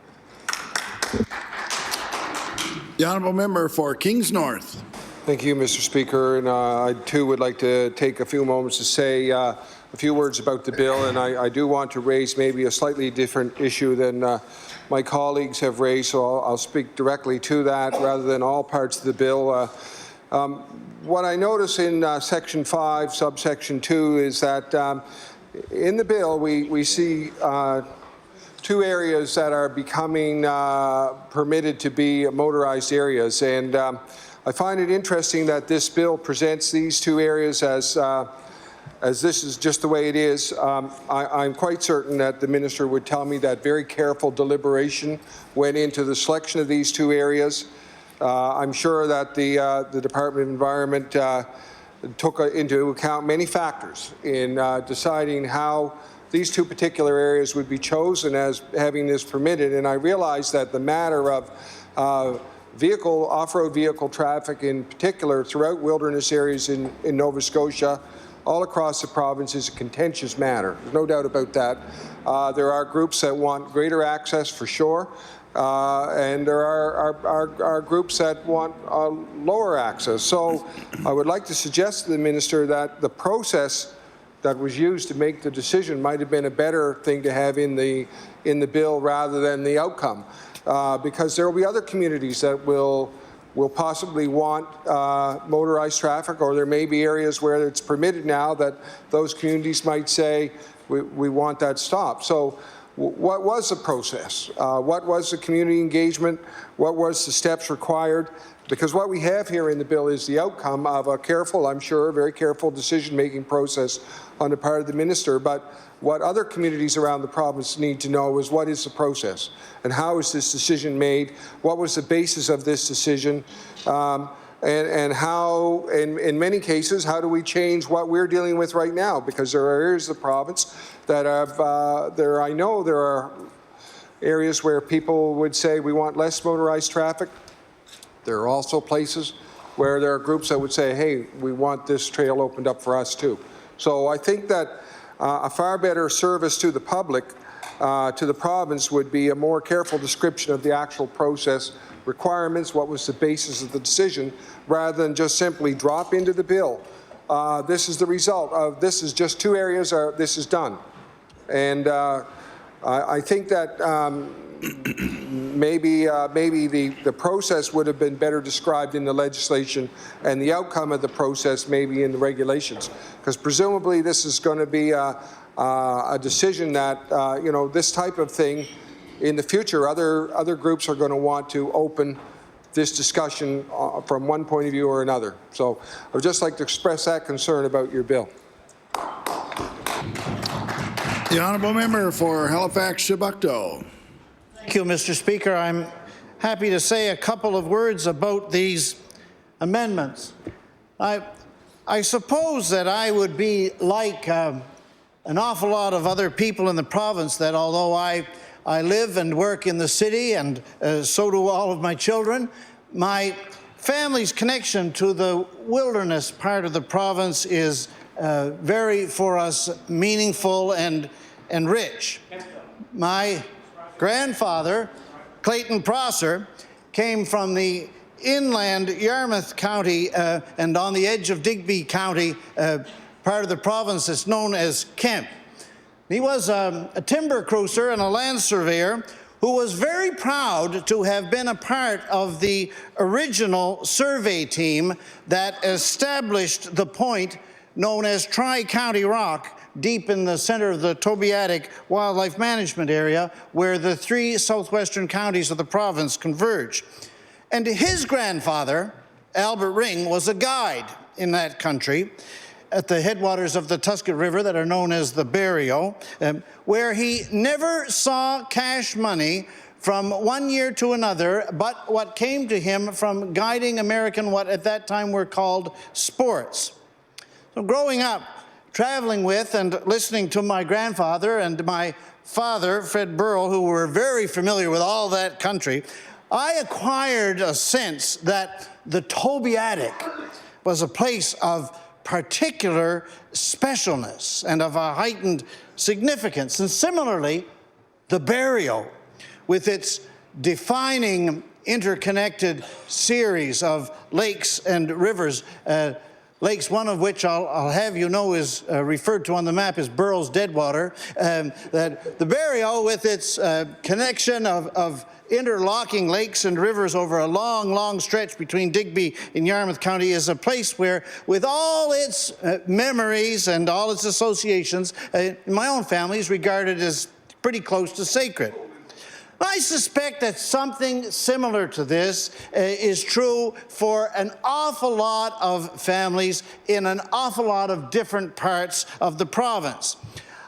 The honourable member for Kings North. Thank you, Mr. Speaker, and I too would like to take a few moments to say a few words about the bill, and I do want to raise maybe a slightly different issue than my colleagues have raised, so I'll speak directly to that rather than all parts of the bill. What I notice in Section 5, subsection 2, is that in the bill we see two areas that are becoming permitted to be motorized areas, and I find it interesting that this bill presents these two areas as this is just the way it is. I'm quite certain that the minister would tell me that very careful deliberation went into the selection of these two areas. I'm sure that the Department of Environment took into account many factors in deciding how these two particular areas would be chosen as having this permitted. And I realize that the matter of off-road vehicle traffic in particular throughout wilderness areas in Nova Scotia, all across the province, is a contentious matter. There's no doubt about that. There are groups that want greater access for sure, and there are groups that want lower access. So I would like to suggest to the Minister that the process that was used to make the decision might have been a better thing to have in the bill rather than the outcome, because there will be other communities that will possibly want motorized traffic, or there may be areas where it's permitted now that those communities might say we want that stopped. So what was the process? What was the community engagement? What was the steps required? Because what we have here in the bill is the outcome of a careful, I'm sure, very careful decision-making process on the part of the Minister. But what other communities around the province need to know is what is the process and how is this decision made? What was the basis of this decision? And how, in many cases, how do we change what we're dealing with right now? Because there are areas of the province that have, I know there are areas where people would say we want less motorized traffic. There are also places where there are groups that would say, hey, we want this trail opened up for us too. So I think that a far better service to the public, to the province, would be a more careful description of the actual process requirements, what was the basis of the decision, rather than just simply drop into the bill. This is the result of, this is just two areas, this is done. And I think that maybe the process would have been better described in the legislation, and the outcome of the process maybe in the regulations, because presumably this is going to be a decision that you know, this type of thing in the future, other groups are going to want to open this discussion from one point of view or another. So I would just like to express that concern about your bill. The honourable member for Halifax-Chebucto. Thank you, Mr. Speaker. I'm happy to say a couple of words about these amendments. I suppose that I would be like an awful lot of other people in the province, that although I live and work in the city, and so do all of my children, my family's connection to the wilderness part of the province is very, for us, meaningful and rich. My grandfather, Clayton Prosser, came from the inland Yarmouth County and on the edge of Digby County, part of the province that's known as Kemp. He was a timber cruiser and a land surveyor who was very proud to have been a part of the original survey team that established the point known as Tri-County Rock, deep in the center of the Tobiatic Wildlife Management Area, where the three southwestern counties of the province converge. And his grandfather, Albert Ring, was a guide in that country at the headwaters of the Tuscan River that are known as the Barrio, where he never saw cash money from one year to another, but what came to him from guiding American, what at that time were called sports. So growing up, traveling with and listening to my grandfather and my father, Fred Burrell, who were very familiar with all that country, I acquired a sense that the Tobiatic was a place of particular specialness and of a heightened significance. And similarly, the Barrio, with its defining interconnected series of lakes and rivers, lakes, one of which I'll have you know is referred to on the map as Burrell's Deadwater, that the Barrio, with its connection of interlocking lakes and rivers over a long, long stretch between Digby and Yarmouth County, is a place where, with all its memories and all its associations, my own family is regarded as pretty close to sacred. I suspect that something similar to this is true for an awful lot of families in an awful lot of different parts of the province.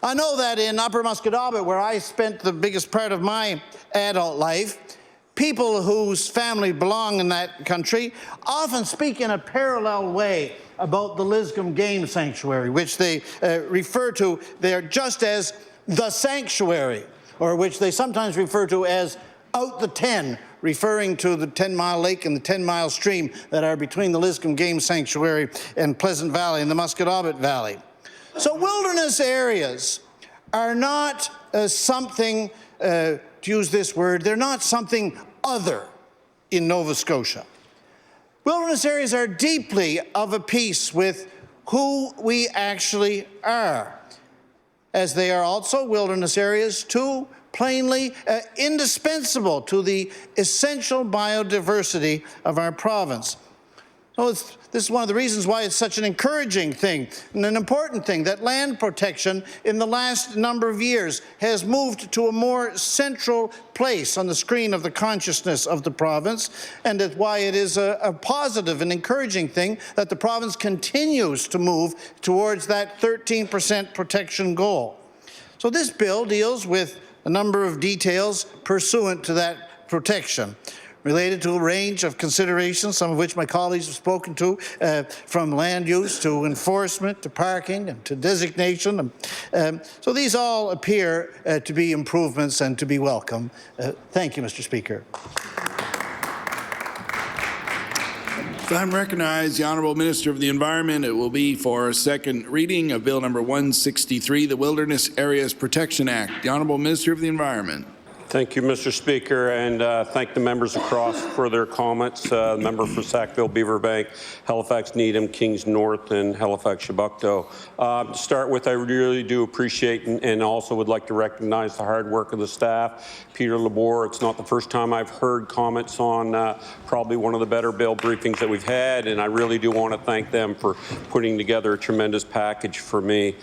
I know that in Upper Musquodoboit, where I spent the biggest part of my adult life, people whose family belong in that country often speak in a parallel way about the Liscombe Game Sanctuary, which they refer to there just as the sanctuary, or which they sometimes refer to as out the 10, referring to the 10-mile lake and the 10-mile stream that are between the Liscombe Game Sanctuary and Pleasant Valley and the Musquodoboit Valley. So wilderness areas are not something, to use this word, they're not something other in Nova Scotia. Wilderness areas are deeply of a piece with who we actually are, as they are also wilderness areas too plainly indispensable to the essential biodiversity of our province. So this is one of the reasons why it's such an encouraging thing and an important thing that land protection in the last number of years has moved to a more central place on the screen of the consciousness of the province, and that's why it is a positive and encouraging thing that the province continues to move towards that 13% protection goal. So this bill deals with a number of details pursuant to that protection, related to a range of considerations, some of which my colleagues have spoken to, from land use to enforcement to parking and to designation. So these all appear to be improvements and to be welcome. Thank you, Mr. Speaker. If I'm recognized, the Honourable Minister of the Environment, it will be for a second reading of Bill number 163, the Wilderness Areas Protection Act. The Honourable Minister of the Environment. Thank you, Mr. Speaker, and thank the members across for their comments. Member for Sackville, Beaverbank, Halifax, Needham, Kings North, and Halifax, Chebucto. To start with, I really do appreciate and also would like to recognize the hard work of the staff. Peter Labor, it's not the first time I've heard comments on probably one of the better bill briefings that we've had, and I really do want to thank them for putting together a tremendous package for me.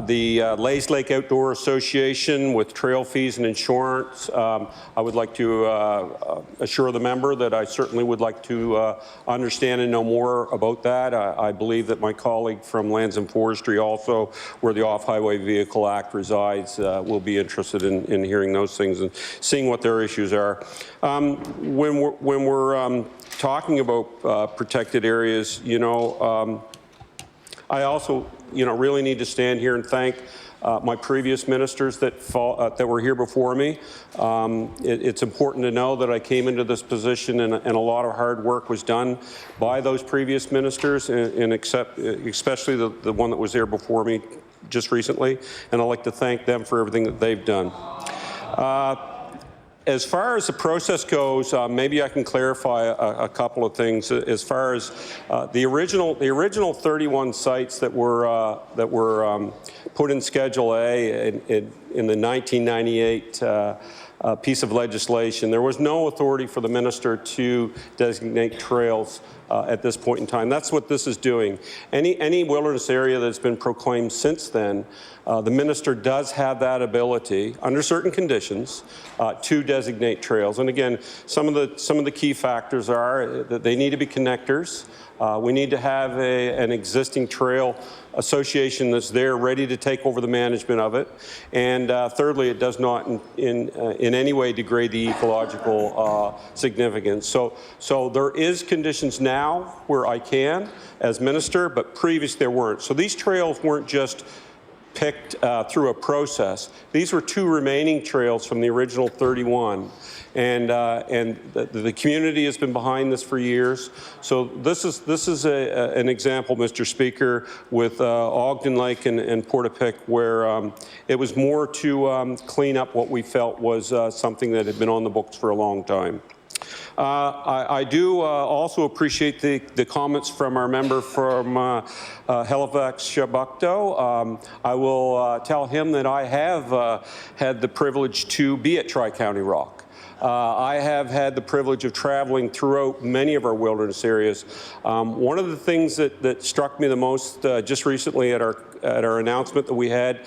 The Lays Lake Outdoor Association with trail fees and insurance, I would like to assure the member that I certainly would like to understand and know more about that. I believe that my colleague from Lands and Forestry also, where the Off-Highway Vehicle Act resides, will be interested in hearing those things and seeing what their issues are. When we're talking about protected areas, you know, I also really need to stand here and thank my previous ministers that were here before me. It's important to know that I came into this position and a lot of hard work was done by those previous ministers, and especially the one that was there before me just recently, and I'd like to thank them for everything that they've done. As far as the process goes, maybe I can clarify a couple of things. As far as the original 31 sites that were put in Schedule A in the 1998 piece of legislation, there was no authority for the minister to designate trails at this point in time. That's what this is doing. Any wilderness area that's been proclaimed since then, the minister does have that ability, under certain conditions, to designate trails. And again, some of the key factors are that they need to be connectors. We need to have an existing trail association that's there ready to take over the management of it. And thirdly, it does not in any way degrade the ecological significance. So there is conditions now where I can as minister, but previously there weren't. So these trails weren't just picked through a process. These were two remaining trails from the original 31. And the community has been behind this for years. So this is an example, Mr. Speaker, with Ogden Lake and Portapique, where it was more to clean up what we felt was something that had been on the books for a long time. I do also appreciate the comments from our member from Halifax, Chebucto. I will tell him that I have had the privilege to be at Tri-County Rock. I have had the privilege of traveling throughout many of our wilderness areas. One of the things that struck me the most just recently at our announcement that we had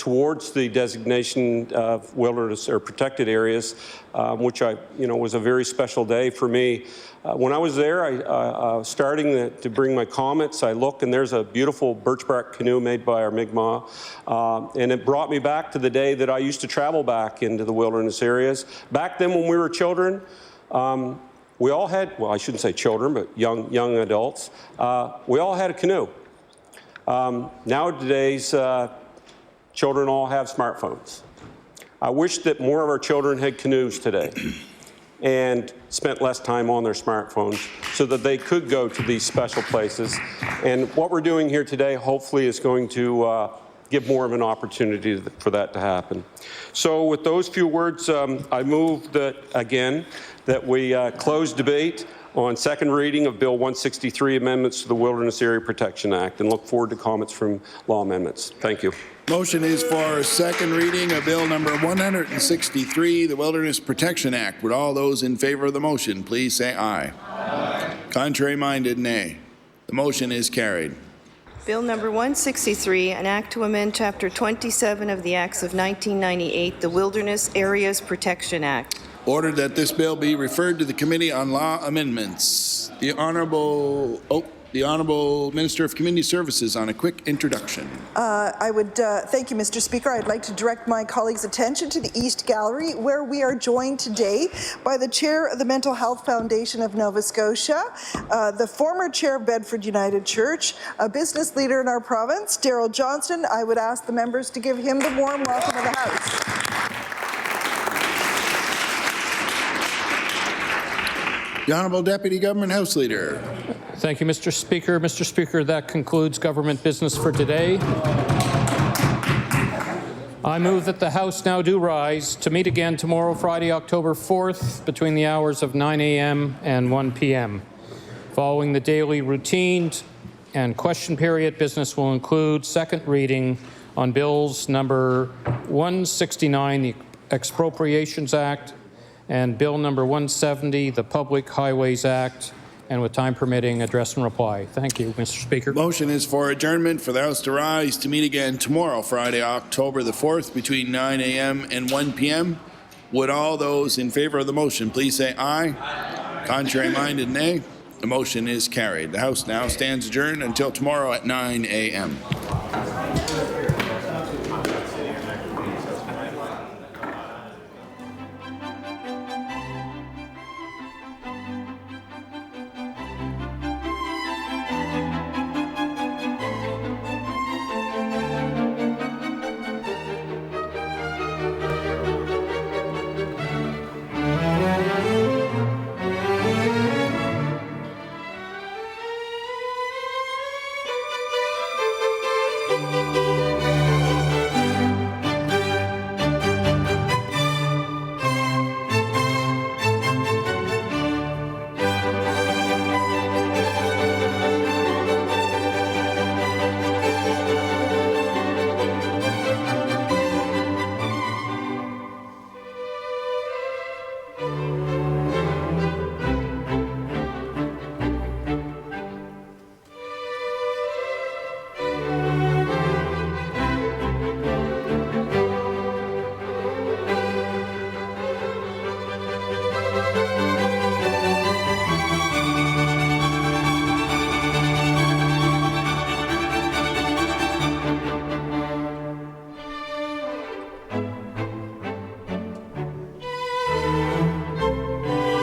towards the designation of wilderness or protected areas, which was a very special day for me. When I was there, I was starting to bring my comments. I look, and there's a beautiful birchbark canoe made by our Mi'kmaq, and it brought me back to the day that I used to travel back into the wilderness areas. Back then, when we were children, we all had, well, I shouldn't say children, but young adults, we all had a canoe. Nowadays, children all have smartphones. I wish that more of our children had canoes today and spent less time on their smartphones so that they could go to these special places. And what we're doing here today hopefully is going to give more of an opportunity for that to happen. So with those few words, I move that, again, that we close debate on second reading of Bill 163, amendments to the Wilderness Area Protection Act, and look forward to comments from law amendments. Thank you. Motion is for second reading of Bill number 163, the Wilderness Protection Act. Would all those in favor of the motion please say aye. Aye. Contrary-minded, nay. The motion is carried. Bill number 163, an act to amend Chapter 27 of the Acts of 1998, the Wilderness Areas Protection Act. Ordered that this bill be referred to the Committee on Law Amendments. The Honourable Minister of Community Services on a quick introduction. Thank you, Mr. Speaker. I'd like to direct my colleagues' attention to the East Gallery, where we are joined today by the Chair of the Mental Health Foundation of Nova Scotia, the former Chair of Bedford United Church, a business leader in our province, Daryl Johnston. I would ask the members to give him the warm welcome of the House. The Honourable Deputy Government House Leader. Thank you, Mr. Speaker. Mr. Speaker, that concludes government business for today. I move that the House now do rise to meet again tomorrow, Friday, October 4th, between the hours of 9 a.m. and 1 p.m. Following the daily routine and question period, business will include second reading on bills number 169, the Expropriations Act, and Bill number 170, the Public Highways Act, and with time permitting, address and reply. Thank you, Mr. Speaker. Motion is for adjournment for the House to rise to meet again tomorrow, Friday, October the 4th, between 9 a.m. and 1 p.m. Would all those in favor of the motion please say aye. Aye. Contrary-minded, nay. The motion is carried. The House now stands adjourned until tomorrow at 9 a.m.